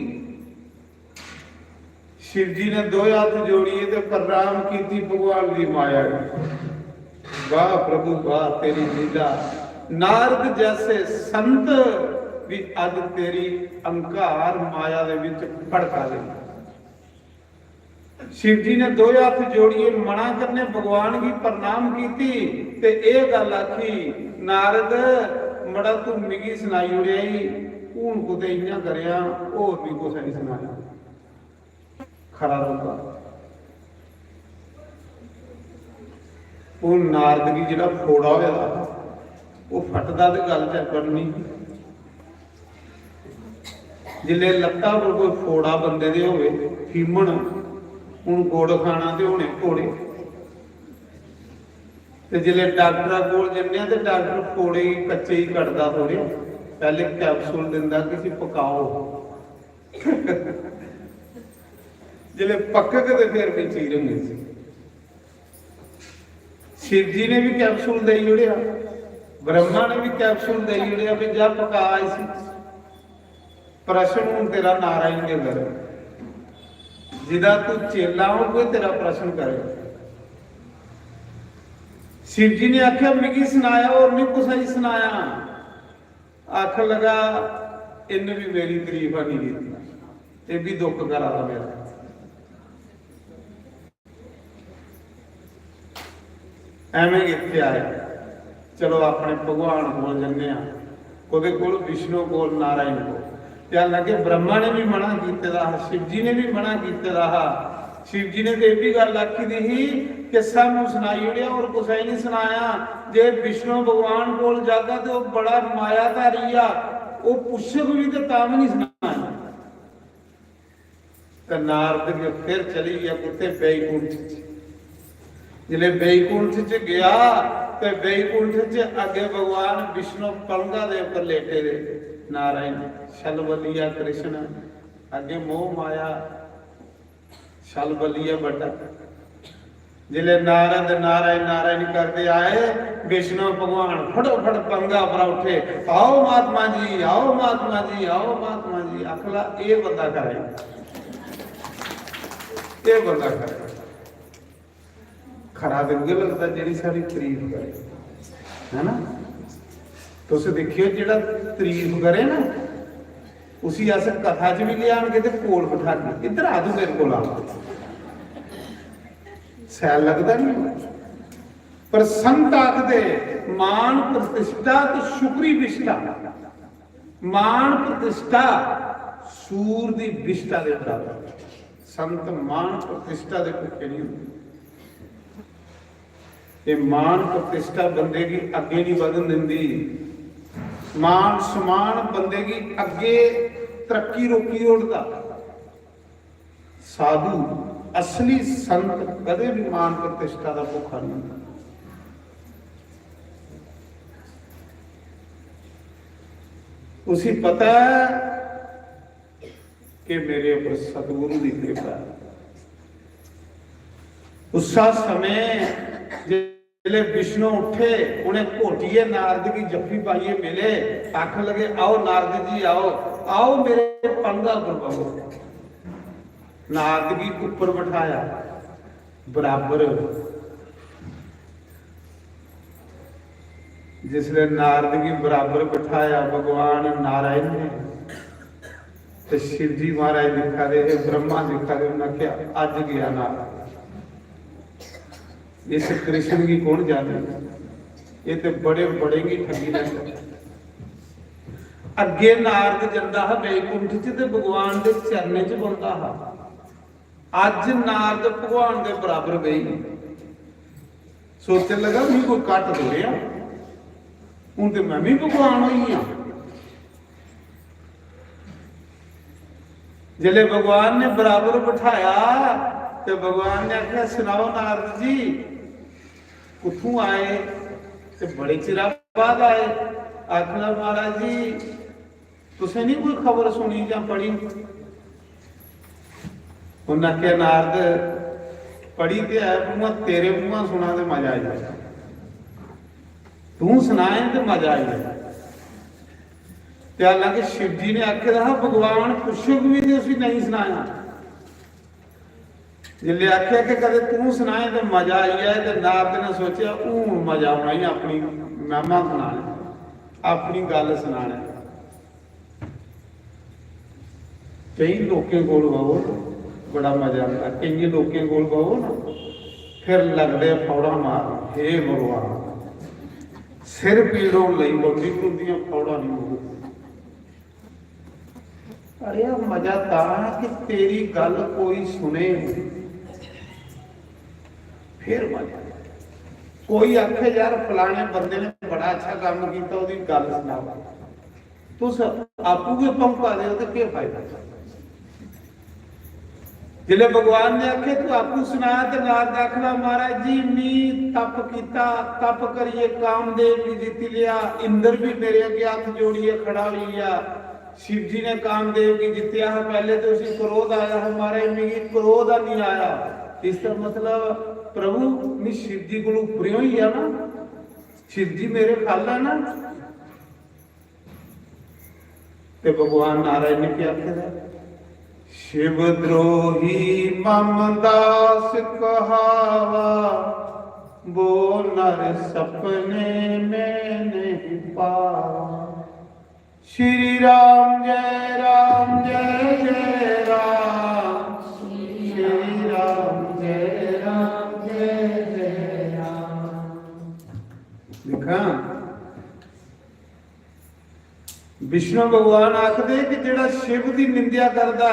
शिव जी ने दो हाथ जोड़िए तो प्रणाम की भगवान की माया वाह प्रभु वाह तेरी लीला नारद जैसे संत भी अज तेरी अंकार माया दे विच भड़का दे। शिव जी ने दो हाथ जोड़िए मना करने भगवान की प्रणाम की ते ए गल आखी नारद मड़ा तू मिगी सुनाई उड़िया हूं कुछ इं करिया होर भी कुछ नहीं सुनाया खरा रहूगा। हूं नारद की जिहड़ा फोड़ा होया वो फटदा ते गल चकड़नी जिले लत्ता पर कोई फोड़ा बंदे दे होवे फीमण हूं गुड़ खाना ते होने घोड़े ते जिले डॉक्टर कोल जन्ने ते डॉक्टर फोड़े कच्चे ही कटदा थोड़े पहले कैप्सूल दिंदा कि पकाओ जिले पक के ते फिर भी चीरेंगे। शिव जी ने भी कैप्सूल दे उड़िया ब्रह्मा ने भी कैप्सूल दे उड़िया भी जा पका इसी प्रश्न हूं तेरा नारायण के घर जिदा तू चेला हो कोई तेरा प्रश्न करे। शिव जी ने आख्या मिगी सुनाया और नहीं कुछ नहीं सुनाया आख लगा इन भी मेरी तारीफ नहीं की ये भी दुख करा था मेरा एवें इत्थे आया चलो अपने भगवान को जन्ने ओदे कोल विष्णु को नारायण को क्या लगे ब्रह्मा ने भी मना कीते दा शिव जी ने भी मना कीते दा। शिव जी ने तो यह भी गल आखी दी ही कि सानू सुनाई उड़िया और कुछ नहीं सुनाया जे विष्णु भगवान कोल जागा तो बड़ा मायाधारी आ वो पुछक भी तो तां भी नहीं सुनाया। तो नारद के फिर चली गया कुत्ते बैकुंठ जिले बैकुंठ च गया तो बैकुंठ च अगे भगवान विष्णु पलंगा दे ऊपर लेटे रहे नारायण शलबलिया कृष्ण अगे मोह माया शलबलिया बड़ा जिले नारद नारायण नारायण करते आए विष्णु भगवान फटोफट पंगा पर उठे आओ महात्मा जी आओ महात्मा जी आओ महात्मा जी अखला ये बंदा करे ये बंदा करे खरा दिल लगता जी सारी तारीफ करे है ना। तो देखियो जिहड़ा तारीफ करे ना उसी अस कथा च भी लिया तो कोल बिठा के इधर आ तू मेरे को सैल लगता नहीं पर संत आखदे मान प्रतिष्ठा तो शुक्री विष्ठा मान प्रतिष्ठा सूर दी विष्ठा दे बराबर संत मान प्रतिष्ठा दे भुखे नहीं होंदे। ये मान प्रतिष्ठा बंदे की अगे नहीं बढ़न दिंदी मान समान बंदे की अगे तरक्की रोकी उड़ता। साधु असली संत कदे भी मान प्रतिष्ठा का भुखा नहीं होता। उसी पता है कि मेरे ऊपर सतगुरु की कृपा है ਉਸਾ ਸਮੇਂ जिले विष्णु उठे उन्हें घोटिए नारद की जफ्फी पाइए मिले, आख लगे आओ नारद जी आओ आओ मेरे पंगा पर बहो। नारद की ऊपर बैठाया बराबर। जिसले नारद की बराबर बैठाया भगवान नारायण ने, तो शिव जी महाराज दिखा रहे, ब्रह्मा दिखा रहे, उन्हें क्या अज गया नारद, इस कृष्ण की कौन जाने, ये तो बड़े बड़े की ठगी लग। अगे नारद जंदा है बैकुंठ च ते भगवान के चरने च बंदा है। अज नारद भगवान के बराबर गई, सोचने लगा भी कोई कट दो रहा, हूं तो मैं भी भगवान हुई हाँ। जिले भगवान ने बराबर बिठाया तो भगवान ने आख्या सुनाओ नारद जी उथों आए, तो बड़े चिरा बाद आए। आखना महाराज जी तुसें नहीं कोई खबर सुनी या पढ़ी? उन्हें आख्या नारद पढ़ी तो है, मुँह तेरे मुँह सुना तो मजा आ जाए, तू सुनाए तो मजा आ जाए। हालांकि शिव जी ने आखे रहा भगवान पुछो भी तो नहीं सुनाया। जिले आख्या कि कदे तू सुनाए तो मजा आई है, तो नारद ने सोचा हूं मजा आना ही अपनी महिमा सुनाने, अपनी गल सुनाने। कई लोगों कोल बहो बड़ा मजा आता, कई लोगों कोल बहो ना फिर लगते फौड़ा मार, हे भगवान सिर पीड़ों लई बंदी होंदियां फौड़ा नहीं हो। अरे मजा ता कि तेरी गल कोई सुने फिर मजा। कोई आखे यार फलाने बंदे ने बड़ा अच्छा काम किया, उसकी गल सुनाओ, तुस आपू के पंपा दे तो क्या फायदा। जिले भगवान ने आखे तू आपू सुनाया तो नारद आखना महाराज जी मी तप किया, तप करिए कामदेव की जीती लिया, इंद्र भी मेरे अगे हाथ जोड़िए खड़ा हो लिया, शिव जी ने कामदेव की जीतिया है। पहले तो उसी क्रोध आया है, हमारे में क्रोध नहीं आया। इसका मतलब प्रभु मैं शिव जी को उपरियों ही है ना, शिव जी मेरे खाल है ना। तो भगवान नारायण ने क्या कहा, शिव द्रोही मम दास कहावा, वो नर सपने में नहीं पावा। श्री राम जय जय राम, श्री राम जय राम। देखा विष्णु भगवान आखदे कि जेड़ा शिव की निंदा करदा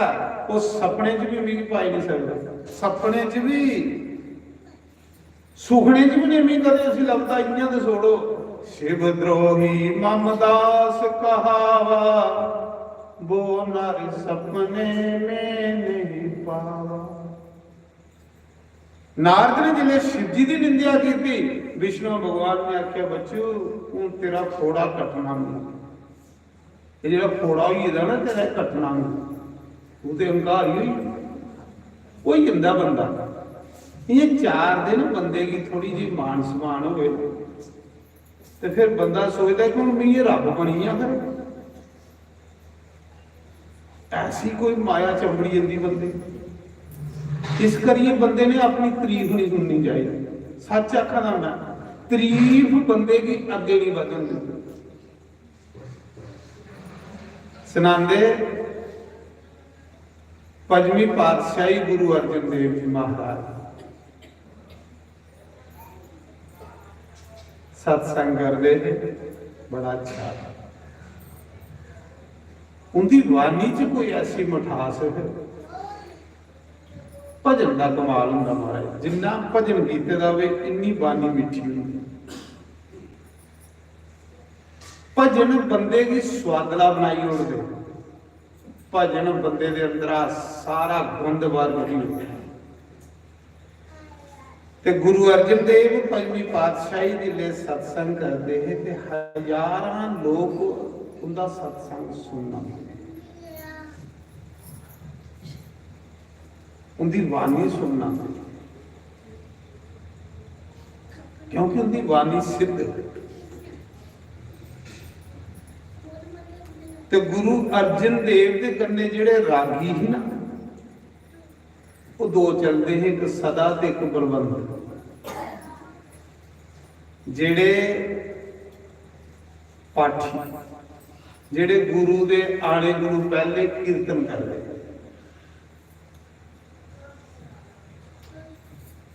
वो सपने च भी मींह पाई नहीं सकता, सपने च भी सुखने च भी नहीं मींह कदे असीं लभदा। इयां ते छोड़ो, शिव द्रोही मम दास कहावा, वो नर सपने में नहीं पावा। नारद ने जिले शिव जी की निंदा की, विष्णु भगवान ने आख्या बच्चू हूं तेरा फोड़ा कटना नहीं, ये जो फोड़ा हुई ना तेरा कटना नहीं, तू तो हंकार ही कोई जिंदा बंदा। ये 4 दिन बंदे की थोड़ी जी मान सम्मान हो, तो फिर बंदा सोचता कि हूं मैं ये रब बनी आ, फिर ऐसी कोई माया चंबड़ी जाती बंदे। इस करिए बंदे ने अपनी तारीफ नहीं सुननी चाहिए। सच आखा ना मैं तारीफ बंदे की अगे नहीं बदन दी। सुनांदे पंजवीं पातशाही गुरु अर्जन देव जी महाराज सत्संग करते बड़ा अच्छा, उनकी वाणी च कोई ऐसी मिठास है, भजन का कमाल होंदा महाराज। जिन्ना भजन कीते जावे इन्नी वाणी मिठी होंदी। भजन बंदे की स्वादला बनाई ओढ़दे, भजन बंदे दे अंदर सारा गुंद बाहर निकल। ते गुरु अर्जन देव पंजवीं पातशाही दे लिए सत्संग करते हैं, ते हजारां लोग उनका सत्संग सुनना, उनकी वाणी सुनना। क्योंकि उनकी वाणी सिद्ध है। तो गुरु अर्जन देव के कन्ने जिहड़े रागी ही ना, वो दो चलते हैं, एक सदा ते एक बलवंत। जिहड़े पाठी जिहड़े गुरु दे आने गुरु पहले कीर्तन करते,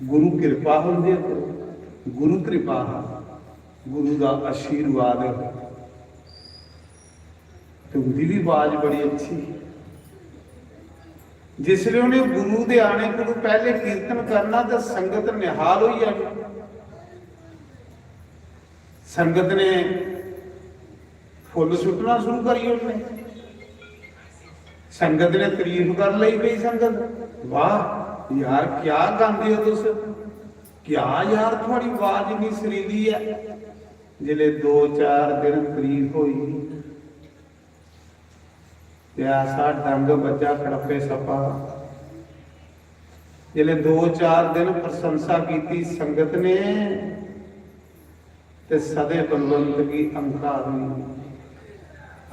गुरु कृपा होंदी है, गुरु कृपा गुरु का आशीर्वाद है। तो उनकी भी आवाज बड़ी अच्छी। जिसलिए उन्हें गुरु दे आने गुरु पहले कीर्तन करना तो संगत निहाल हो जाए। संगत ने फुल सुटना शुरू करी, उसने संगत ने तारीफ कर ली गई। संगत, वाह यार क्या गाते हो तुस, क्या यार थोड़ी आवाज इन्नी सुरीली है। जिले 2-4 दिन तारीफ हुई, ऐसा डंग बजा खड़पे सपा। जिले 2-4 दिन प्रशंसा की संगत ने, ते सदे बलवंत की अंकार हुई।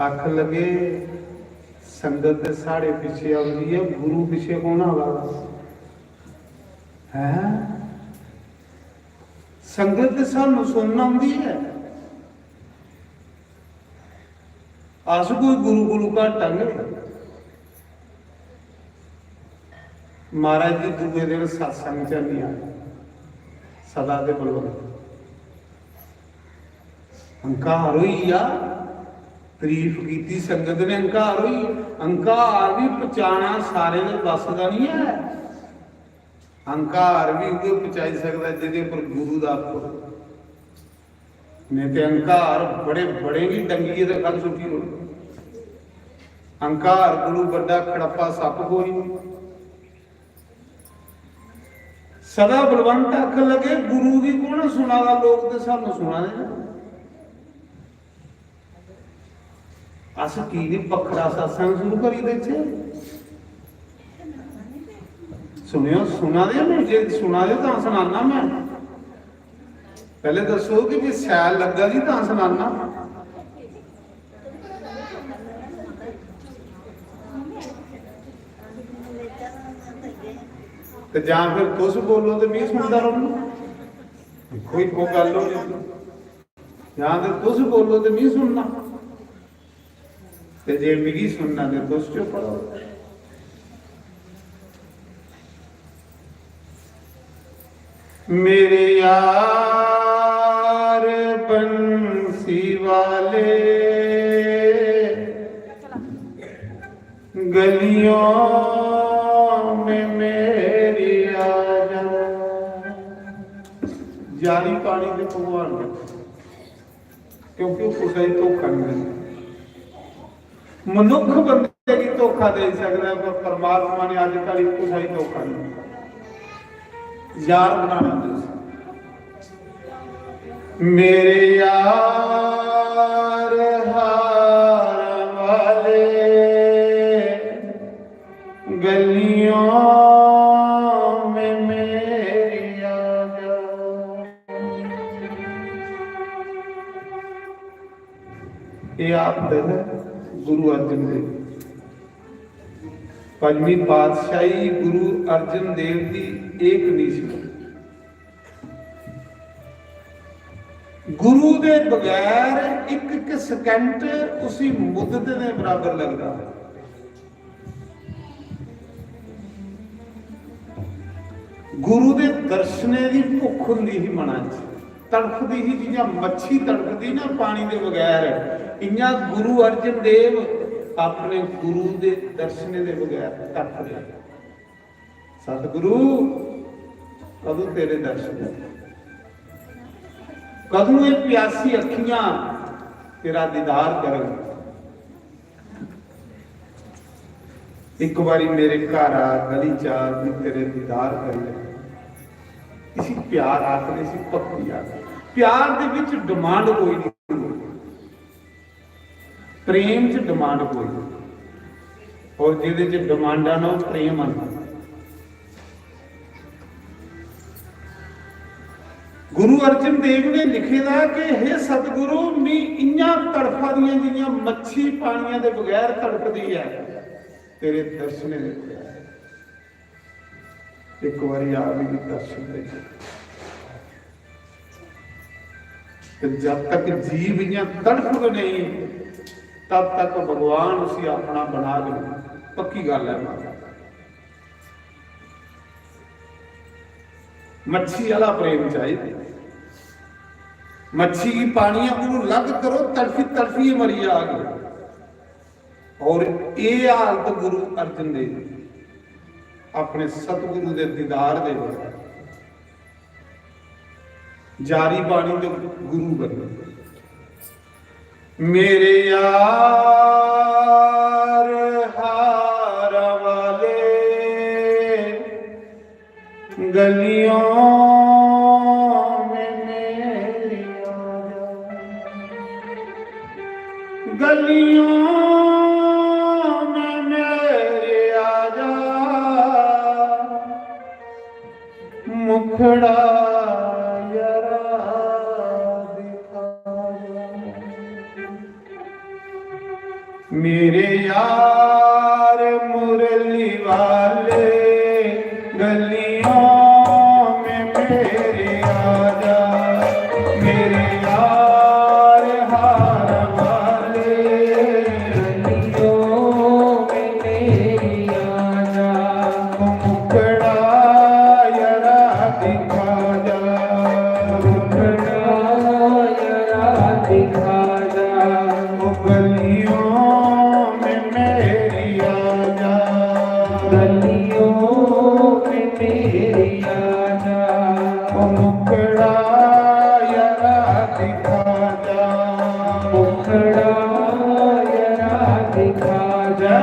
आख लगे संगत साढ़े पीछे आती है, गुरु पीछे कौन आवा है। संगत सानू सुनना आती है, अस कोई गुरु गुरु घटांगे। महाराज जी दूसरे दिन सत्संग च नहीं आए, सदा दे बलवंत। अंकार हुई आ, तारीफ की संगत ने, अंकार हुई। अंकार भी पहुंचाना सारे ने बस का नहीं है। अंकार भी उसे पहुंचाई सकता जिहदे पर गुरु का हक। नहीं तो अंकार बड़े बड़े ही डंगी तो कल सुखी हो। अंकार गुरु बड़ा खड़प्पा सप कोई। सदा बलवंत आख लगे, गुरु की कौन सुनावा, लोग तो सानू सुना देना। अस की नहीं बखरा सत्संग शुरू करी दे। सुनियो, सुना दे, जे सुना दे तो सुनाना। मैं पहले दसो कि भी सैल लगा जी तो सुनाना। तो जां फिर तुस बोलो तो मैं सुनता रहूँ, कोई को गल हो। जां तो तुस बोलो तो मैं सुनना, ते जे मिगी सुनना तो तुस चुप रहो। मेरे यार बंसी वाले गलियों में मेरी आजा। जारी पानी के भगवान, क्योंकि कुछ धोखा नहीं देता। मनुख बंदे की धोखा दे सकता है, पर परमात्मा ने अजकल कुछ धोखा नहीं यार बनाना। मेरे यार हार वाले गलियों में मेरी आजा। ये आप गुरु अर्जन देव, पंजवीं पातशाही गुरु अर्जन देव की एक नीति। गुरु दे बगैर एक सेकंड उसी मुद्दत के बराबर लगता। गुरु दे दर्शने की भुख होंदी ही मना च, तड़फदी ही जियां मच्छी तड़फदी ना पानी के बगैर, इयां गुरु अर्जन देव अपने गुरु दे दर्शने के बगैर तड़फदे। सतगुरु कदों तेरे दर्शन, कदों ये प्यासी अखियां तेरा दीदार करन। एक बारी मेरे घर आ, गली चा तेरे दीदार कर ले। इसी प्यार आखने सी भक्ति आ। प्यार दे विच डिमांड कोई नहीं, प्रेम च डिमांड कोई नहीं। और जिहदे च डिमांडा ना प्रेम आंदा। गुरु अर्जन देव ने लिखे दा कि हे सतगुरु नी इन्हां तड़फा दियां जिहियां मच्छी पानियां दे बगैर तड़फदी है तेरे दर्शने दे बगैर। एक बारी आ भी दर्शन दे जब तक जीव इन्हां तड़फद नहीं तब तक भगवान उसी अपना बना ले। पक्की गल है मच्छी वाला प्रेम चाहिए। मच्छी की पानी लग करो तड़फी तड़फी मरी आ गई। और ये हालत गुरु अर्जन देव अपने सतगुरु के दीदार दे जारी बाणी के गुरु बने। मेरे यार हार वाले गलियों में मेरी गलियों में मेरे आजा मुखड़ा यरा दिखा मेरे यार मुरली वाले गलियों में मेरे आजा मेरे यार हार वाले गलियों में मेरी आजा मुखड़ा यरा दिखा जा मुखड़ा यरा दिखा जा गलियों में मेरी आजा गलियों में मेरी आजा मुखड़ा यरा दिखा जा मुखड़ा यरा दिखा जा।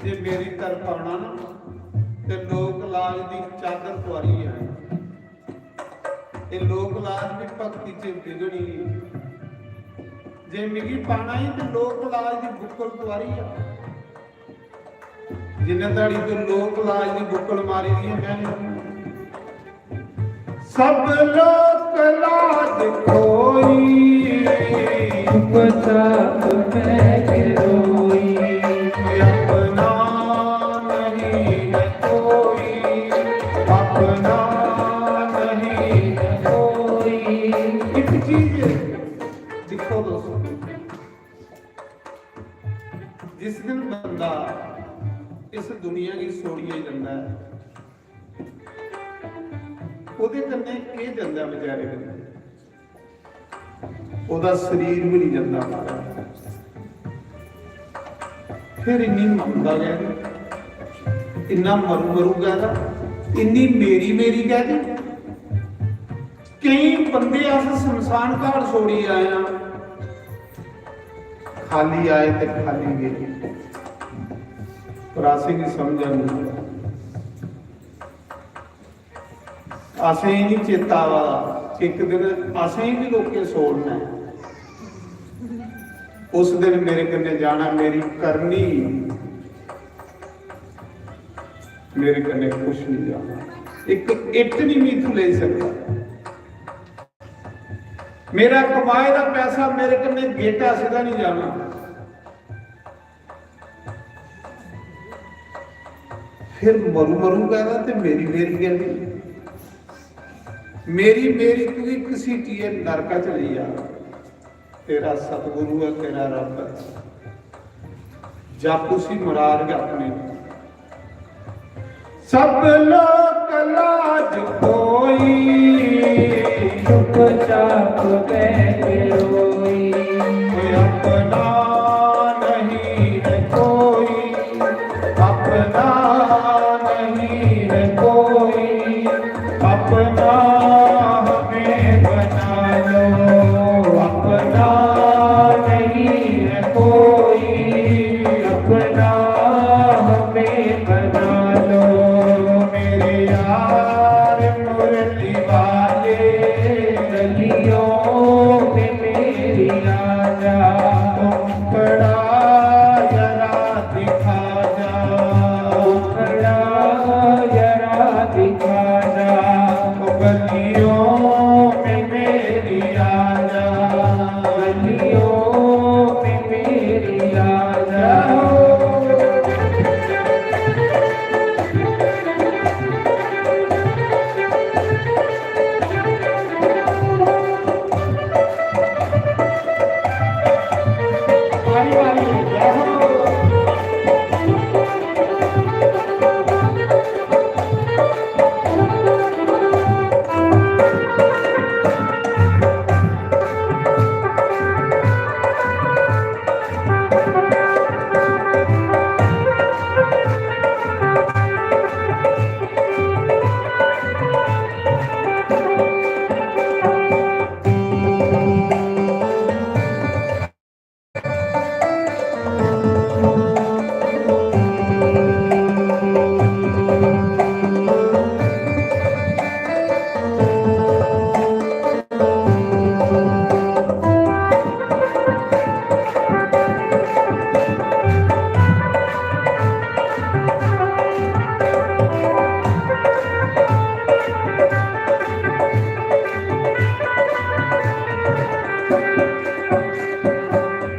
जे मेरी तरफ आना ना ते लोक लाज दी चादर तुआरी है। ये लोक लाज भी भक्ति च बिगड़ी जे मिगी पाना ही तो लोक लाज दी बुक्कल तुआरी है। जिन्ने दाड़ी तो लोक लाज दी बुक्कल मारी दी है मैंने सब लोक लाज कोई बचा मैं रोई अपना नहीं है कोई अपना नहीं है कोई। एक चीज देखो दोस्तों जिस दिन बंदा इस दुनिया की छोड़िए जाता है ਉਹਦੇ ਕੰਨੇ ਇਹ ਜਾਂਦਾ ਵਿਚਾਰੇ ਦੇ ਉਹਦਾ ਸਰੀਰ ਵੀ ਨਹੀਂ ਜਾਂਦਾ ਫਿਰ ਇੰਨੀ ਮੰਗਦਾ ਗਿਆ ਇੰਨਾ ਮਰੂ ਕਹਿੰਦਾ ਇੰਨੀ ਮੇਰੀ ਕਹਿੰਦੇ ਕਈ ਬੰਦੇ ਆਸ ਸ਼ਮਸ਼ਾਨ ਘਾਟ ਛੋੜੀ ਆਏ ਆ ਖਾਲੀ ਆਏ ਤੇ ਖਾਲੀ ਗਏ ਰਾਸੇ ਦੀ ਸਮਝ ਨਹੀਂ असें नहीं चेता एक दिन असें भी लोके सोड़ना उस दिन मेरे कन्ने जाना मेरी करनी मेरे कने कुछ नहीं जाना, एक इट नहीं तू ले सकता। मेरा कमाए का पैसा मेरे कने गेटा सीधा नहीं जाना। फिर मरू मरू कहना ते मेरी मेरी गल मेरी मेरी तू एक सीटी है नरका चली जा। तेरा सतगुरु है, तेरा रब है, जापूसी मुरार के अपने सब लोग लाज कोई चुपचाप बैठे रोई, कोई अपना नहीं है, कोई अपना नहीं है, कोई अपना हमें बना लो, अपना नहीं है कोई, अपना हमें बना लो। मेरे यार मुरली वाले गलियों में मेरी आजा, तुम बड़ा जरा दिखा जा, खड़ा जरा दिखा जा, गलियों में मेरी आजा, गलियों में मेरी आजा।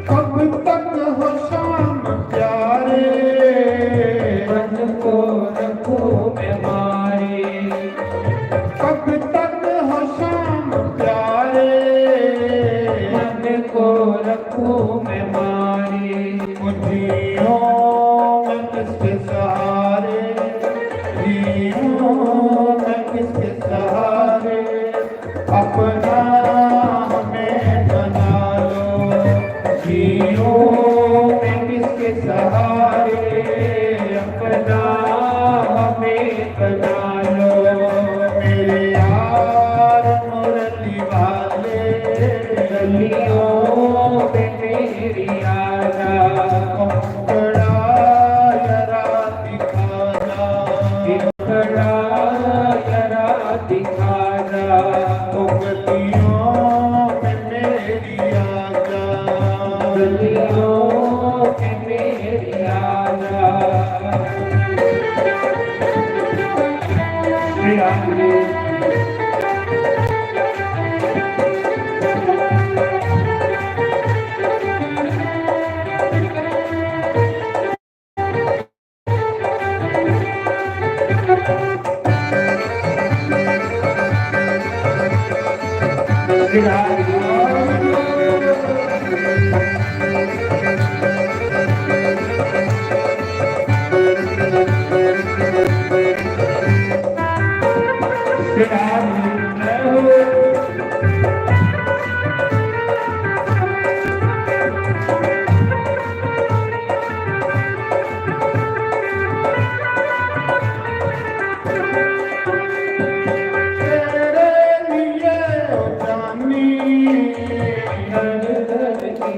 कब तक हो शाम प्यारे, मन को रखो बीमारी, कब तक हो शाम प्यारे, मन को रखो बीमारी। जियो मैं किसके सहारे, जियो मैं किसके सहारे, अपना हमें बना लो, जियो मैं किसके सहारे, अपना हमें बना लो। मेरे यार मुरली वाले गलियों में मेरी आजा, बड़ा जरा दिखा जा, खड़ा जरा दिखा जा, गलियों में मेरी आजा, गलियों में मेरी आजा। श्री राम जी श्री राम जी श्री राम तेरे लिए ओ जानी, धन धन की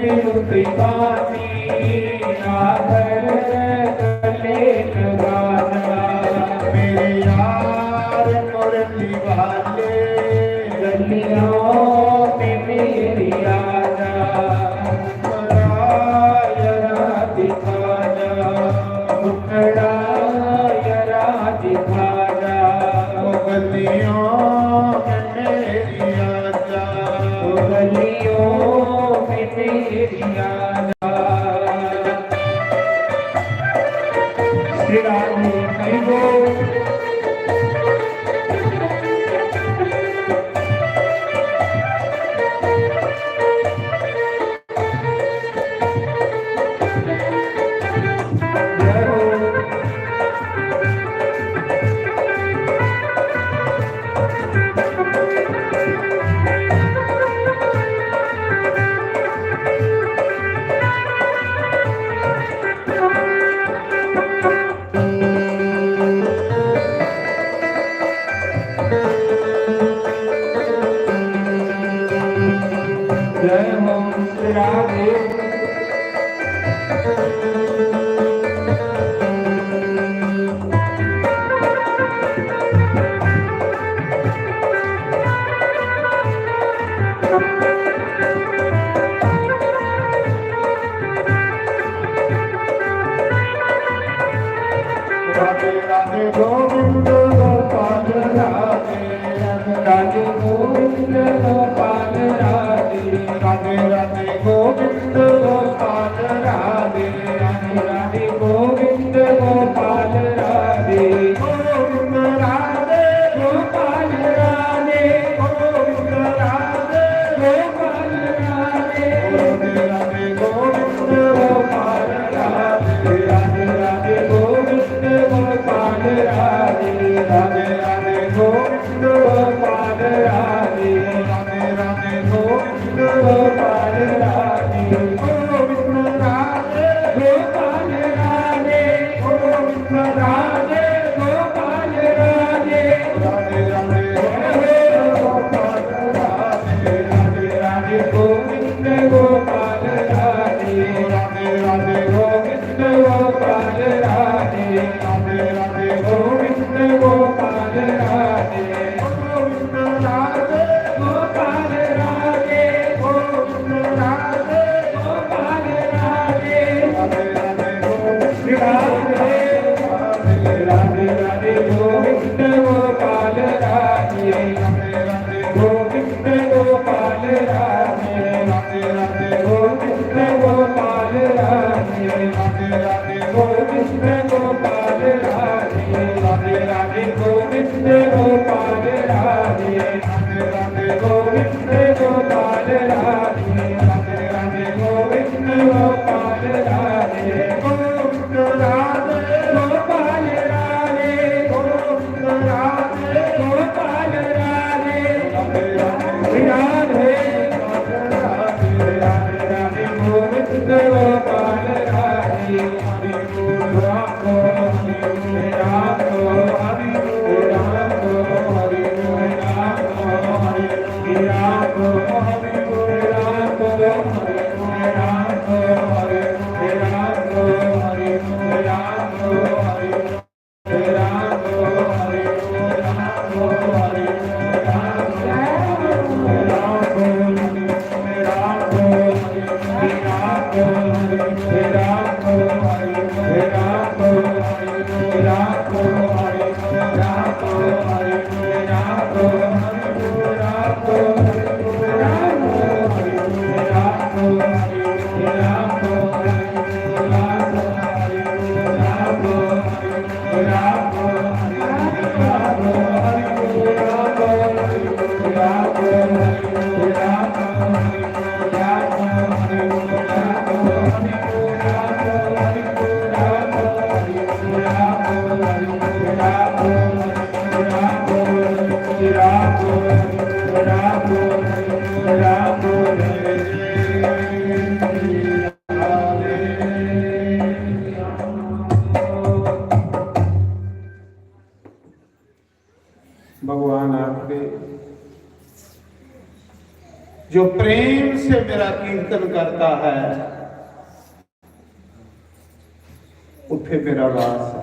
तिरुपति पानी नागर कलेश गाना मेरे यार मुरली वाले गलियों में मेरी आजा यरा दिखा जा मुखड़ा यरा दिखा जा गलियों में मेरी आजा गलियों में मेरी आजा श्री राधे हरि बोल जय ओम श्री राधे राधे राधे गोविंद गोपाल राधे राधे गोविंद गोपाल राधे राधे राधे गोविंद गोपाल राधे राधे राधे गोविंद गोपाल राधे गोविंद राधे गोपाल राधे गोविंद राधे गोपाल राधे राधे राधे गोविंद गोपाल राधे राधे राधे गोविंद गोपाल राधे राधे राधे गोविंद गोपाल राधे राधे राधे गोविंद गोपाल राधे गोविंद राधे गोपाल राधे गोविंद राधे गोपाल राधे राधे राधे गोपाल राधे राधे राधे गोविंद गोपाल राधे राधे राधे गोविंद गोपाल राधे राधे राधे गोविंद गोपाल राधे गोविंद राधे गोपाल राधे गोविंद राधे गोपाल राधे राधे राधे गोविंद राधे राधे राधे गोविंद गोपाल राधे राधे राधे गोविंद गोपाल राधे राधे राधे गोविंद गोपाल राधे राधे राधे गोविंद गोपाल राधे राधे राधे गोविंद गोपाल राधे राधे राधे गोविंद गोपाल राधे राधे राधे गोविंद गोपाल राधे गोविंद राधे गोपाल राधे गोविंद राधे गोपाल राधे राधे राधे राधे राधे राधे गोविंद गोपाल राधे हरि बोल राम हरि बोल राम हरि बोल राम हरि बोल राम हरि बोल राम हरि बोल राम हरि बोल राम हरि बोल राम हरि बोल राम हरि बोल राम हरि बोल राम हरि बोल राम राम जो प्रेम से मेरा कीर्तन करता है उठे मेरा वास है।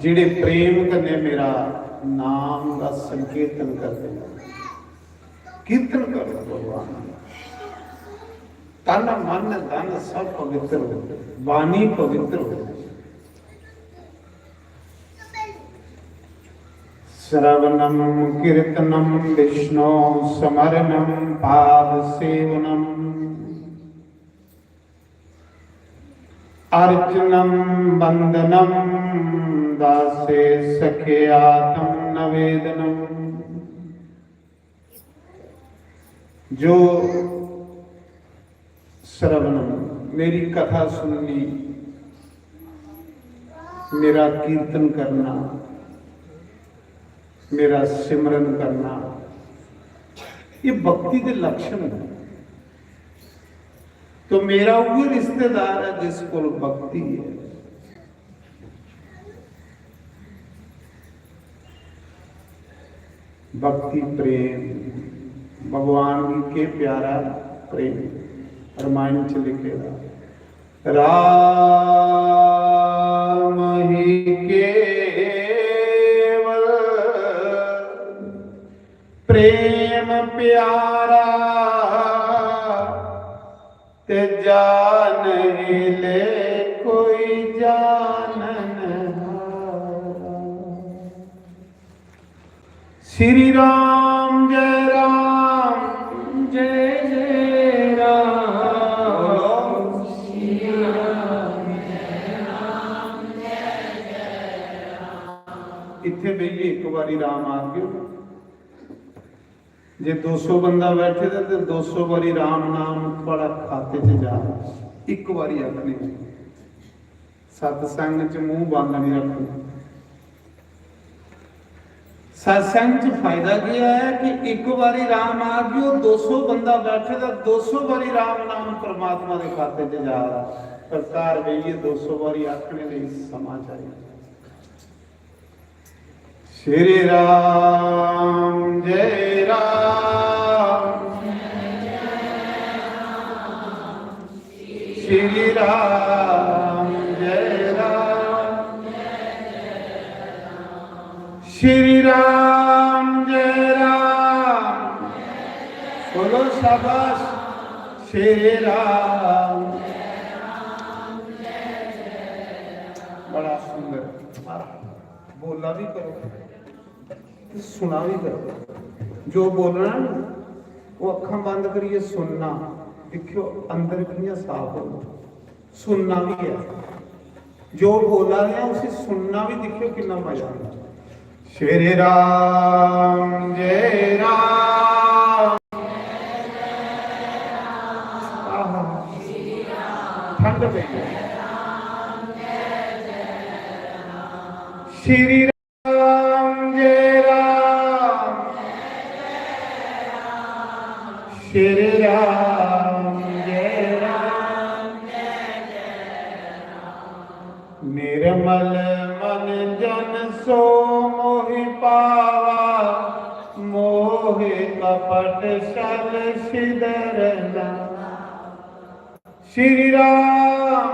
जिहड़े प्रेम कन्ने मेरा नाम का संकीर्तन करते हैं, कीर्तन करो भगवान, तन मन धन सब पवित्र हो, वाणी पवित्र हो। श्रवणम कीर्तनम विष्णु स्मरणम पाद सेवनम अर्चनम वंदनम दासे सखे आत्म नवेदनम। जो श्रवणम मेरी कथा सुननी, मेरा कीर्तन करना, मेरा सिमरन करना, ये भक्ति के लक्षण है। तो मेरा वो रिश्तेदार है जिसको भक्ति है। भक्ति प्रेम भगवान के प्यारा प्रेम रामायण च लिखेगा, राम ही केवल प्रेम प्यारा ते जान ही ले कोई जानन हारा। श्री राम जय राम जय जय राम। इत्थे बईए एक बारी राम आ गयो। जे 200 बंदा बैठे थे तो 200 बारी राम नाम थोड़ा खाते च जा, एक बारी आखनी। सत्संग च मुंह बंद नहीं रखना। सत्संग च फायदा क्या है कि एक बारी राम आ गयो, 200 बंदा बैठे तो 200 बारी राम नाम परमात्मा के खाते च जा रहा। सरकार बईए 200 बारी आखने लिए समा चाहिए। श्री राम जय राम, श्री राम जय राम, श्री राम जय राम। बोलो शाबाश। श्री राम बड़ा सुंदर। बोला भी करो, सुना भी करो। जो बोलना वो अखा बंद करिए सुनना। देखियो अंदर कितना साफ हो, सुनना भी है। जो बोला गया उसे सुनना भी, देखियो कितना मजा आता। श्री राम जय राम। ठंड पे श्री राम जय राम, श्री राम जय राम। निर्मल मन जन सो मोहि पावा, मोहि कपट छल सिदरना। श्री राम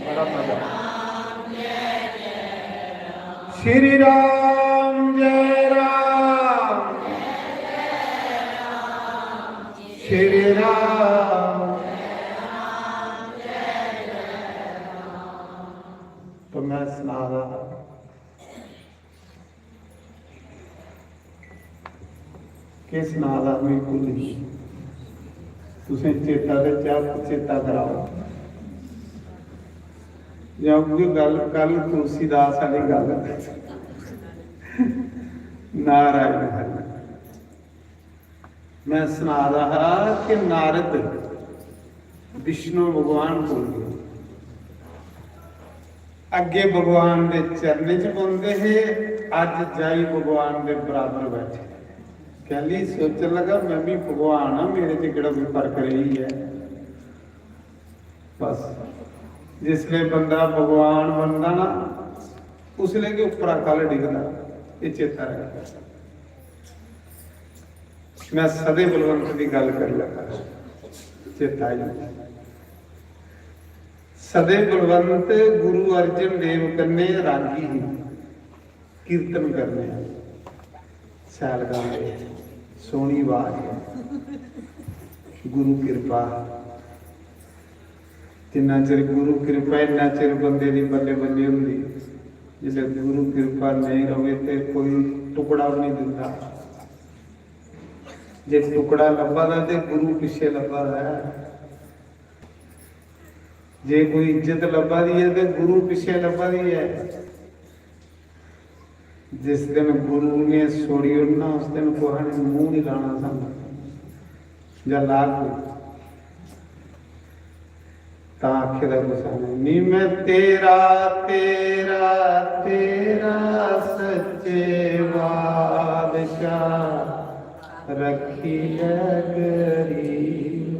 बड़ा मजा। श्री राम जय राम, श्री राम। तो मैं सुना रहा कि सुना रहा मैं पुलिस तुसें चेता दे चाह चेता कराओ। जब कोई गल कल तुलसीदास वाली गल नारायण हरि, मैं सुना रहा कि नारद विष्णु भगवान बोल गए, अगे भगवान के चरने च पाते है, अज जाई भगवान के बराबर बैठे। कहली सोचन लगा मैं भी भगवान हाँ, मेरे च केड़ा कोई फर्क रही है। बस जिसले बंदा भगवान बनता ना उसले के उपरा कल डिगदा, ये चेता रखता। मैं सदे बलवंत की गल कर लगा, चेता ही सदे बलवंत गुरु अर्जन देव कन्ने रागी ही कीर्तन करने, सैल गाने, सोहनी आवाज, गुरु कृपा। जिन्ना चिर गुरु कृपा इन्ना चिर बंदे दी बल्ले बल्ले हुंदी, जिसले गुरु कृपा नहीं रहे तो कोई टुकड़ा भी नहीं दिंदा। जे टुकड़ा लब्भा दा ते गुरु पिछे लब्भा है, जे कोई इज्जत लब्भा दी है तो गुरु पिछे लब्भा दी है। जिस दिन गुरु ने सोड़ी उड़ना उस दिन कोहा ने मुंह नहीं लाना सन या ला आखिर गुस्सा नी मैं तेरा तेरा तेरा सच्चे बादशाह रखी है गरीब,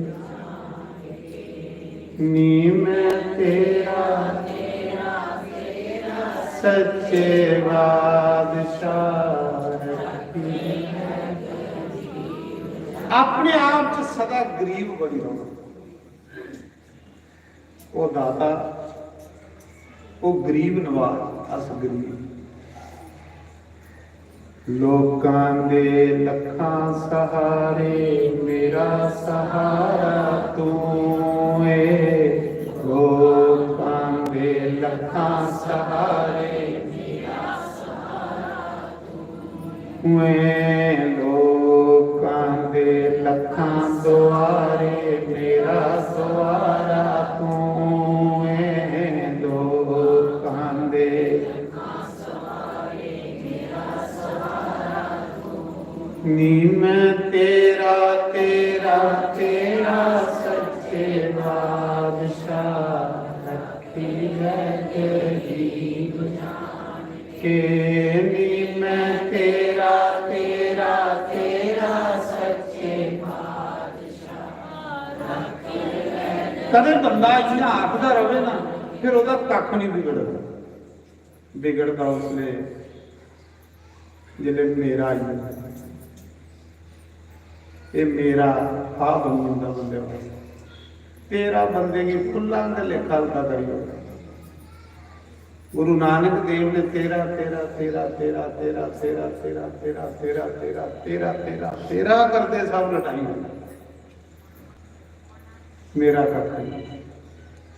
नी मैं तेरा तेरा तेरा सच्चे बादशाह रखी है गरीब। अपने आप च सदा गरीब बनी रहो। वो दाता वो गरीब नवाज, अस गरीब। लोकां दे लखां सहारे मेरा सहारा तू है, लोकां दे लखां सहारे मेरा सहारा तू है, लोकां दे लखां दुआरे मेरा दुआरा तू है, लोकां दे नी मैं तेरा तेरा तेरा सच्चे बादशाह रखी है गरीब के, नी मैं तेरा तेरा तेरा सच्चे बादशाह रखी है। कदे बंदा इतना आखदा रहे ना फिर ओदा कख नहीं बिगड़दा, बिगड़दा उसने जिले मेरा आई ये मेरा हा बंदा बंदे तेरा बंदे की फुल्लां दा लेखा उल्टा करियो। गुरु नानक देव ने तेरा तेरा तेरा तेरा तेरा तेरा तेरा तेरा तेरा तेरा तेरा तेरा तेरा करते सब लटाई मेरा कख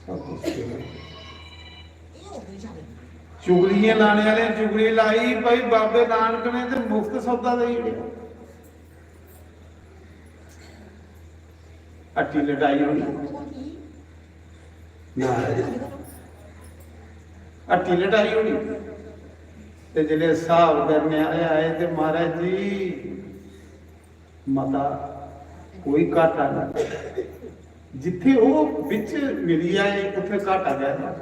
सब कुछ चुगलियां लाने वाले चुगली लाई भाई बाबे नानक ने तो मुफ्त सौदा दे दिया। हट्टी लटाई होनी हट्टी लटाई होनी ते जिले हिसाब करने आए आए ते महाराज जी मता कोई घाटा नहीं, जिथे वो बिच मिली आए उत्थे घाटा गया।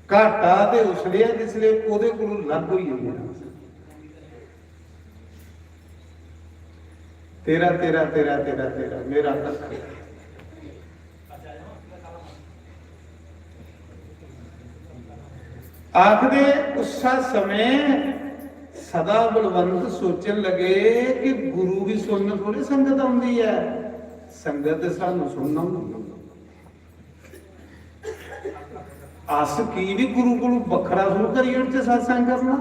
घाटा ते उसले जिसले ओदे कोलों लग होई है तेरा तेरा तेरा तेरा तेरा मेरा कख आखदे उस समय सदा बलवंत सोचन लगे कि गुरु भी सुनने थोड़ी संगत आउंदी है, संगत सानू सुनना अस की भी गुरु को बखरा शुरू करिए उनसे सत्संग करना।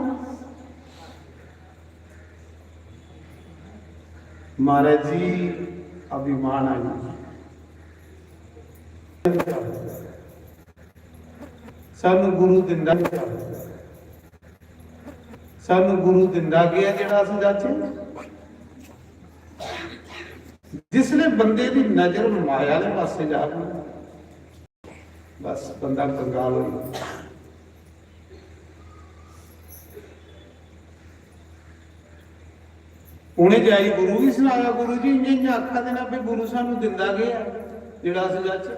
महाराज जी अभिमान आई सानू गुरु दिंदा, सानू गुरु दिंदा गया जेड़ा अस जाचे। जिसले बंदे की नजर माया के पासे जा बस बंदा कंगाल हो जाता। उन्हें जाई गुरु भी सुनाया, गुरु जी इंज इंज आखा देना भी गुरु सानू दिंदा गया जेड़ा अस जाचे।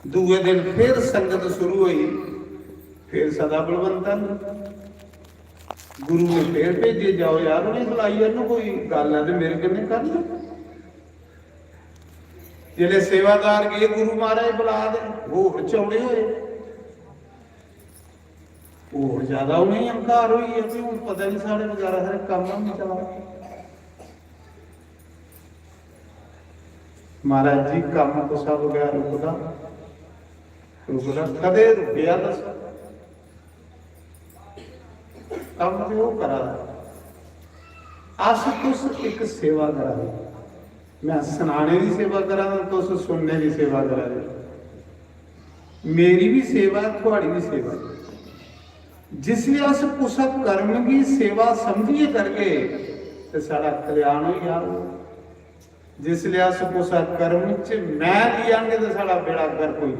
दूए दिन फिर संगत शुरू हुई, फिर सदा बलवंतन गुरु ने फिर भेजे जाओ यार उन्हें बुलाई कोई गल है तो मेरे कन्ने कर लो। ਜਿਹੜੇ ਸੇਵਾਦਾਰ ਗਏ ਗੁਰੂ ਮਹਾਰਾਜ ਬੁਲਾ ਦੇ ਹੋਰ ਚੌੜੇ ਹੋਏ, ਹੋਰ ਜ਼ਿਆਦਾ ਉਹਨੇ ਹੰਕਾਰ ਹੋਈ ਹੈ ਵੀ ਹੁਣ ਪਤਾ ਨਹੀਂ ਸਾਡੇ ਵਗੈਰਾ ਸਾਰੇ ਕੰਮ ਨਹੀਂ ਚੱਲਦਾ। ਮਹਾਰਾਜ ਜੀ ਕੰਮ ਤੋਂ ਸਭ ਗਿਆ ਰੁਕਦਾ ਕਦੇ ਰੁਕਿਆ ਦੱਸ? ਕੰਮ ਤੇ ਉਹ ਕਰਾ ਅਸ ਤੁਸ ਇੱਕ ਸੇਵਾ ਕਰਾ, ਮੈਂ ਸੁਣਾਣੇ ਦੀ ਸੇਵਾ ਕਰਾਂ ਤੁਸ ਸੁਣਨੇ ਦੀ ਸੇਵਾ ਕਰਾ। ਮੇਰੀ ਵੀ ਸੇਵਾ ਤੁਹਾਡੀ ਵੀ ਸੇਵਾ, ਜਿਸ ਲਈ ਅਸ ਪੁਸਕ ਕਰਮ ਦੀ ਸੇਵਾ ਸਮਝੀਏ ਕਰਕੇ ਤੇ ਸਾਡਾ ਕਲਿਆਣ ਹੋਈ ਯਾਰ। ਜਿਸ ਲਈ ਅਸ ਪੁਸਕ ਕਰਮ ਚ ਮੈਂ ਲਿਆਂਗੇ ਤੇ ਸਾਡਾ ਬੇੜਾ ਗਰਕ ਹੋਈ।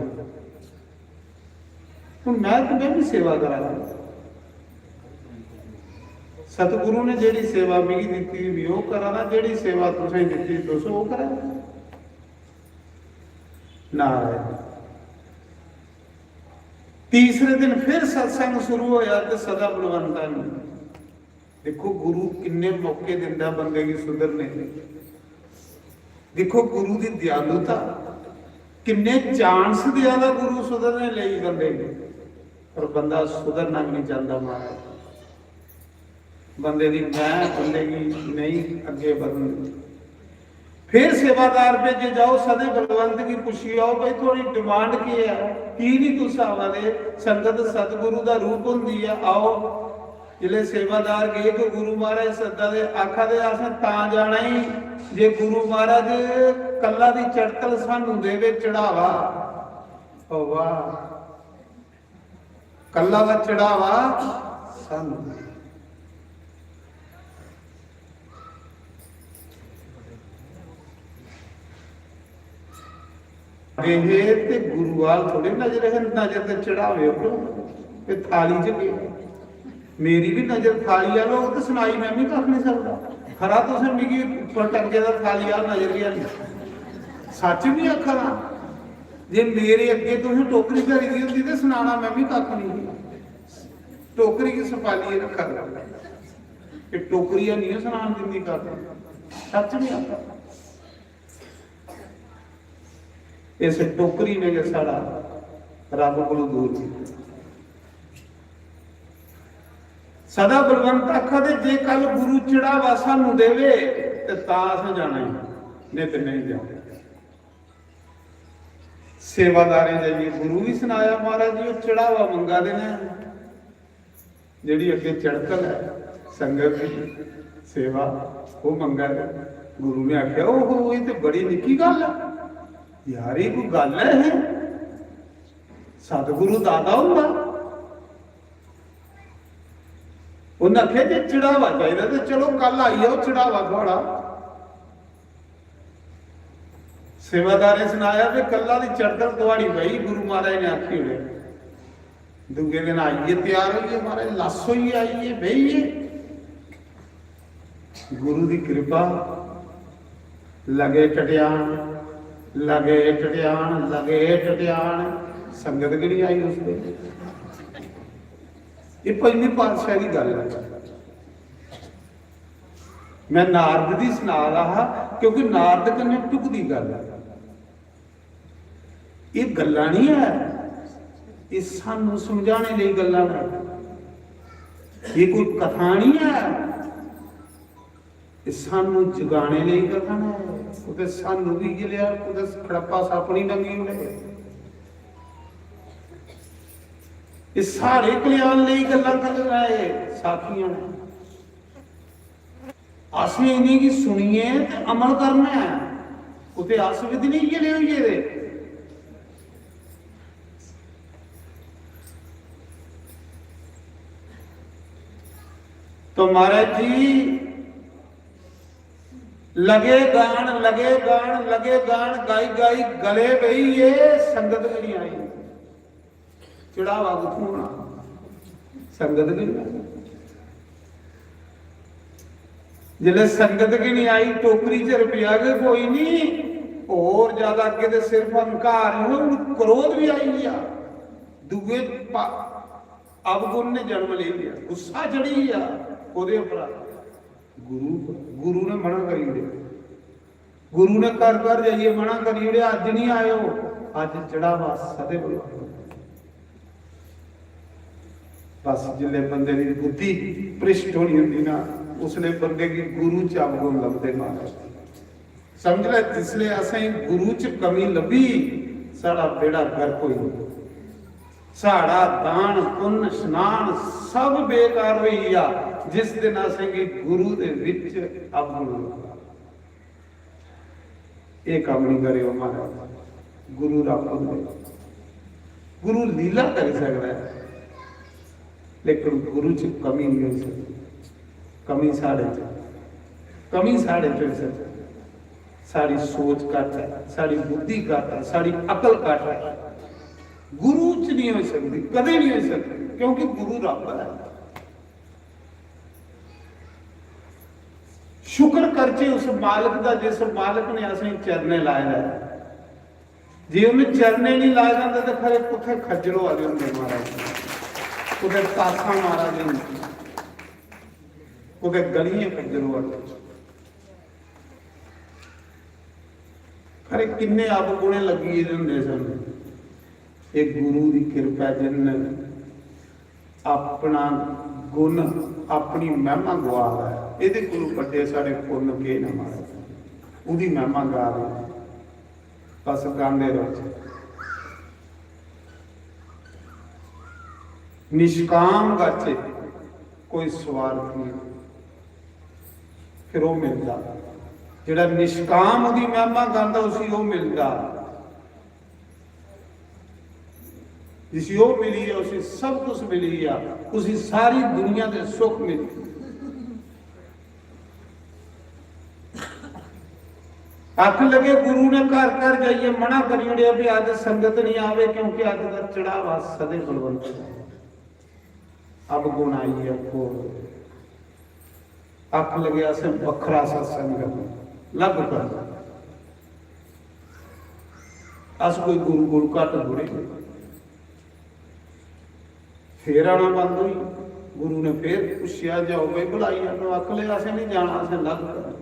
ਹੁਣ ਮੈਂ ਵੀ ਸੇਵਾ ਕਰਾਂਗਾ। ਸਤਿਗੁਰੂ ਨੇ ਜਿਹੜੀ ਸੇਵਾ ਮਿਲੀ ਦਿੱਤੀ ਵੀ ਉਹ ਕਰਾਂਗਾ, ਜਿਹੜੀ ਸੇਵਾ ਤੁਸੀਂ ਦਿੱਤੀ ਤੁਸੀਂ ਉਹ ਕਰਾਂਗਾ। ਨਾਰਾਇਣ। ਤੀਸਰੇ ਦਿਨ ਫਿਰ ਸਤਸੰਗ ਸ਼ੁਰੂ ਹੋਇਆ ਤੇ ਸਦਾ ਬਲਵੰਤਾਂ ਨੂੰ ਦੇਖੋ ਗੁਰੂ ਕਿੰਨੇ ਮੌਕੇ ਦਿੰਦਾ ਬੰਦੇ ਦੀ ਸੁਧਰਨੇ ਦੇ। ਦੇਖੋ ਗੁਰੂ ਦੀ ਦਿਆਲੁਤਾ ਕਿੰਨੇ ਚਾਂਸ ਦਿਆਦਾ ਗੁਰੂ ਸੁਧਰਨੇ ਲਈ ਬੰਦੇ ਨੂੰ, ਪਰ ਬੰਦਾ ਸੁਧਰਨਾ ਨਹੀਂ ਚਾਹੁੰਦਾ। ਮਹਾਰਾਜ ਬੰਦੇ ਦੀ ਮੈਂ ਬੰਦੇ ਦੀ ਨਹੀਂ ਅੱਗੇ ਵਧਣ। फिर सेवादार भेजे जाओ सदे बलवंत की पुछी आओ भाई थोड़ी डिमांड की है की नहीं तुस आवादे संगत सतगुरु का रूप होंगी है आओ। जिले सेवादार गए तो गुरु महाराज सदा दे आखा दे असें तां जाना ही जे गुरु महाराज कल्ला दी चढ़तल सानू देवे चढ़ावा। ओ वाह कल्ला दा चढ़ावा सानू ते गुरुवाल थोड़े नजर है नजर ते चढ़ावे ते थाली च गए मेरी भी नजर थाली वालों तो सुनाई मैं भी कर नहीं सकता खरा तो मिगी उपर टंगे का थाली वाल नजर भी नहीं सच भी आखा जे मेरे अगे तुम टोकरी धरी दी होंगी तो सुनाना मैं भी कख नहीं टोकरी की सफाली रखा कि टोकरियां नहीं सुनान दी कर सच भी आखा इस टोकरी ने जो साड़ा रब को दूर सदा बलवंत आखा दे जे कल गुरु चढ़ावा सानू देवे ते तां असीं जाना ही नहीं ते नहीं जाना। सेवादारे जाइए गुरु भी सुनाया महाराज जी चढ़ावा मंगा देना जिहड़ी अगे चढ़तल है संगत की सेवा वो मंगा दे। गुरु ने आख्या ओहो ये ते बड़ी निक्की गल है यार ये कोई गल है सतगुरु दादा होंदा उन्हें आख्या जे चढ़ावा चाहिए तो चलो कल आई आओ चढ़ावा थोड़ा। सेवादार ने सुनाया कि कल्ला दी चढ़तल थोड़ी बही गुरु महाराज ने आखी हुए दूजे दिन आइए तैयार होइए महाराज लस होइए आइए बहिए गुरु की कृपा लगे टटियान लगे टटियान संगत कि नहीं आई उसको ये पंजवीं पातशाही की गल है। मैं नारद की सुना रहा क्योंकि नारद कन्नै टुकदी गल है ये गल्लां नहीं है ये सानू समझाने लिए गल्लां है ये कोई कथा नहीं है ये सानू जगाने लिए कथा है उते सानू भी गिलिया उते खड़प्पा सापनी लगी उन्हें ये सारे कल्याण लिए गल्लां कर रहे साथियों ने असीं इन्हीं की सुनिए ते अमल करना है उते अस विधि नहीं गिले होइए दे। तो महाराज जी लगे गान गाई गाई गले बही ये संगत भी नहीं आई चढ़ावा कुछ संगत भी नहीं जिले संगत की नहीं आई टोकरी च रुपया के कोई नहीं और ज्यादा अगे तो सिर्फ अहंकार क्रोध भी आई गया दुए अवगुण ने जन्म ले लिया गुस्सा चढ़ी गया गुरु ने मना करी दे ਗੁਰੂ ਨੇ ਘਰ ਘਰ ਜਾਈਏ ਮਨਾ ਕਰੀ ਜਿਹੜੇ ਅੱਜ ਨਹੀਂ ਆਇਓ, ਅੱਜ ਚੜਾਵਾ ਸਦੇ ਬੁਲਾਓ। ਬਸ ਜਿਲੇ ਬੰਦੇ ਦੀ ਬੁੱਧੀ ਭ੍ਰਿਸ਼ਟ ਹੋਣੀ ਹੁੰਦੀ ਨਾ, ਉਸਲੇ ਬੰਦੇ ਕੀ ਗੁਰੂ ਚ ਅਵਗੁਣ ਲੱਭਦੇ ਮਾਰੇ। ਸਮਝ ਲੈ ਜਿਸਲੇ ਅਸੀਂ ਗੁਰੂ ਚ ਕਮੀ ਲੱਭੀ, ਸਾਡਾ ਬੇੜਾ ਗਰਕ ਹੋਈ, ਸਾਡਾ ਦਾਨ ਪੁੰਨ ਇਸ਼ਨਾਨ ਸਭ ਬੇਕਾਰ ਹੋਈ ਆ, ਜਿਸ ਦਿਨ ਅਸੀਂ ਗੁਰੂ ਦੇ ਵਿੱਚ ਅਵਗੁਣ ਲੱਭਾ। ਇਹ ਕੰਮ ਨਹੀਂ ਕਰਿਓ ਮਹਾਰਾਜ। ਗੁਰੂ ਰੱਬ ਹੁੰਦਾ, ਗੁਰੂ ਲੀਲਾ ਕਰ ਸਕਦਾ ਹੈ, ਲੇਕਿਨ ਗੁਰੂ ਚ ਕਮੀ ਨਹੀਂ ਹੋ ਸਕਦੀ। ਕਮੀ ਸਾਡੇ ਚ ਸਾਡੀ ਸੋਚ ਘੱਟ ਹੈ, ਸਾਡੀ ਬੁੱਧੀ ਘੱਟ ਹੈ, ਸਾਡੀ ਅਕਲ ਘੱਟ ਹੈ। ਗੁਰੂ ਚ ਨਹੀਂ ਹੋ ਸਕਦੀ, ਕਦੇ ਨਹੀਂ ਹੋ ਸਕਦੀ, ਕਿਉਂਕਿ ਗੁਰੂ ਰੱਬ ਹੈ। ਸ਼ੁਕਰ ਕਰਚੇ ਉਸ ਮਾਲਕ ਦਾ, ਜਿਸ ਮਾਲਕ ਨੇ ਅਸੀਂ ਚਰਨੇ ਲਾਇਆ ਹੈ। ਜੇ ਉਹਨੇ ਚਰਨੇ ਨਹੀਂ ਲਾਏ ਜਾਂਦੇ ਤਾਂ ਖਰੇ ਕੁੱਥੇ ਖੱਜਲੋ ਆ ਜਾਂਦੇ ਮਹਾਰਾਜ, ਕੁੱਥੇ ਤਾਸਾਂ ਮਾਰਾ ਜਾਂਦੇ, ਕੁੱਥੇ ਗਲੀਆਂ ਖੱਜਲੋ ਆ ਜਾਂਦੇ। ਖਰੇ ਕਿੰਨੇ ਆਪ ਗੁਣੇ ਲੱਗੀ ਹੁੰਦੇ ਸਨ। ਇਹ ਗੁਰੂ ਦੀ ਕਿਰਪਾ, ਜਿਨ ਆਪਣਾ ਗੁਣ ਆਪਣੀ ਮਹਿਮਾ ਗਵਾ ਹੈ, ਇਹਦੇ ਕੋਲ ਵੱਡੇ ਸਾਡੇ ਪੁੰਨ ਕੇ ਨਾ ਮਾਰੇ, ਉਹਦੀ ਮਹਿਮਾ ਗਾ ਰਹੇ ਬਸ ਗਾਉਂਦੇ ਰਹੋ। ਨਿਸ਼ਕਾਮ ਗਾਚੇ, ਕੋਈ ਸਵਾਰਥ ਨਹੀਂ, ਫਿਰ ਉਹ ਮਿਲਦਾ ਜਿਹੜਾ ਨਿਸ਼ਕਾਮ ਉਹਦੀ ਮਹਿਮਾ ਗਾਉਂਦਾ, ਉਸੇ ਉਹ ਮਿਲਦਾ। ਜਿਸ ਉਹ ਮਿਲੀ ਹੈ ਉਸੇ ਸਭ ਕੁਝ ਮਿਲੀ ਆ, ਉਸੇ ਸਾਰੀ ਦੁਨੀਆ ਦੇ ਸੁੱਖ ਮਿਲੀ। ਅੱਖ ਲਗੇ ਗੁਰੂ ਨੇ ਘਰ ਘਰ ਜਾਈਏ ਮਨਾ ਕਰੀ ਉੜਿਆ ਵੀ ਅੱਜ ਸੰਗਤ ਨਹੀਂ ਆਵੇ, ਕਿਉਂਕਿ ਅੱਜ ਦਾ ਚੜਾਵਾ ਸਦੇ ਬਲਵੰਤ ਅਬ ਗੁਣ ਆਈ ਕੋ। ਅੱਖ ਲਗਿਆ ਸੇ ਵੱਖਰਾ ਸਤਸੰਗ ਲੱਭ ਕਰ, ਅਸ ਕੋਈ ਗੁਰੂ ਗੁਰੂ ਘੱਟ ਗੁੜੇ। ਫੇਰ ਆਣਾ ਬੰਦ ਹੋਈ, ਗੁਰੂ ਨੇ ਫੇਰ ਪੁੱਛਿਆ ਜਾਓ ਬਈ ਬੁਲਾਈ ਨੂੰ, ਅੱਖ ਲਿਆ ਅਸੀਂ ਨਹੀਂ ਜਾਣਾ, ਅਸੀਂ ਲੱਭ ਕਰ।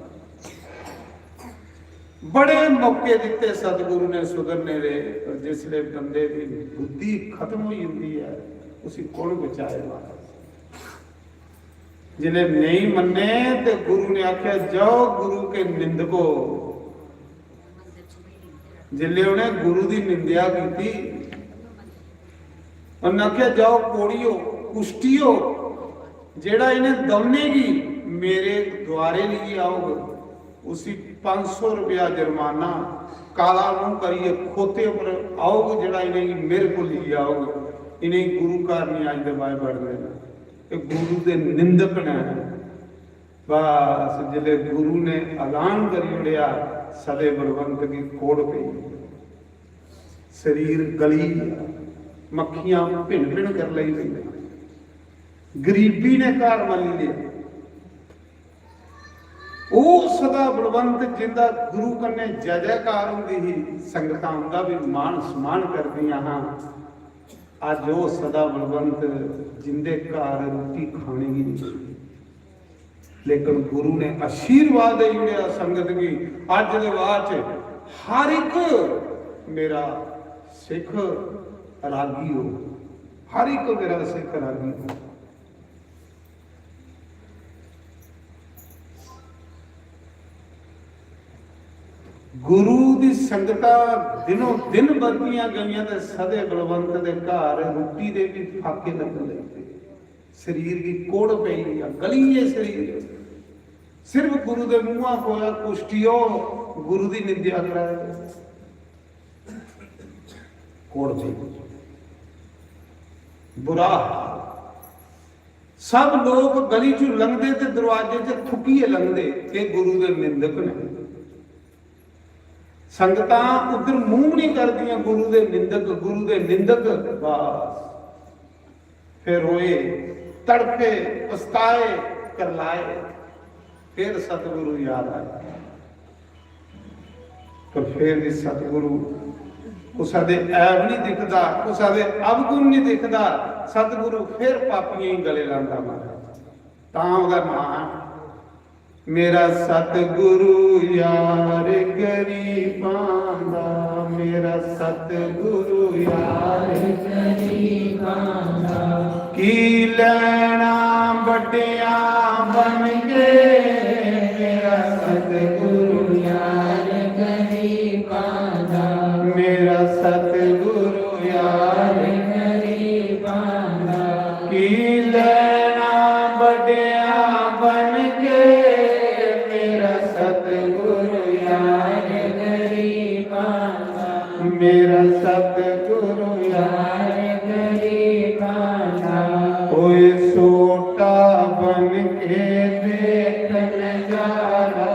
ਬੜੇ ਮੌਕੇ ਦਿੱਤੇ ਸਤਿਗੁਰੂ ਨੇ ਸੁਧਰਨੇ ਦੇ, ਪਰ ਜਿਸਲੇ ਬੰਦੇ ਦੀ ਬੁੱਧੀ ਖਤਮ ਹੋਈ ਹੁੰਦੀ ਹੈ, ਉਸੇ ਕੌਣ ਬਚਾਏਗਾ। ਜਿਨੇ ਨਹੀਂ ਮੰਨੇ ਤੇ ਗੁਰੂ ਨੇ ਆਖਿਆ ਜਾਓ ਗੁਰੂ ਕੇ ਨਿੰਦਕੋ। ਜਿਲੇ ਉਹਨੇ ਗੁਰੂ ਦੀ ਨਿੰਦਿਆ ਕੀਤੀ, ਉਹਨਾਂ ਆਖਿਆ ਜਾਓ ਕੋੜੀਓ ਕੁਸ਼ਤੀਓ, ਜਿਹੜਾ ਇਹਨੇ ਦੌੜਨੇਗੀ ਮੇਰੇ ਦੁਆਰੇ ਲਈ ਆਓਗੇ, ਉसी 500 रुपया जुर्माना काला मुंह करिए खोते पर आओगे, जड़ा इन्हें मेरे को ले आओगे, इन्हें गुरु घर नहीं आज दबाए बढ़ देना, गुरु के निंदक ने। बस जिले गुरु ने ऐलान करी उड़िया, सदे बलवंत की कोड़ पई, शरीर गली, मक्खियां भिन भिन कर ली, गरीबी ने घर मल लिया। ਉਹ ਸਦਾ ਬਲਵੰਤ ਜਿੰਦਾ ਗੁਰੂ ਕੰਨੇ ਜੈ ਜੈਕਾਰ ਹੁੰਦੀ ਹੀ, ਸੰਗਤਾਂ ਦਾ ਵੀ ਮਾਣ ਸਨਮਾਨ ਕਰਦੀਆਂ ਹਾਂ। ਅੱਜ ਉਹ ਸਦਾ ਬਲਵੰਤ ਜਿੰਦੇ ਘਰ ਰੋਟੀ ਖਾਣੀ ਵੀ ਨਹੀਂ, ਲੇਕਿਨ ਗੁਰੂ ਨੇ ਆਸ਼ੀਰਵਾਦ ਦੇ ਜੁੜਿਆ ਸੰਗਤ ਕੀ। ਅੱਜ ਦੇ ਬਾਅਦ ਚ ਹਰ ਇੱਕ ਮੇਰਾ ਸਿੱਖ ਰਾਗੀ ਹੋ, ਹਰ ਇੱਕ ਮੇਰਾ ਸਿੱਖ ਰਾਗੀ ਹੋ। गुरु दी संगतां दिनों दिन बढ़दियां गईयां ते सदे बलवंत दे घर रोटी दे भी फाके लगन लगे, शरीर की कोड़ पई आ, गलीए शरीर। सिर्फ गुरु दे मुंहां होया कुष्टियो, गुरु दी निंदिया कराए, कोड़ पई बुरा। सब लोग गली चों लंघदे ते दरवाजे च थुकीए लंघदे, ये गुरु दे निंदक ने। संगतां उधर मुंह नहीं करदियां, गुरु दे निंदक बस फिर रोए तड़पे पछताए करलाए, फिर सतगुरु याद आए। तो फिर भी सतगुरु कुसा दे ऐब नहीं दिखदा, कुसा दे अवगुण नहीं दिखदा, सतगुरु फिर पापियां ही गले लांदा महाराज। तां ओहदा नाम मेरा सतगुरु यार गरीबां दा, मेरा सतगुरु यार गरीबां दा। की लैना बड़िया बन के, मेरा सतगुरु यार गरीबां दा, मेरा सतगुरु यार गरीबां दा। की लैना बड़िया बन के, मेरा सतगुरु यार गरीबां दा, मेरा सतगुरु यार गरीबां दा। कोई छोटा बन के देख नजारा,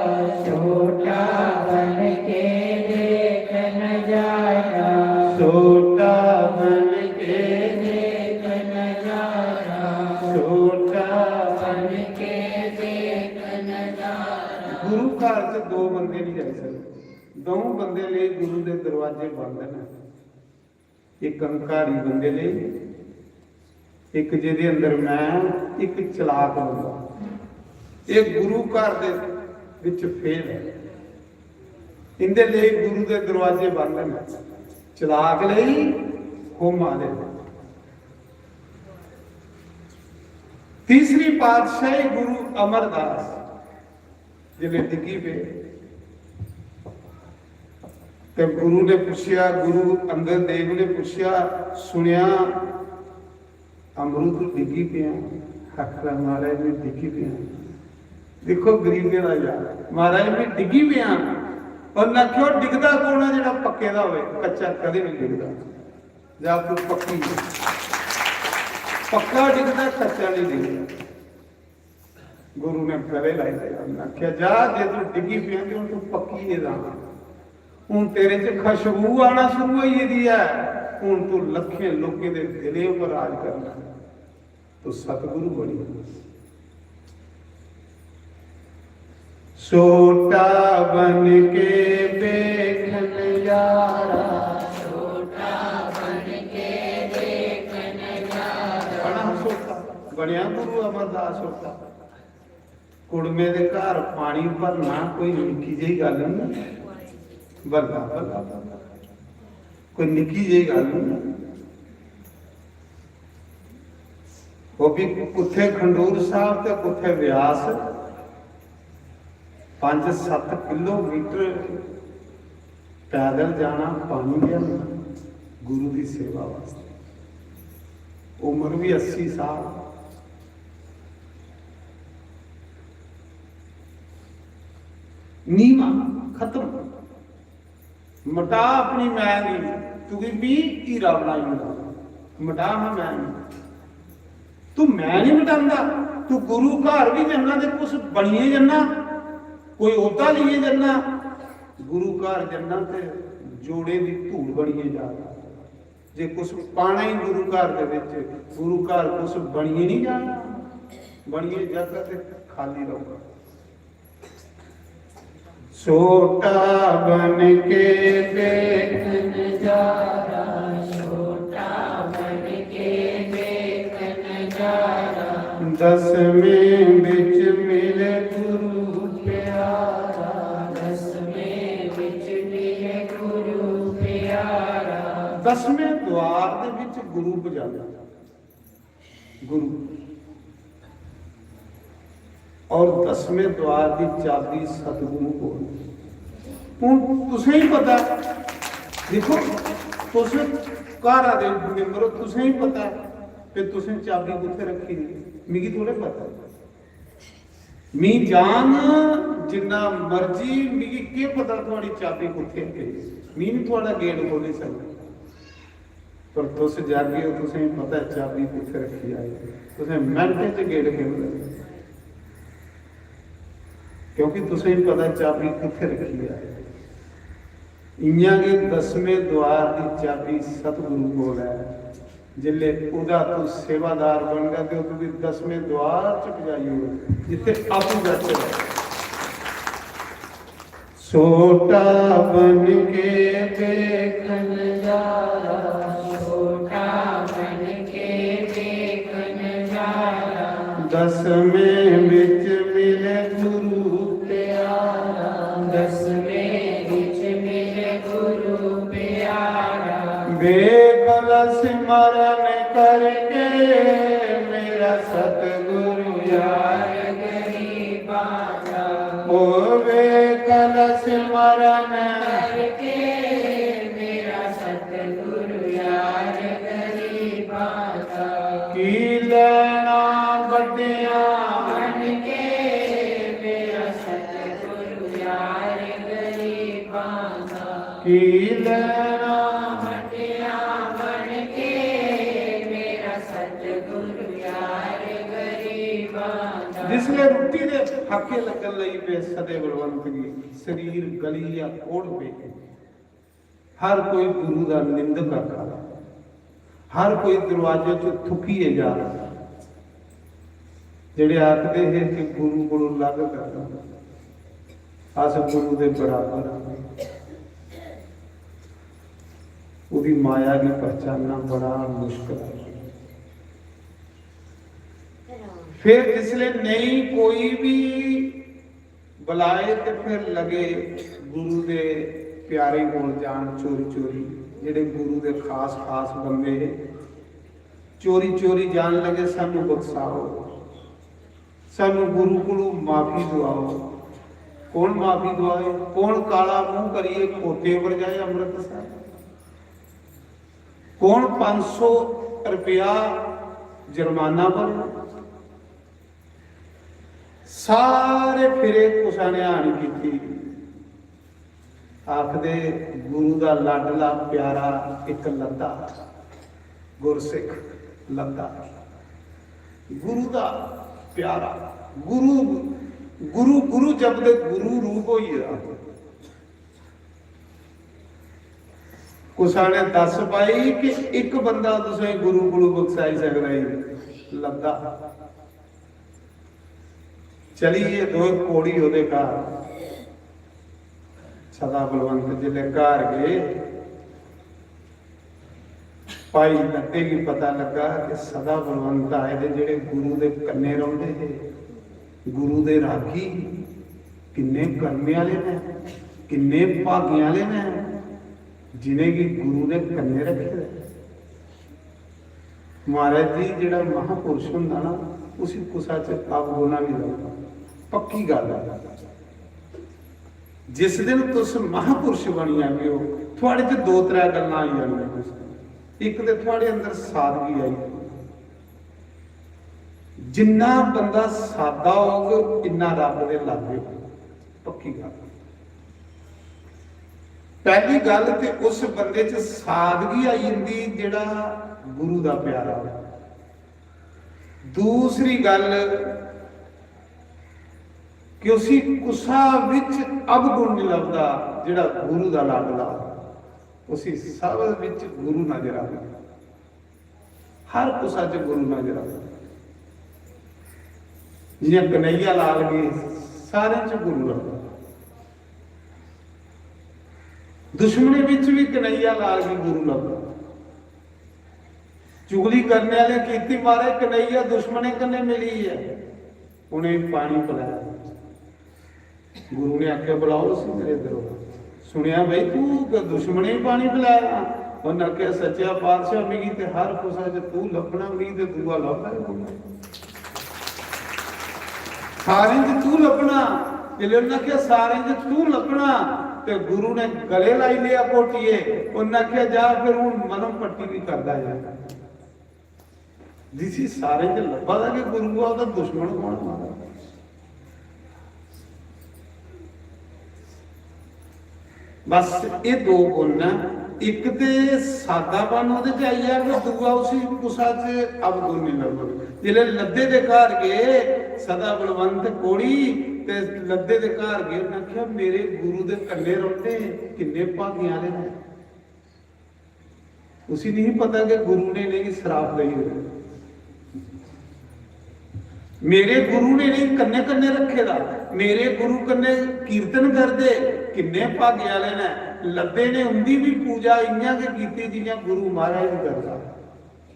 छोटा बन के देख नजारा, छोटा बन के देख नजारा, छोटा बन के देख नजारा। गुरु घर च दो बंदे नहीं जा सकते, दो बंदे लिए गुरु के दरवाजे बंद हैं। एक अंकारी बंदे लिए, एक जिहदे अंदर मैं, एक चलाक बंदा। ये गुरु घर दे विच फेल है, इनके लिए गुरु के दरवाजे बंद हैं। चलाक लिए हुम आले। तीसरी पातशाही गुरु अमरदास जिन्हें डिगी पे, तो गुरु ने पूछया, गुरु अंगद देव ने पूछया, सुनिया अमरूद डिगी पे हकला महाराज में डिगी पे। देखो गरीबे का यार, महाराज में डिगी पे और ना क्यों डिगदा कौन है, जो पक्के का हो, कच्चा कदे नहीं डिगदा। जा तू पक्की पक्का डिगदा, कच्चा नहीं डिगदा। गुरु ने गले लाई दिया, आख्या जा जे तू डिगी पे तू पक्की है, हूं तेरे च खुशबू आना शुरू हुई दी है, हूं तू लखे लोगों के दिले पर राज करना, तो सतगुरु बनी। छोटा बन के देख नजारा, छोटा बन के देख नजारा। बड़ा छोटा बनया गुरु अमरदास होता। कुड़मे दे घर पानी भरना कोई निक्की जी गल नहीं, बल्ला बल्ला कोई निक्की जी गल नहीं। वो भी कुत्थे खंडूर साहब ते कुत्थे व्यास, 5-7 किलोमीटर पैदल जाना पानी लिया गुरु की सेवा वास्ते। उम्र भी 80 साल। नीमा खत्म, मटा अपनी मैं नहीं, तू भी हीरा बनाई होगा, मटा हाँ मैं नहीं, तू मैं नहीं मटांदा। तू गुरु घर भी जाना तो कुछ बनिए जाना, कोई ओहदा लिए जाना। गुरु घर जाना तो जोड़े की धूड़ बनिए जाना। जे कुछ पाना ही गुरु घर दे विच, गुरु घर कुछ बनिए नहीं जाना, बनिए जाता तो खाली रहूगा। छोटा बन के देख नजारा, छोटा बन के देख नजारा। 10वें बिच मिले गुरु प्यारा, 10वें बिच मिले गुरु प्यारा। 10वें द्वार दे विच गुरु बजाना, गुरु और 10वें द्वार की चाबी सतगुरु को। हूँ तुसें ही पता, देखो तुस घर आ मैंबर हो, तुसें ही पता कि तुसें चाबी कितने रखी दी, मिगी थोड़े पता। मी जान जिन्ना मर्जी, मिगी के पता थोड़ी चाबी कुत्थे गई, मी भी थोड़ा गेट खोल सकता, पर तुस जागे हो, तुसें ही पता चाबी कितने रखी आई, तुसें मिनट च गेट खोल, क्योंकि तुसें ही पता चाबी कितने रखी है। इयां के 10वें द्वार की चाबी सतगुरु को है। जिले उदा तू सेवादार बन गया तो तू भी 10वें द्वार चुक जाइए जिथे आपू बैठे। छोटा बन के देख नजारा, छोटा बन के देख नजारा। 10वें बिच मिले गुरु करके मेरा सतगुरु यार गरीबा का होवे कलश मरण करके मेरा सतगुरु यार गरीबा का की लेना बड्डिया बन के मेरा सतगुरु यार गरीबा का की लेना बटिया बन के मेरा सतगुरु यार गरीबा का जिसले रुट्टी दे फाके लगन लई पे सदे बलवंत जी शरीर गली या कोड़ पे हर कोई गुरु दा निंदक करता हर कोई दरवाजे च थुकीए जा ਜਿਹੜੇ ਆਖਦੇ ਹੈ ਕਿ ਗੁਰੂ ਕੋਲੋਂ ਲੱਗ ਕਰਦਾ ਅਸ ਗੁਰੂ ਦੇ ਬਰਾਬਰ ਉਹਦੀ ਮਾਇਆ ਦੀ ਪਛਾਣਨਾ ਬੜਾ ਮੁਸ਼ਕਲ ਹੈ ਫਿਰ ਜਿਸਲੇ ਨਹੀਂ ਕੋਈ ਵੀ ਬੁਲਾਏ ਤੇ ਫਿਰ ਲਗੇ ਗੁਰੂ ਦੇ ਪਿਆਰੇ ਕੋਲ ਜਾਣ ਚੋਰੀ ਚੋਰੀ ਜਿਹੜੇ ਗੁਰੂ ਦੇ ਖਾਸ ਖਾਸ ਬੰਦੇ ਚੋਰੀ ਚੋਰੀ ਜਾਣ ਲਗੇ ਸਾਨੂੰ ਬਖਸ਼ਾਓ ਸਾਨੂੰ ਗੁਰੂ ਕੋਲੋਂ ਮਾਫੀ ਦਵਾਓ ਕੌਣ ਮਾਫੀ ਦਵਾਏ ਕੌਣ ਕਾਲਾ ਮੂੰਹ ਕਰੀਏ ਖੋਤੇ ਵਰਜਾਏ ਅੰਮ੍ਰਿਤਸਰ ਕੌਣ 500 ਰੁਪਇਆ ਜੁਰਮਾਨਾ ਭਰੇ ਸਾਰੇ ਫਿਰੇ ਕੁਛ ਨੇ ਆਣੀ ਕੀਤੀ ਆਖਦੇ ਗੁਰੂ ਦਾ ਲਾਡਲਾ ਪਿਆਰਾ ਇੱਕ ਲੱਦਾ ਗੁਰਸਿੱਖ ਲੱਦਾ ਗੁਰੂ ਦਾ ਪਿਆਰਾ ਗੁਰੂ ਗੁਰੂ ਗੁਰੂ ਜਪਦੇ ਗੁਰੂ ਰੂਪ ਹੋਈ ਆ ਕੁਛ ਨੇ ਦੱਸ ਪਾਈ ਕਿ ਇੱਕ ਬੰਦਾ ਤੁਸੀਂ ਗੁਰੂ ਕੋਲੋਂ ਬਖਸ਼ਾਈ ਸਕਦਾ ਹੈ ਲੱਦਾ ਚਲੀਏ ਦੋ ਕੋੜੀ ਉਹਦੇ ਘਰ ਸਦਾ ਬਲਵੰਤ ਜਿਹੜੇ ਘਰ ਗਏ ਭਾਈ ਲੱਤੇ ਕੀ ਪਤਾ ਲੱਗਾ ਕਿ ਸਦਾ ਬਲਵੰਤ ਆਏ ਦੇ ਜਿਹੜੇ ਗੁਰੂ ਦੇ ਕੰਨੇ ਰਹਿੰਦੇ ਹੈ ਗੁਰੂ ਦੇ ਰਾਖੀ ਕਿੰਨੇ ਕਰਮੇ ਵਾਲੇ ਨੇ ਕਿੰਨੇ ਭਾਗੀਆਂ ਵਾਲੇ ਨੇ ਜਿਨੇ ਕਿ ਗੁਰੂ ਦੇ ਕੰਨੇ ਰੱਖੇ ਮਹਾਰਾਜ ਜੀ ਜਿਹੜਾ ਮਹਾਪੁਰਸ਼ ਹੁੰਦਾ ਨਾ ਉਸੇ ਕੁਸਾ ਚ ਆਪ ਹੋਣਾ ਵੀ ਲੱਗਦਾ ਪੱਕੀ ਗੱਲ ਹੈ ਜਿਸ ਦਿਨ ਤੁਸੀਂ ਮਹਾਪੁਰਸ਼ ਬਣੀ ਆਗੇ ਹੋ ਤੁਹਾਡੇ ਤੇ ਦੋ ਤਰ੍ਹਾਂ ਗੱਲਾਂ ਆਈ ਜਾਂਦੀਆਂ ਇੱਕ ਤੇ ਤੁਹਾਡੇ ਅੰਦਰ ਸਾਦਗੀ ਆਈ ਜਿੰਨਾ ਬੰਦਾ ਸਾਦਾ ਹੋਊਗਾ ਇੰਨਾ ਰੱਬ ਦੇ ਲਾਗੇ ਪੱਕੀ ਗੱਲ ਪਹਿਲੀ ਗੱਲ ਤੇ ਉਸ ਬੰਦੇ 'ਚ ਸਾਦਗੀ ਆਈ ਜਾਂਦੀ ਜਿਹੜਾ ਗੁਰੂ ਦਾ ਪਿਆਰਾ ਹੋਵੇ ਦੂਸਰੀ ਗੱਲ ਕਿ ਉਸੇ ਕੁਸਾ ਵਿੱਚ ਅਵਗੁਣ ਨਹੀਂ ਲੱਭਦਾ ਜਿਹੜਾ ਗੁਰੂ ਦਾ ਲਾਡਲਾ ਉਸੇ ਸਭ ਵਿੱਚ ਗੁਰੂ ਨਜ਼ਰ ਆਉਂਦਾ ਹਰ ਕੁਸਾ 'ਚ ਗੁਰੂ ਨਜ਼ਰ ਆਉਂਦਾ ਜਿਵੇਂ ਕਨਈਆ ਲਾਲ ਗਏ ਸਾਰੇ 'ਚ ਗੁਰੂ ਲੱਭਦਾ ਦੁਸ਼ਮਣੀ ਵਿੱਚ ਵੀ ਕਨਈਆ ਲਾਲ ਵੀ ਗੁਰੂ ਲੱਭਦਾ ਚੁਗਲੀ ਕਰਨੇ ਵਾਲੇ ਕੀਤੀ ਮਾਰੇ ਕਨਈਆ ਦੁਸ਼ਮਣੇ ਕੰਨੇ ਮਿਲੀ ਹੈ ਉਹਨੇ ਪਾਣੀ ਪਿਲਾਇਆ ਗੁਰੂ ਨੇ ਆਖਿਆ ਬੁਲਾਓ ਸੀ ਮੇਰੇ ਦਰੋਂ ਸੁਣਿਆ ਬਈ ਤੂੰ ਦੁਸ਼ਮਣੇ ਪਾਣੀ ਪਿਲਾਇਆ ਉਹਨਾਂ ਆਖਿਆ ਸੱਚਾ ਪਾਤਸ਼ਾਹ ਮਿਗੀ ਤੇ ਹਰ ਕੁਸਾ ਚ ਤੂੰ ਲੱਭਣਾ ਨਹੀਂ ਤੇ ਦੂਆ ਲੱਭਦਾ ਸਾਰੇ ਚ ਤੂੰ ਲੱਭਣਾ ਜਿਹੜੇ ਉਹਨਾਂ ਆਖਿਆ ਸਾਰੇ ਚ ਤੂੰ ਲੱਭਣਾ ਤੇ ਗੁਰੂ ਨੇ ਗਲੇ ਲਾਈ ਲਿਆ ਕੋਟੀਏ ਉਹਨਾਂ ਆਖਿਆ ਜਾ ਫਿਰ ਹੁਣ ਮਨੋਂ ਪੱਟੀ ਵੀ ਕਰਦਾ ਜਾ ਜਿਸੀ ਸਾਰੇ ਚ ਲੱਭਾ ਦਾ ਕਿ ਗੁਰੂ ਆ ਉਹਦਾ ਦੁਸ਼ਮਣ ਕੌਣ ਮਾਰਾ ਬਸ ਇਹ ਦੋ ਗੁਣ ਇੱਕ ਤੇ ਸਾਦਾਪਨ ਉਹਦੇ ਚ ਆਈ ਆ ਕਿ ਦੂਆ ਉਸੇ ਕੁਸਾ ਚ ਅਵਗੁਣ ਨਹੀਂ ਲੱਭਦਾ ਜਿਹੜੇ ਲੱਦੇ ਦੇ ਘਰ ਗਏ ਸਦਾ ਬਲਵੰਤ ਕੋੜੀ ਤੇ ਲੱਦੇ ਦੇ ਘਰ ਗਏ ਉਹਨਾਂ ਆਖਿਆ ਮੇਰੇ ਗੁਰੂ ਦੇ ਕੰਨੇ ਰੋਂਦੇ ਕਿੰਨੇ ਭਾਗੀਆਂ ਵਾਲੇ ਨੇ ਉਸੇ ਨਹੀਂ ਪਤਾ ਕਿ ਗੁਰੂ ਨੇ ਨਹੀਂ ਸ਼ਰਾਪ ਲਈ ਹੋਈ ਮੇਰੇ ਗੁਰੂ ਨੇ ਨਹੀਂ ਕੰਨੇ ਕੰਨੇ ਰੱਖੇ ਦਾ ਮੇਰੇ ਗੁਰੂ ਕੰਨੇ ਕੀਰਤਨ ਕਰਦੇ ਕਿੰਨੇ ਭਾਗੇ ਵਾਲੇ ਨੇ ਲੱਦੇ ਨੇ ਹੁੰਦੀ ਵੀ ਪੂਜਾ ਇੰਨੀਆਂ ਕੇ ਕੀਤੀ ਜਿਹੀਆਂ ਗੁਰੂ ਮਹਾਰਾਜ ਵੀ ਕਰਦਾ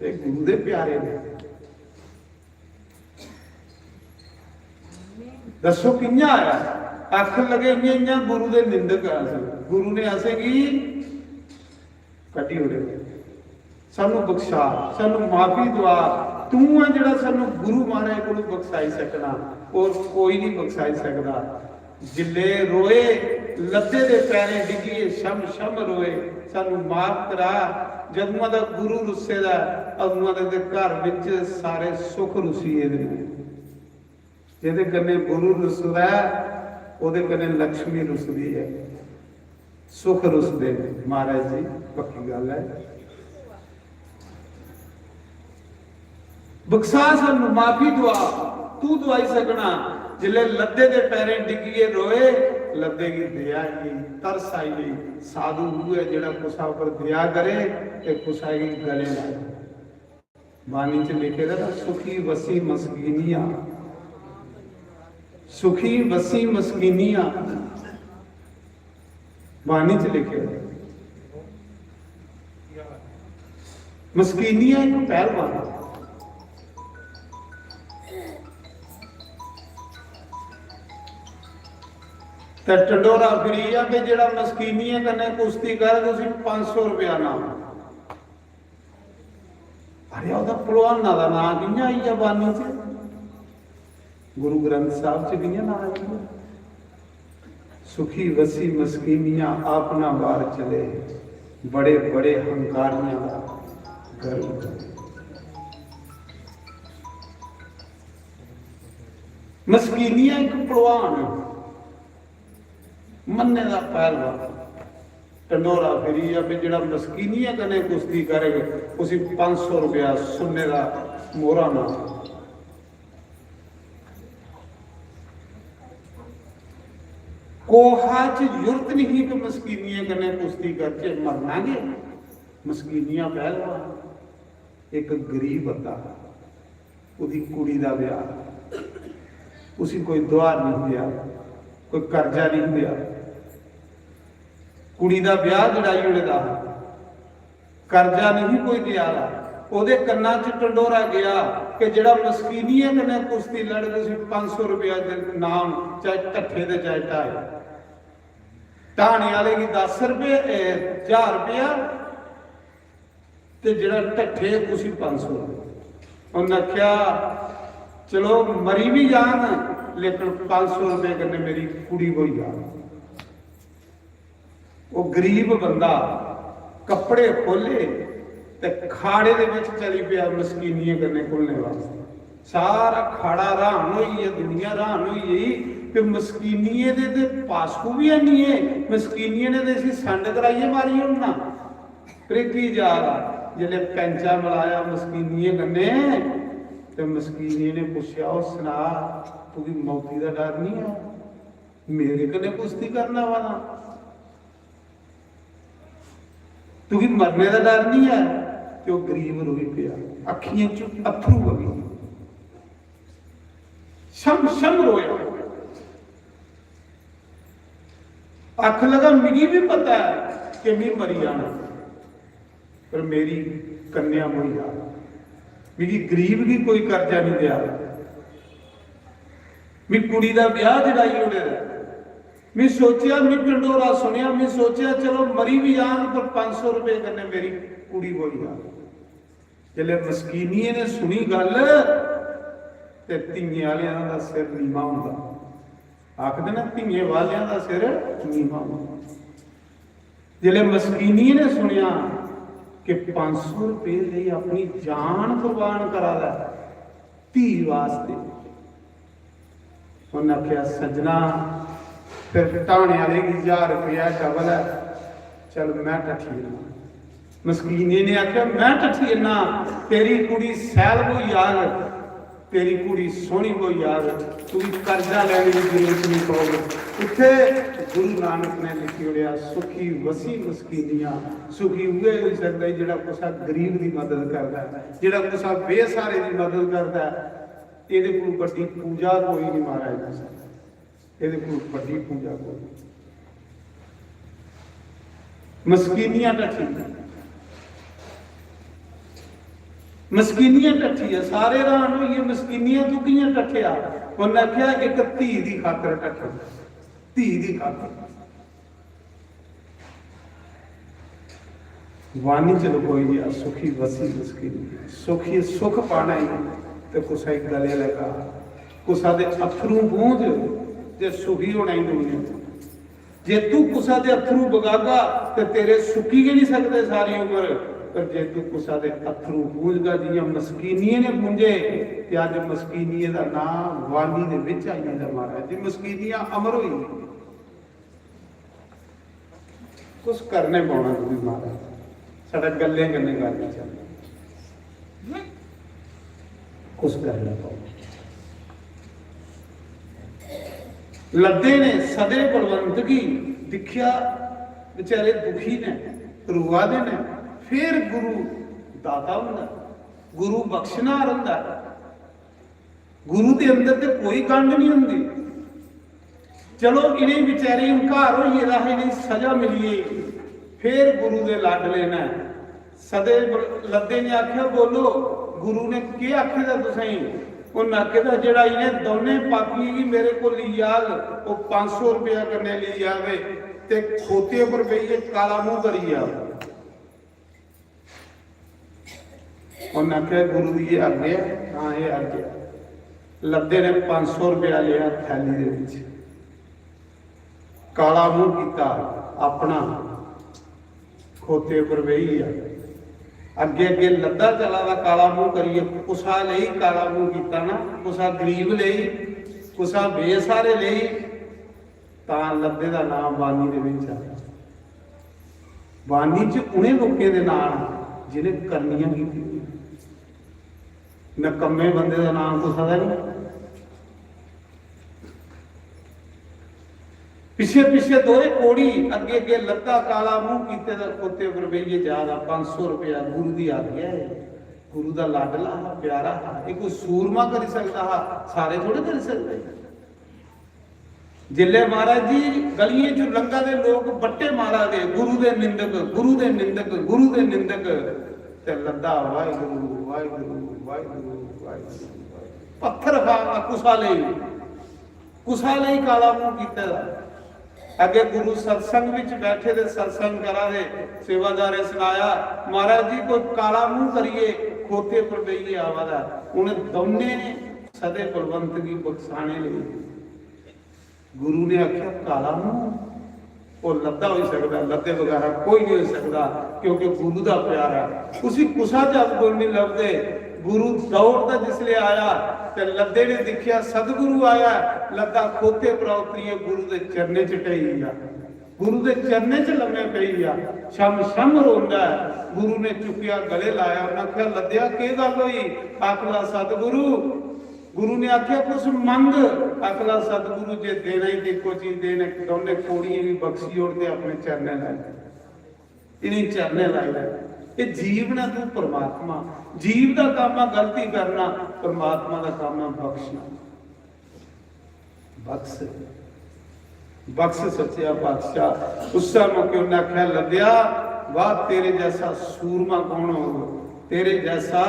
ਤੇ ਗੁਰੂ ਦੇ ਪਿਆਰੇ ਨੇ ਦੱਸੋ ਕਿੰਨਾ ਆਇਆ ਅੱਖ ਲਗੇ ਇੰਨੀਆਂ ਗੁਰੂ ਦੇ ਨਿੰਦਕ ਆ ਗੁਰੂ ਨੇ ਅਸੇ ਕੀ ਕੱਢੀ ਉੜੇ सानू बख्शा, सानू माफी दवा। तू है जिहड़ा सानू गुरु महाराज कोलों बख्शाई सकना, और कोई नहीं बख्शाई सकदा। जिले रोए लद्दे दे पैरे डिगिए, शम शम रोए, सानू माफ करा। जदों दा गुरु रुस्से दा, अदों दे घर विच सारे सुख रुसीए दे। जिहदे कन्ने गुरु रुसदा ओहदे कन्ने लक्ष्मी रुसदी है, सुख रुसदे ने। महाराज जी पक्की गल है। बख्शा सानू, माफी दुआ, तू दवाई सकना। जिले लद्दे दे पैरे डिगिए रोए, लद्दे की दया की तरस आई गई। साधु हुए जिहड़ा कुसा पर दया करे ते कुसा की गले लाए। बानी च लिखे दा सुखी वसी मस्कीनिया, सुखी वसी मस्कीनिया, बानी च लिखे। मस्कीनिया एक पहलवान, ते टंडोरा फिरी आ कि जेड़ा मस्कीनिया कन्ने कुश्ती कर तुसीं 500 रुपया नाम। अरे ओहदा पहलवाना दा नाम कि'यां आई आ बानी च? गुरु ग्रंथ साहब च कि'यां नाम आई? सुखी वसी मस्कीनिया अपना बार चले, बड़े बड़े हंकारियां दा गर्व। मस्कीनिया एक पहलवान मन्ने दा पहलवान, टंडोरा फिरी आ भी जिहड़ा मस्कीनिया कन्ने कुश्ती करेगा उसी 500 रुपया सुन्ने दा मोहरा ना। कोहा च जुरत नहीं कि मस्कीनिया कन्ने कुश्ती करके मरना गे। मस्कीनिया पहलवान एक गरीब बंदा, उदी कुड़ी दा ब्याह, उसी कोई दुआर नहीं दिया, कोई कर्जा नहीं दिया। कुड़ी दा ब्याह जड़ाई उड़े दा, कर्जा नहीं कोई दिया। ओदे कन्ना च टंडोरा गया कि जड़ा मस्कीनिया कन्ने कुश्ती लड़ तुसीं 500 रुपया दे नाम, चाहे ढट्ठे दे चाहे ढाई। ढाने वाले की 10 रुपये 1000 रुपया, ते जड़ा ढट्ठे उसी 500। उन्हें आख्या चलो मरी भी जान लेकिन 500 रुपये कन्ने मेरी कुड़ी हो जाए। वो गरीब बंदा कपड़े खोले ते खाड़े दे विच चली पिया मस्कीनिया कन्ने खुलने वास्ते। सारा खाड़ा हैरान होई है, दुनिया हैरान होई गई कि मस्कीनिए दे ते पासकू भी है, मस्कीनिए ने ते संड कराइए मारी होना। प्रीति जा रहा जिले पैंचा मिलाया मस्कीनिए कन्ने, ते मस्कीनिए ने पूछा ओ सुना तुझी मौती का डर नहीं है? मेरे कन्ने कुश्ती करना वाला, तुझी मरने का डर नहीं है? ते वो गरीब रोई पिया, अखियां चो अथरू बगे, शम शम रोया। आख लगा मिगी भी पता है कि मैं मरी जाना, पर मेरी कन्या मरी जा, मेरी गरीब की कोई कर्जा नहीं दिया। मैं कुड़ी का ब्याह जड़ाई उड़े, मैं सोचा मैं टंडोरा सुनिया, मैं सोचा चलो मरी भी जान पर 500 रुपये कन्ने मेरी कुड़ी हो जा। जिले मस्कीनिए ने सुनी गल ते धीए वालियां दा सिर नीवा हुंदा। आखदे ना धीए वालियां दा सिर नीवा हुंदा। जिले मस्कीनिए ने सुनिया कि 500 रुपये लिए अपनी जान कुर्बान करा दा धी वास्ते, उन्हें आख्या सजना फिर ढाने वाले की 1000 रुपया डबल है, चल मैं ढट्ठी ना। मस्कीनी ने आख्या मैं ढट्ठी ना, तेरी कुड़ी सैल को यार, तेरी कुड़ी सोहनी को यार, तू कर्जा लेने की जरूरत नहीं पड़ेगी। उत्थे गुरु नानक ने लिखी उड़िया सुखी वसी मस्कीनिया। सुखी उहे हो सकता है जिहड़ा कुसा गरीब की मदद करता है, जिहड़ा कुसा बेसहारे की मदद करता है। ये कोई बड़ी पूजा कोई नहीं महाराज जी, ये कोई बड़ी पूजा कोई। मस्कीनिया ढट्ठी, मस्कीनिया ढट्ठी है, सारे हैरान होइए मस्कीनिया तू कियां ढट्ठिया? उन्हें आख्या एक धी की खातर ढट्ठा, धी की खातर। वाणी च लुकोई गया सुखी वसी उसकी सुखी सुख पाना ही तो कुसा एक गले लगा कुसा दे अथरू बूंद जे सुखी होना ही दुनिया जे तू कुसा दे अथरू बगागा तो तेरे सुखी के नहीं सकते सारी उम्र पर जे तू कुसा दे अथरू बूंदगा जियां मस्कीनीए ने बूंजे ते अज मस्कीनीए दा नाम वाणी दे विच आई दा महाराज जी मस्कीनियां अमर होई कुछ करने पाना तुम महाराज साडा गल्ले गल्ले गल नहीं चलती कुछ करना पाओ लद्दे ने सदे बलवंतगी दिखिया बेचारे दुखी ने रुआ दे ने फिर गुरु दाता हुंदा गुरु बख्शनार हुंदा गुरु के अंदर ते कोई गंढ नहीं हुंदी चलो इन्हें बेचारे हंकार होइए दा इन्हें सजा मिली फिर गुरु दे लाडले ने सदे लद्दे ने आख्या बोलो गुरु ने के आखे दा तुसाई उन्हें आखे दा जेड़ा इन्हें दोने पापी की मेरे को ली आग वो 500 रुपया करने ली आवे ते खोते पर बेइए काला मुंह करी आवे उन्हें आख्या गुरु दी ये आज्ञा हाँ ये आज्ञा लद्दे ने 500 रुपया लिया थैली दे विच काला मुंह किया अपना खोते पर बही अगे अगे लद्दा चला दा काला मुंह करिए कुसा ले काला मुंह किया ना कुसा गरीब ले कुसा बेसहारे ले ता लद्दे दा नाम बानी दे विच आया बानी च उन्हें लोकें दे नाम जिन्हें करनियां कीती नकम्मे बंदे दा नाम कुसा दा नहीं पिछे पिछे दोए कोड़ी अगे अगे लद्दा काला मुंह कीते दा खोते पर बेइए ज्यादा 500 रुपया गुरु दी आ गया है गुरु दा लाडला हा प्यारा हा ये कोई सूरमा कर सकता हा सारे थोड़े कर सकते जिले महाराज जी गलियां च लंगा दे लोग बट्टे मारा दे गुरु दे निंदक गुरु दे निंदक गुरु दे निंदक ते लद्दा वाहिगुरु वाहिगुरु वाहिगुरु वाहिगुरु पत्थर खा कुसा ले काला मुंह कीते दा अगे गुरु सत्संग विच बैठे दे सत्संग करा दे सेवादारे सुनाया महाराज जी को काला मुंह करिए खोते पर बेइए आवादा उन्हें दोने सदे बलवंत की बख्शाने ले गुरु ने आख्या काला मुंह वो लद्दा हो सकता लद्दे वगैरह कोई नहीं हो सकता क्योंकि गुरु दा प्यार है उसी कुसा जब बोल नहीं लभदे गुरु दौड़ता जिसले आया ते लद्दे ने देखिया सदगुरु आया लद्दा खोते पर उतरी गुरु दे चरने च टई गया गुरु दे चरने च लम्मे पई गया शम शम रोंदा गुरु ने चुकिया गले लाया उन्हें आख्या लद्दिया के गल होई आखला सतगुरु गुरु ने आख्या कुछ मंग आखला सतगुरु जे देना ही देखो चीज देने दोने कोड़ियां भी बख्शी उड़ते अपने चरने लाए इन्हीं चरने लाए ये जीव ना तू परमात्मा जीव का काम है गलती करना परमात्मा का काम है बख्शना बख्श बख्श सच्चा पातशाह उस मौके उन्हें आख्या लद्दिया वाह तेरे जैसा सूरमा कौन हो तेरे जैसा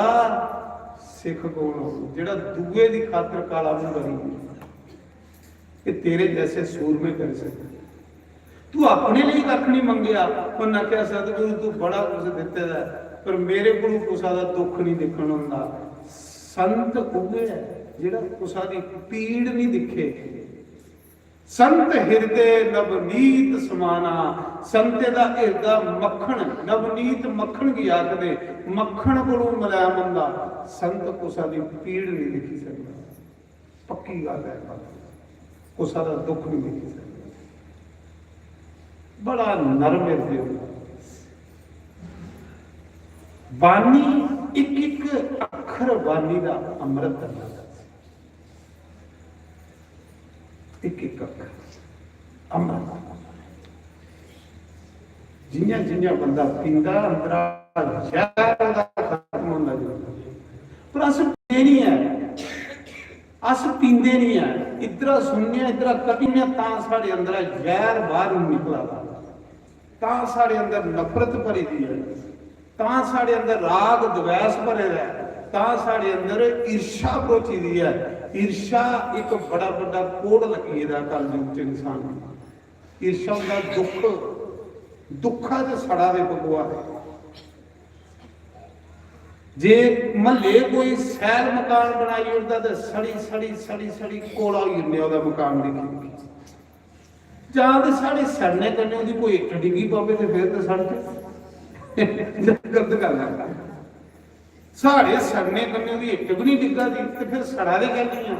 सिख कौन हो जेड़ा दुए की खातर काला मुंह करी ये तेरे जैसे सूरमे कर सकते तू अपने लिए कख नहीं मंगया उन्हें आख्या सतगुरु तू बड़ा कुछ दिते दा पर मेरे को कुसा दा दुख नहीं दिखण हुंदा संत उहे है जेड़ा कुसा दी पीड़ नहीं दिखे संत हिरदे नवनीत समाना संते दा हिरदा मक्खन नवनीत मक्खन की आखदे मक्खन कोलों मलैम हुंदा संत कुसा दी पीड़ नहीं दिखी सकदा पक्की गल है कुसा दा दुख नहीं दिखी सकदा बड़ा नरम हृदय बानी एक एक अखर बानी का अमृत एक एक अखर अमृत जिन्या जिन्या बंदा पींदा अंदर जहर खत्म होता जाता पर अस पींदे नहीं है अस पींदे नहीं है इधर सुनने इधर कटिने ता साढ़े अंदर जहर बाहर निकला ता साढ़े अंदर नफरत भरी दी है ता साढ़े अंदर राग द्वेष भरे है ता साढ़े अंदर ईर्षा पहुंची दी है ईर्षा एक बड़ा बड़ा कोड़ लगी है कलयुग च इंसान ईर्षा का दुख दुखा च सड़ा दे पकवा है जे महल्ले कोई सैल मकान बनाई उड़दा ते सड़ी सड़ी सड़ी सड़ी कोला होई जंदे ओहदा मकान दिक्खी जां ते साढ़े सड़ने कन्नै ओहदी कोई इट्ट डिग्गी पवे ते फिर ते सड़ के गलत गल है साढ़े सड़ने कन्नै ओहदी इट्ट भी नहीं डिग्गा दी ते फिर सड़ा दे गल नहीं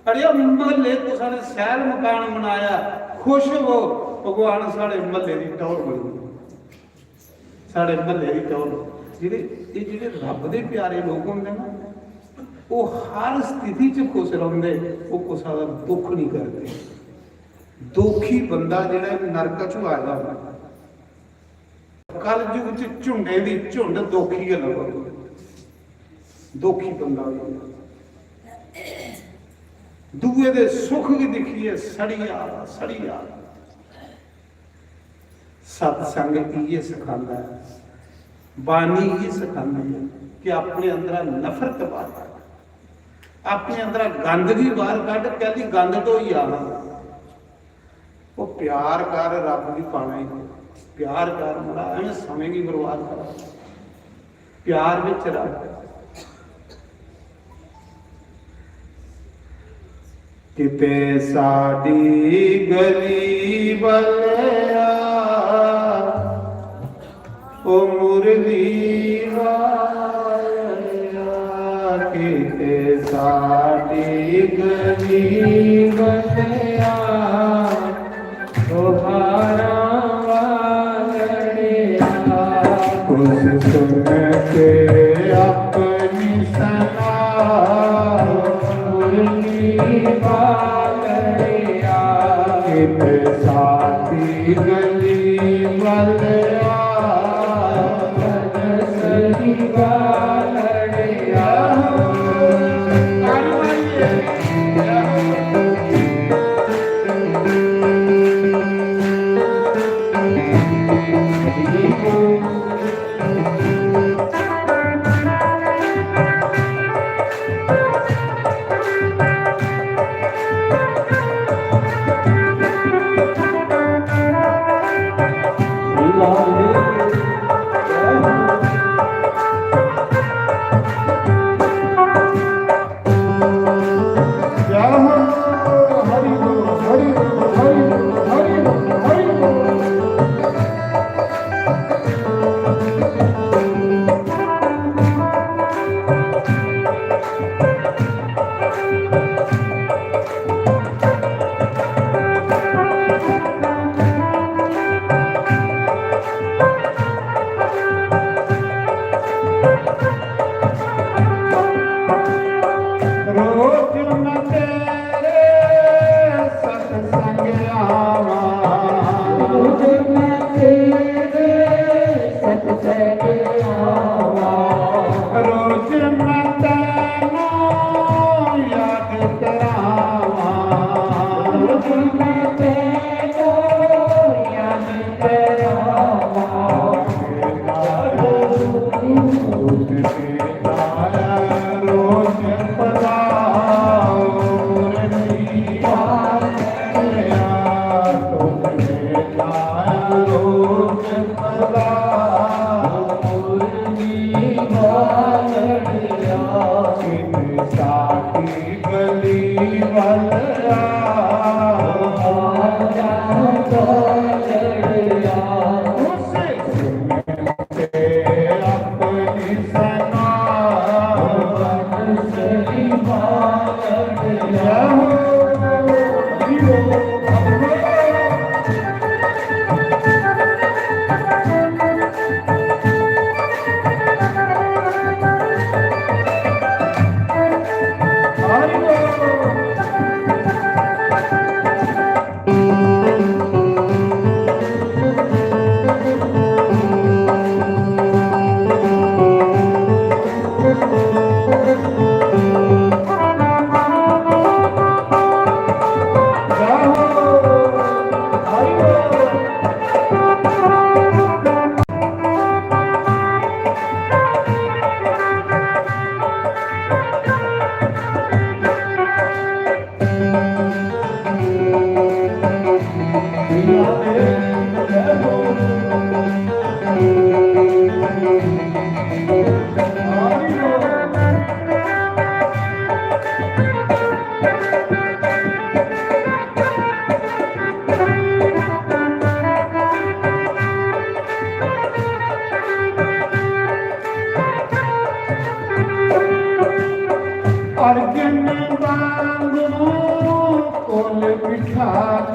अरे महल्ले कुसा ने सैल मकान बनाया खुश हो भगवान साढ़े महल्ले की टौर बनी साढ़े महल्ले की टौर ਜਿਹੜੇ ਰੱਬ ਦੇ ਪਿਆਰੇ ਲੋਕ ਹੁੰਦੇ ਨਾ ਉਹ ਹਰ ਸਥਿਤੀ 'ਚ ਖੁਸ਼ ਰਹਿੰਦੇ ਉਹ ਕਿਸੇ ਦਾ ਦੁੱਖ ਨਹੀਂ ਕਰਦੇ ਦੁਖੀ ਬੰਦਾ ਜਿਹੜਾ ਨਰਕ 'ਚ ਆਇਆ ਹੁੰਦਾ ਕਲਯੁਗ 'ਚ ਝੁੰਡੇ ਦੀ ਝੁੰਡ ਦੁਖੀ ਹੈ ਲੋਕ ਦੁਖੀ ਬੰਦਾ ਦੂਏ ਦੇ ਸੁੱਖ ਵੀ ਦਿਖੀਏ ਸੜੀਆ सत्संग ये सिखाता है बानी ये सिखाती है कि अपने अंदर नफरत बाहर कट अपने अंदर गंदगी बाहर कट कहती गंद तो ही आना वो प्यार कर रब की पाना ही प्यार कर मुड़ा एवं समय की बर्बाद कर प्यार विच रख किते साडी गली बलिया ओ मुरली वालिया किते साडी गली बलिया तोहारा वालिया कुछ सुन के अपनी सना मुरली वालिया किते साडी गली वालिया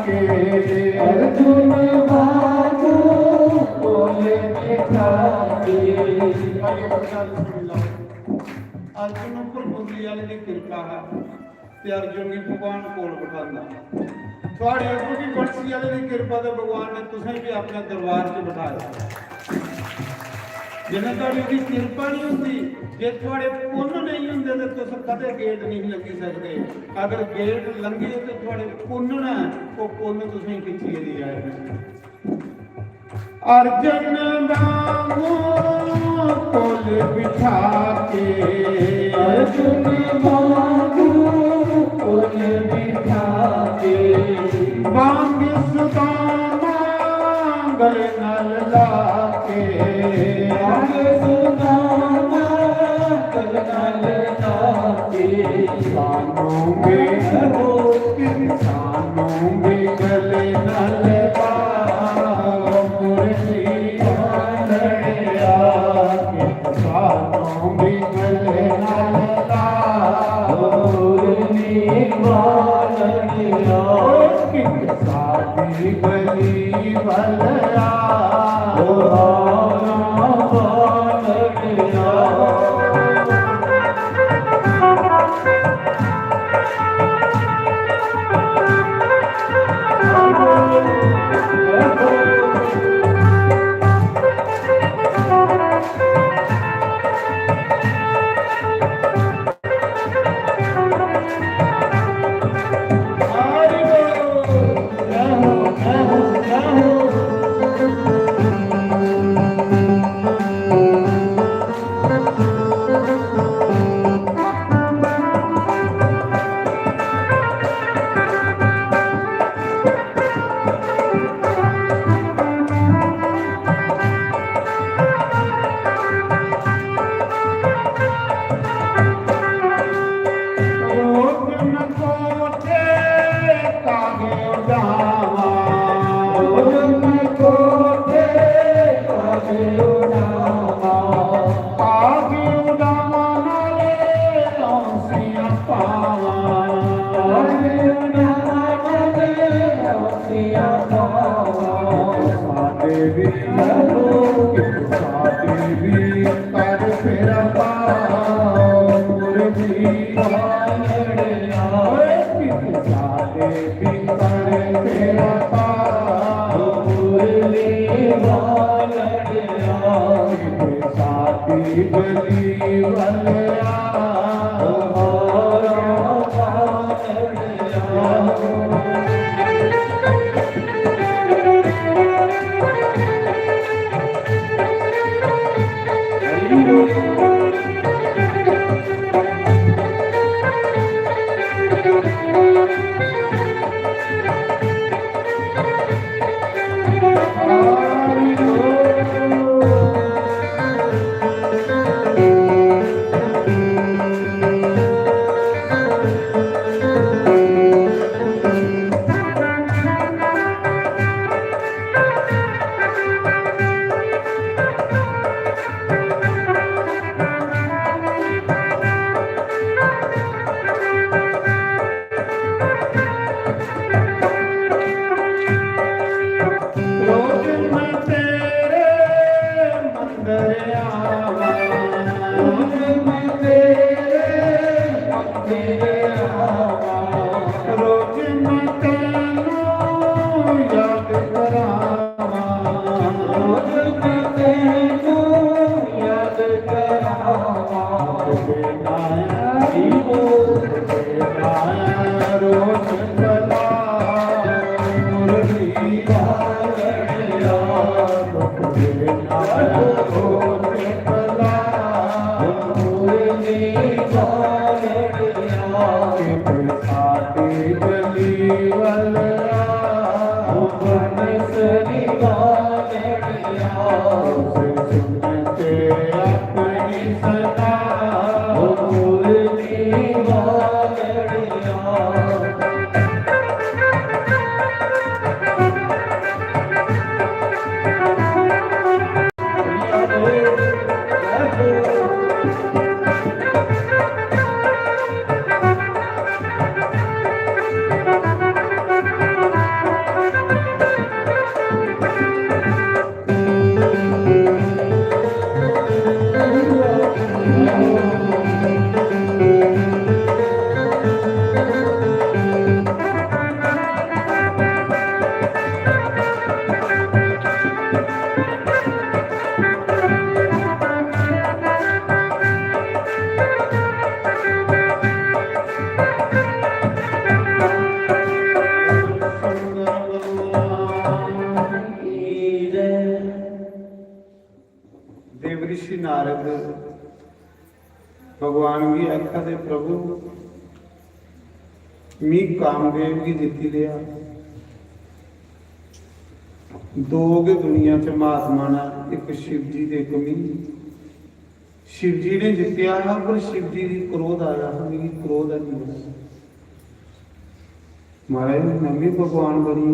के अर्जुन बाबू बोले बिठा के अर्जुन उपर बुद्धि वाले की कृपा है ते अर्जुन की भगवान कोल बिठाना थोड़े उपर भी बंसी वाले की कृपा ते भगवान ने तुसें भी अपने दरबार च बिठाया जिन्हें थोड़ी उसकी कृपा नहीं होती जे थोड़े पुण्य नहीं होंगे तो तुस कदे गेट नहीं लगी सकते अगर गेट लंघे तो थोड़े पुण्य ना वो पुण्य तुसें खिच्चिए दी जाए अर्जन बाबू कोल बिठा के अर्जुन बाबू बोले बिठा के बांग सुदामा गले नल लाके आगे सुदामा कलकल ताके सानों में गले नल मुरली लड़िया के सानों में गले नल मुरली लड़िया सादी गली भलया मुरली लड़िया भगवान भी आखा दे प्रभु मी कामदेव की जित्ती लिया दो के दुनिया च महात्मा ने एक शिव जी दे कमी शिव जी ने जितया है पर शिव जी की क्रोध आया मेरी क्रोध है नहीं महाराज मैं भी भगवान बनी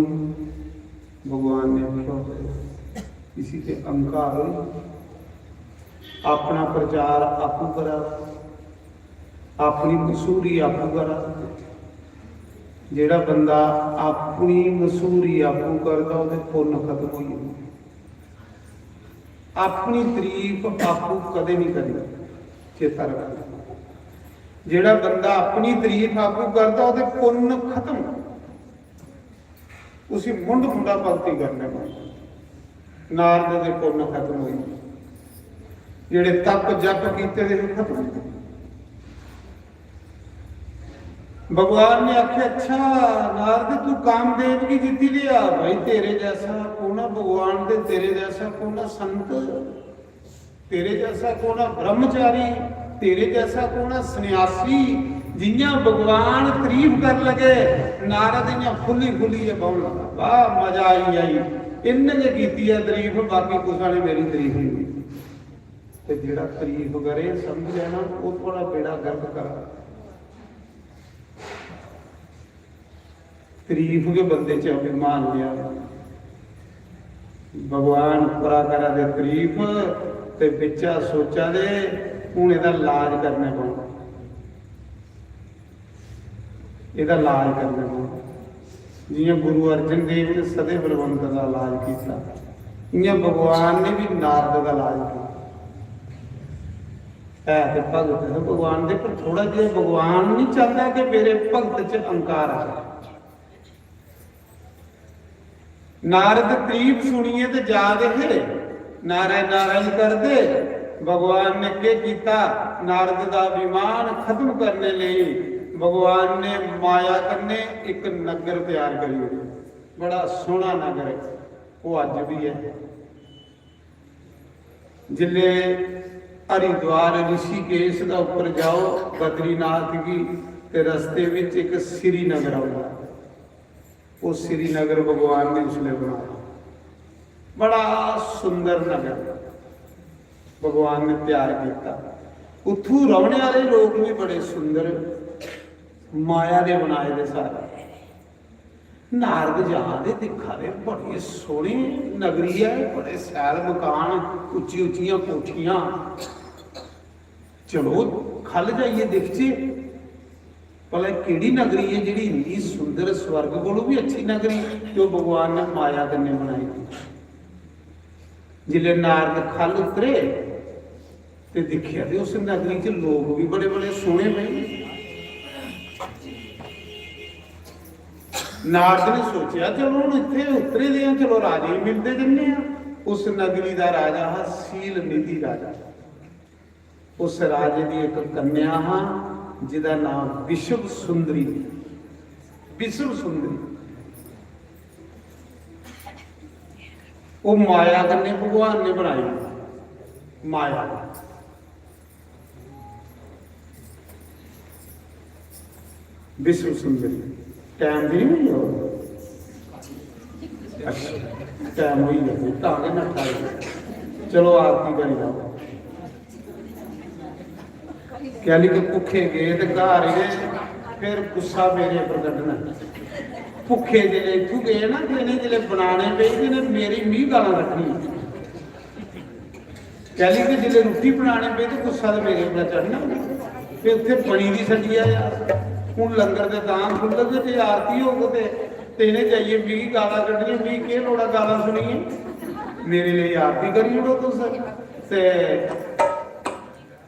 भगवान ने आख्या किसी से अहंकार हो अपना प्रचार आपू करा अपनी मशहूरी आपू करा जेड़ा बंदा अपनी मशहूरी आपू करता वो पुण्य खत्म हो जाता अपनी तारीफ आपू कदे नहीं करनी चेता रखना जेड़ा बंदा अपनी तारीफ आपू करता वो पुण्य खत्म उसी मुंड मुंडा भगती करने में नारद दे पुण्य खत्म हो जेड़े तप जप कीते दे खत्म भगवान ने आख्या अच्छा नारद तू कामदेव की जिद्दी लिया भाई तेरे जैसा कोना भगवान दे तेरे जैसा कोना संत तेरे जैसा कोना ब्रह्मचारी तेरे जैसा कोना सन्यासी जियां भगवान तारीफ कर लगे नारद इयां फुली फुली बहुन लगा वाह मजा आई इन्हें कीती है तारीफ बाकी कुछ ने मेरी तारीफ नहीं की ते जेड़ा तारीफ करे समझ लेना वो थोड़ा बेड़ा गर्क करा तारीफ के बंदे च अभिमान लिया भगवान पूरा करा दे तारीफ ते बिचा सोचा दे हूं इहदा लाज करने पौना इहदा लाज करने पौना जियां गुरु अर्जन देव ने सदे बलवंत का लाज किया इयां भगवान ने भी नारद का लाज किया है ते भगत है भगवान दे पर थोड़ा जिहा भगवान नहीं चाहता कि मेरे भगत च अंकार आ नारद तारीफ सुनिए तो जा दे नारायण नारायण कर दे भगवान ने क्या किया नारद का अभिमान खत्म करने लिए भगवान ने माया करने एक नगर तैयार करी बड़ा सोहना नगर वो अज भी है जिले हरिद्वार ऋषिकेश का उपर जाओ बद्रीनाथ की ते रस्ते विच एक श्रीनगर आता वो श्रीनगर भगवान ने उसने बनाया बड़ा सुंदर नगर भगवान ने तैयार किया उथू रहने वाले लोग भी बड़े सुंदर माया दे बनाए दे सारे नारद जहां दिखा रहे बड़ी सोहनी नगरी है बड़े सैल मकान उच्ची उच्चियां कोठियां चलो खल जाइए दिखचे भला केड़ी नगरी है जी इन्नी सुंदर स्वर्ग कोलों भी अच्छी नगरी जो भगवान ने माया कन्ने बनाई जिले नारद खल उतरे ते दिखिया ते उस नगरी च लोग भी बड़े बड़े सोहने पए नारद ने सोचा चलो हुण इत्थे उतरे दे चलो राजे मिलते जन्ने उस नगरी का राजा हा सील निधि राजा उस राजे की एक कन्या हाँ जिदा नाम विश्व सुंदरी विश्व सुंदरी वो माया कन्ने भगवान ने बनाई माया विश्व सुंदरी टाइम भी नहीं हो टाइम हो ही चलो आरती करी जाओ कहली कि भुखे गए तो घर गए फिर गुस्सा मेरे पर कढ़ना भुखे जिले इतू गए ना इन्हें जिले बनाने पे इन्हें मेरी मी गाला कटनी कहली कि जिले रोटी बनाने पे तो गुस्सा तो मेरे पर चढ़ना फिर उत्थे बनी दी सजी आ यार हूँ लंगर के दान खुलगे तो आरती होगी तो इन्हें जाइए मी गाला कढ़नी मी के लोड़ा गाला सुनिए मेरे लिए आरती करी उड़ो तुस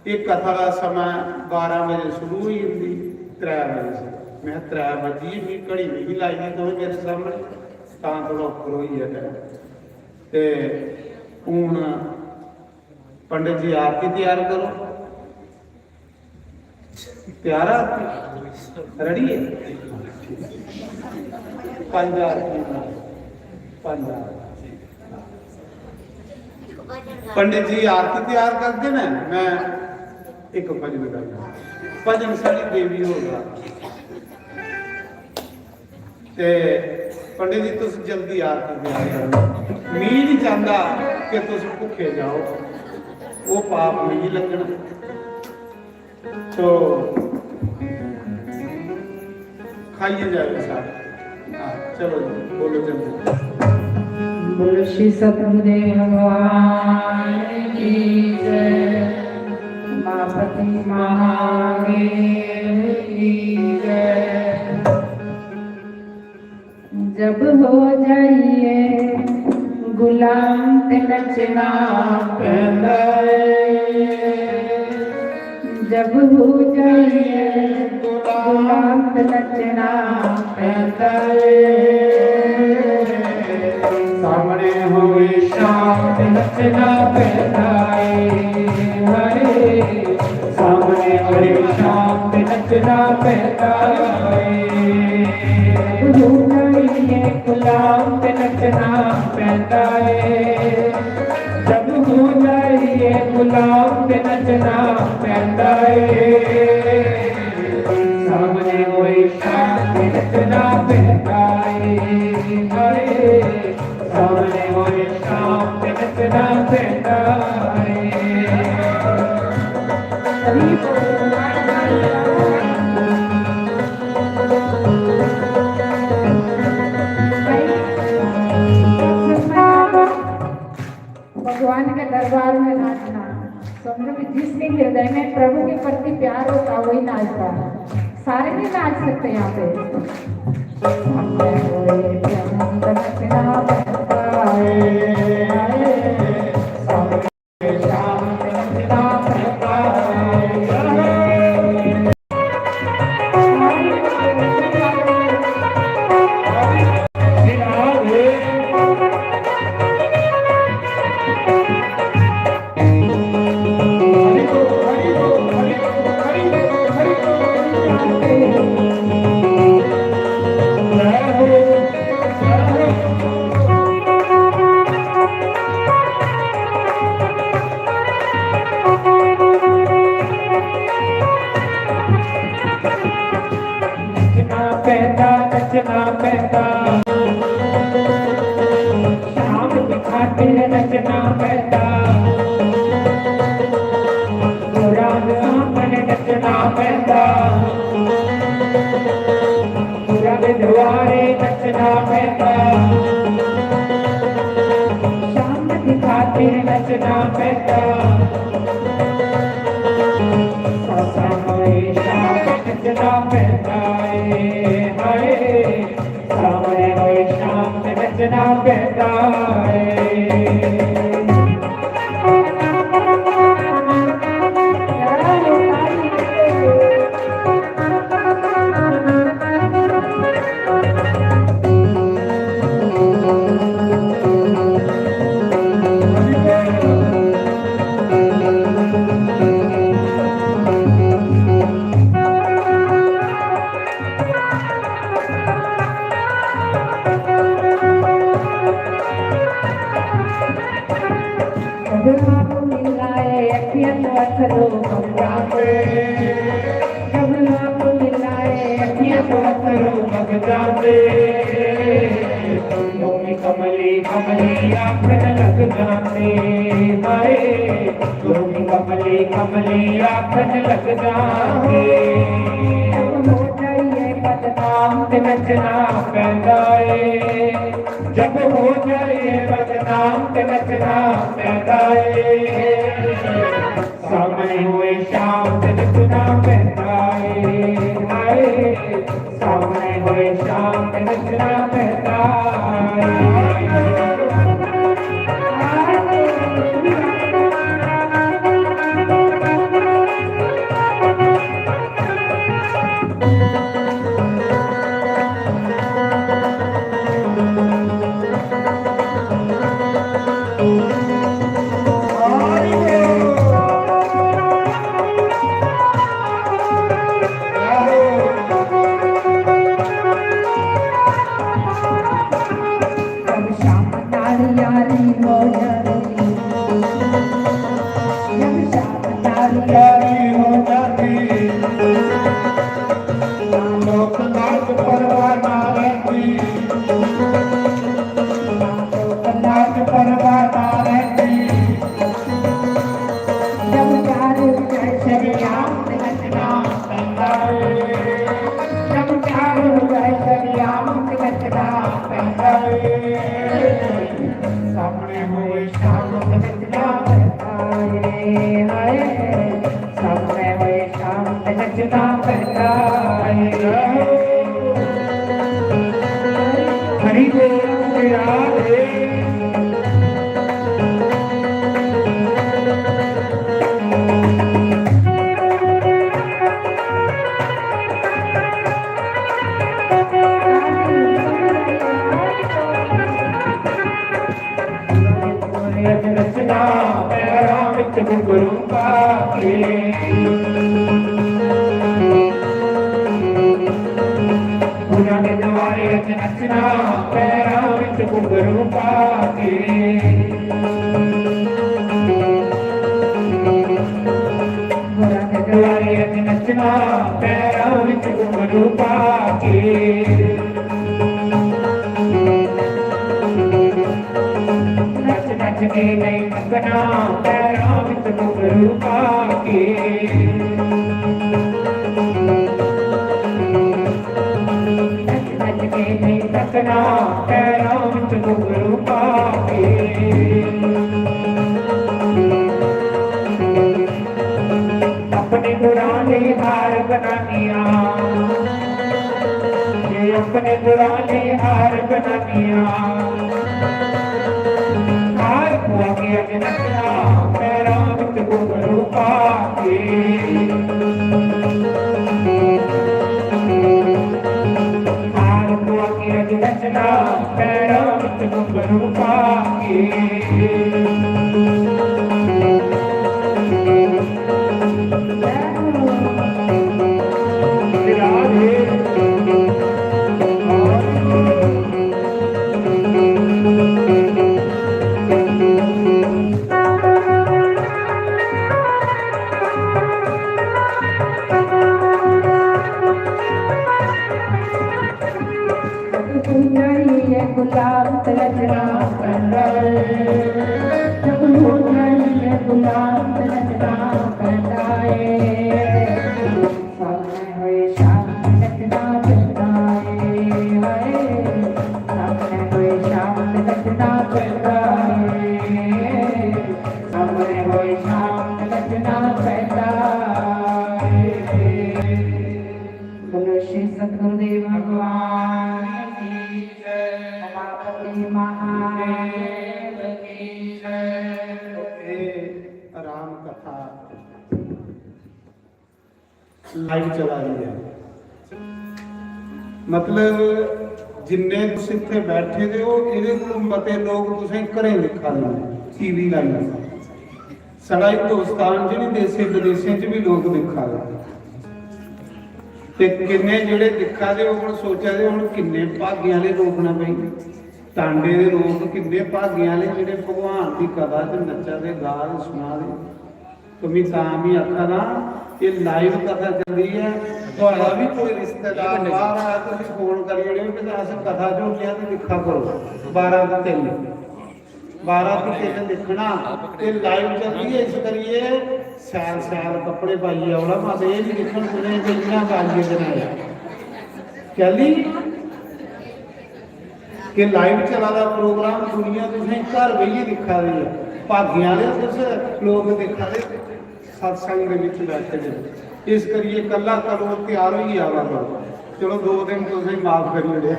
एक कथा का समय 12 बजे शुरू हुई होंगी 3 बजे से मैं 3 बजे भी घड़ी नहीं लाई दी तो मेरे सामने थोड़ा उपर हुई है टाइम हूँ पंडित जी आरती तैयार करो तैयार आरती रेडी है 5 पंडित जी आरती तैयार करते ना मैं एक भजन गाना भजन साड़ी देवी होगा ते पंडित जी तुम जल्दी आरती दिया करो मी नहीं चाहता कि तुम भुखे जाओ वो पाप नहीं लगना तो खाइए जाए सारे हाँ चलो जी बोलो जल्दी बोलो श्री सतगुरुदेव भगवान की जय मापति महादेव की जय। जब हो जाइए गुलाम ते नचना पैंदा है जब हो जाइए गुलाम ते नचना पैंदा है सामने होए शाम ते नचना पैंदा है सामने होए शाम ते नचना पैंदा है हो जाइए गुलाम ते नचना पैंदा है जब हो जाइए गुलाम ते नचना पैंदा है सामने होए शाम ते नचना पैंदा है सामने होए शाम ते नचना पैंदा है। भगवान के दरबार में नाचना समझो कि जिसके हृदय में प्रभु के प्रति प्यार होता वही नाचता है सारे नहीं नाच सकते यहाँ पे नचना पैदा शाम की खातिर नचना पैदा रात सामने नचना पैदा रब द्वारे नचना पैदा शाम की खातिर नचना पैदा नचना पैदा सामने होए शाम में नचना पैदा पत्थरों मगजा पे जब लाख मिलाए अखियां पत्थरों मगजा पे लोमी कमली कमली आँखन लग जाते हाय लोमी कमली आँखन लग जाते हो जाइए बदनाम ते नचना पैदा जब हो जाइए बदनाम ते नचना पैदा सामने हुए शाम ते नचना पैदा सामने हुए शाम ते नचना पैदा यारी हो नचना पैरां विच घुंघरू पा के गुरां दे दुआरे अच नचना पैरां विच घुंघरू पा के नच नच के नहीं थकना पैरां विच घुंघरू पा के तकना पैरां विच घुंघरू पा के अपने गुरां दे हार बनानियां ये अपने गुरां दे हार बनानियां हार पुआ के अज नचना पैरां विच घुंघरू पा के रचना पैरां विच घुंघरू पा के गुलाब तलजना कंदल जब नहीं गुलाब तलजना कंदाए सामने होए शाम तलजना कंदाए हाय सामने होए शाम तलजना कंदाए सामने होए शाम तलजना कंदाए बोलो श्री सतगुरुदेव भगवान महादेव की जय। राम कथा लाइव चला रही है मतलब जिन्ने तुसीं इत्थे बैठे दे हो इहदे कोलों मते लोग तुसीं घरें लिखा लैंदे टीवी लाइव साडा हिंदुस्तान च नहीं देशे विदेशों च भी लोग दिखा लैंदे ते किन्ने जिहड़े दिखा दे हुण सोचा दे हुण किन्ने भाग्यां वाले लोग ना बई टांडे दे लोग किन्ने भाग्यां वाले जिहड़े भगवान की कथा च नच्चा दे गा दे सुना दे तो मैं तां भी आखा ना ये लाइव कथा चल रही है तुहाडा भी कोई रिश्तेदार बाहर आया तो तुसीं फोन करी ओड़िओ कि अस कथा झोटियां ते लिखा करो 12 ਤੋਂ 3 लिखना ते लाइव चल रही है इस करिए सैल सैल कपड़े पाइए औला माते ये नहीं लिखण सुने जिन्ना गालिए देना चली कि लाइव चला दा प्रोग्राम दुनिया तुसें घर बेहिए दिखा रही है भाग्यां वाले तुस लोग दिखा दे सत्संग दे विच बैठे ने इस करिए कल्ला करो तैयार होई आवा करो चलो 2 दिन तुसें माफ करी ओड़े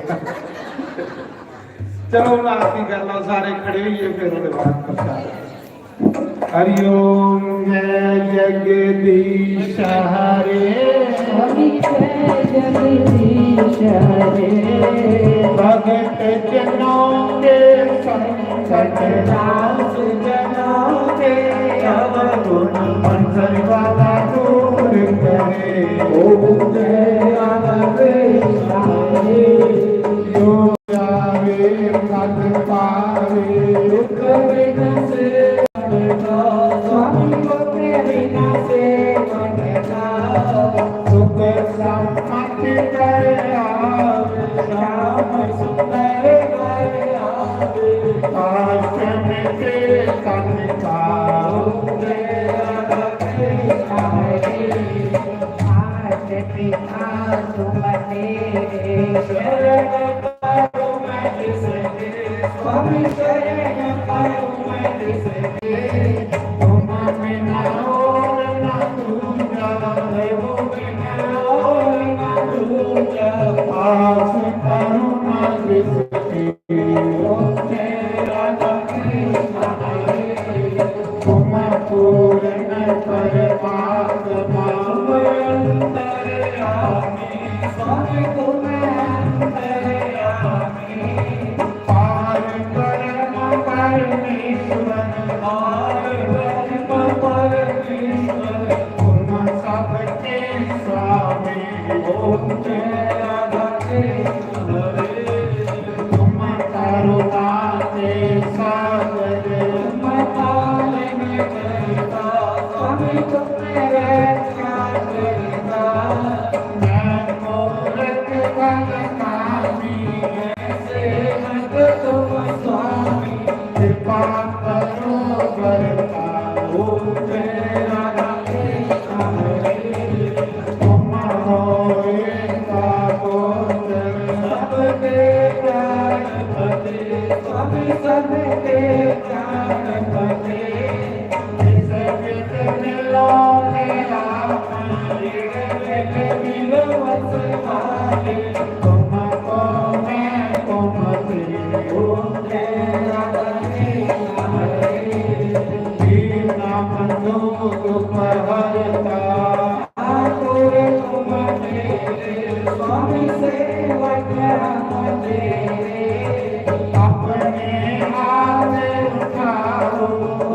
चलो हम आरती कर लो सारे खड़े होइए फिर उसके बाद प्रसाद हरिओम जय जगदीश हरे जय जगदीश हरे भगत जनों के संकट नाश जनों के अवगुण मंत्र वाला दूर करे ओम जय जगदीश हरे जो पद पावे दुख विनाशे स्वामी को विनाशे मनना सुख सम्मति करे आवे श्याम सुंदर करे आवे आश्रम के संताओ जय हरे आज पिता तुमने शरण स्वामी शरण करो मैं जिसके तुम में ना हो ना दूजा देवो में ना हो ना दूजा आस करो मैं जिसके तेरा कृष्ण हरे तुम पूर्ण परमात्मा अंतर्यामी स्वामी तुम अंतर्यामी स्वामी ओम जय राधे हरे तुमको मैं तुमसे ऊंचे लगने बिना बंदूक पहरता आतुर तुम मेरे स्वामी सेवक मुझे अपने हाथ उठाओ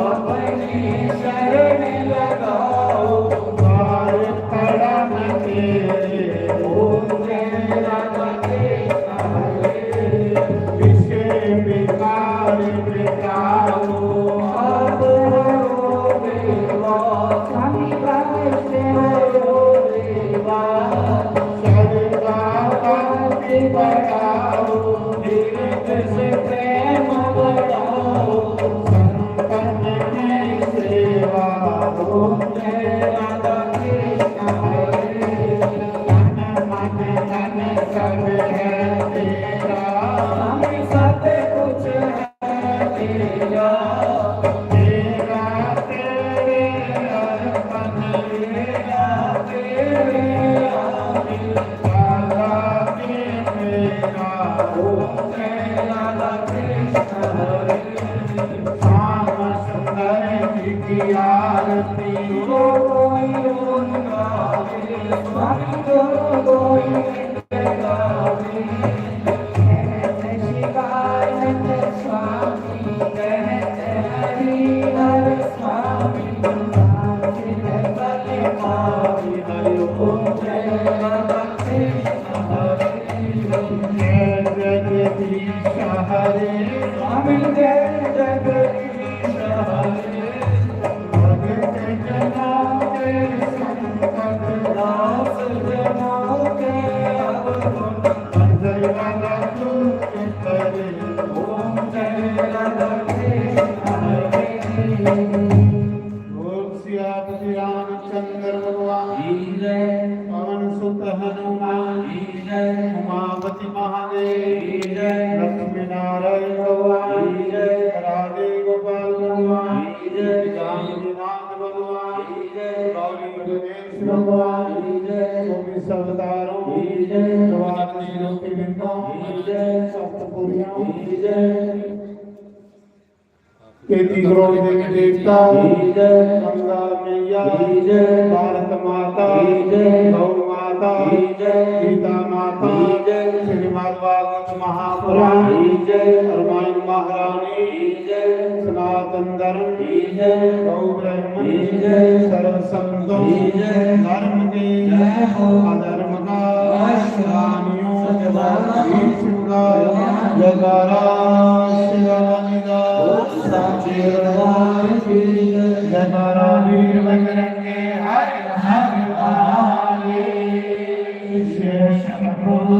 अपनी शरण लगाओ द्वार खड़ा मैं तेरे ऊंचे लगते विषय विकार मिटाओ अब हो देवा स्वामी से हो देवा सर्वा भक्ति बढ़ाओ दीर्घ से प्रेम बढ़ाओ संतन में सेवा होते राधा कृष्ण हरे तन मन धन सब है तेरा हमें सब कुछ है तेरा तेरा तेरे अर्पण मेरा तेरे आमिर राधा के मेरा होते राधा कृष्ण हरे श्याम सुंदर जी की आरती हो कोई उनका स्वामी को कोई गावे कहते शिवानंद स्वामी कहते हरिहर स्वामी बले पावी हरि ओम जय राधा कृष्ण हरे जय जगदीश हरे स्वामी जय जगदीश हरे भगत जना के संकट दास जना के अवगुण अंजय वाला तुम करे ओम जय राधा कृष्ण हरे बोल सियापति रामचंद्र भगवान की जय पवन सुत हनुमान की जय उमापति महादेव की जय लक्ष्मी नारायण भगवान की जय राधे गोपाल भगवान की जय जानकीनाथ भगवान की जय गौरी गणेश भगवान की जय चौबीस अवतारों की जय द्वादश ज्योतिर्लिंगों की जय सप्तपुरियों की जय 33 करोड़ देवी देवता की जय गंगा मैया की जय भारत माता की जय गौ माता की जय सीता माता की जय श्रीमद् भागवत महापुराण की जय रामायण महारानी की जय सनातन धर्म की जय गौ ब्राह्मण की जय सर्व संतों की जय धर्म की जय हो अधर्म का रानियों शिवगा जगारा शिवानिदा जगारा वीर बजरंगे हर हर महादेव शेष प्रभु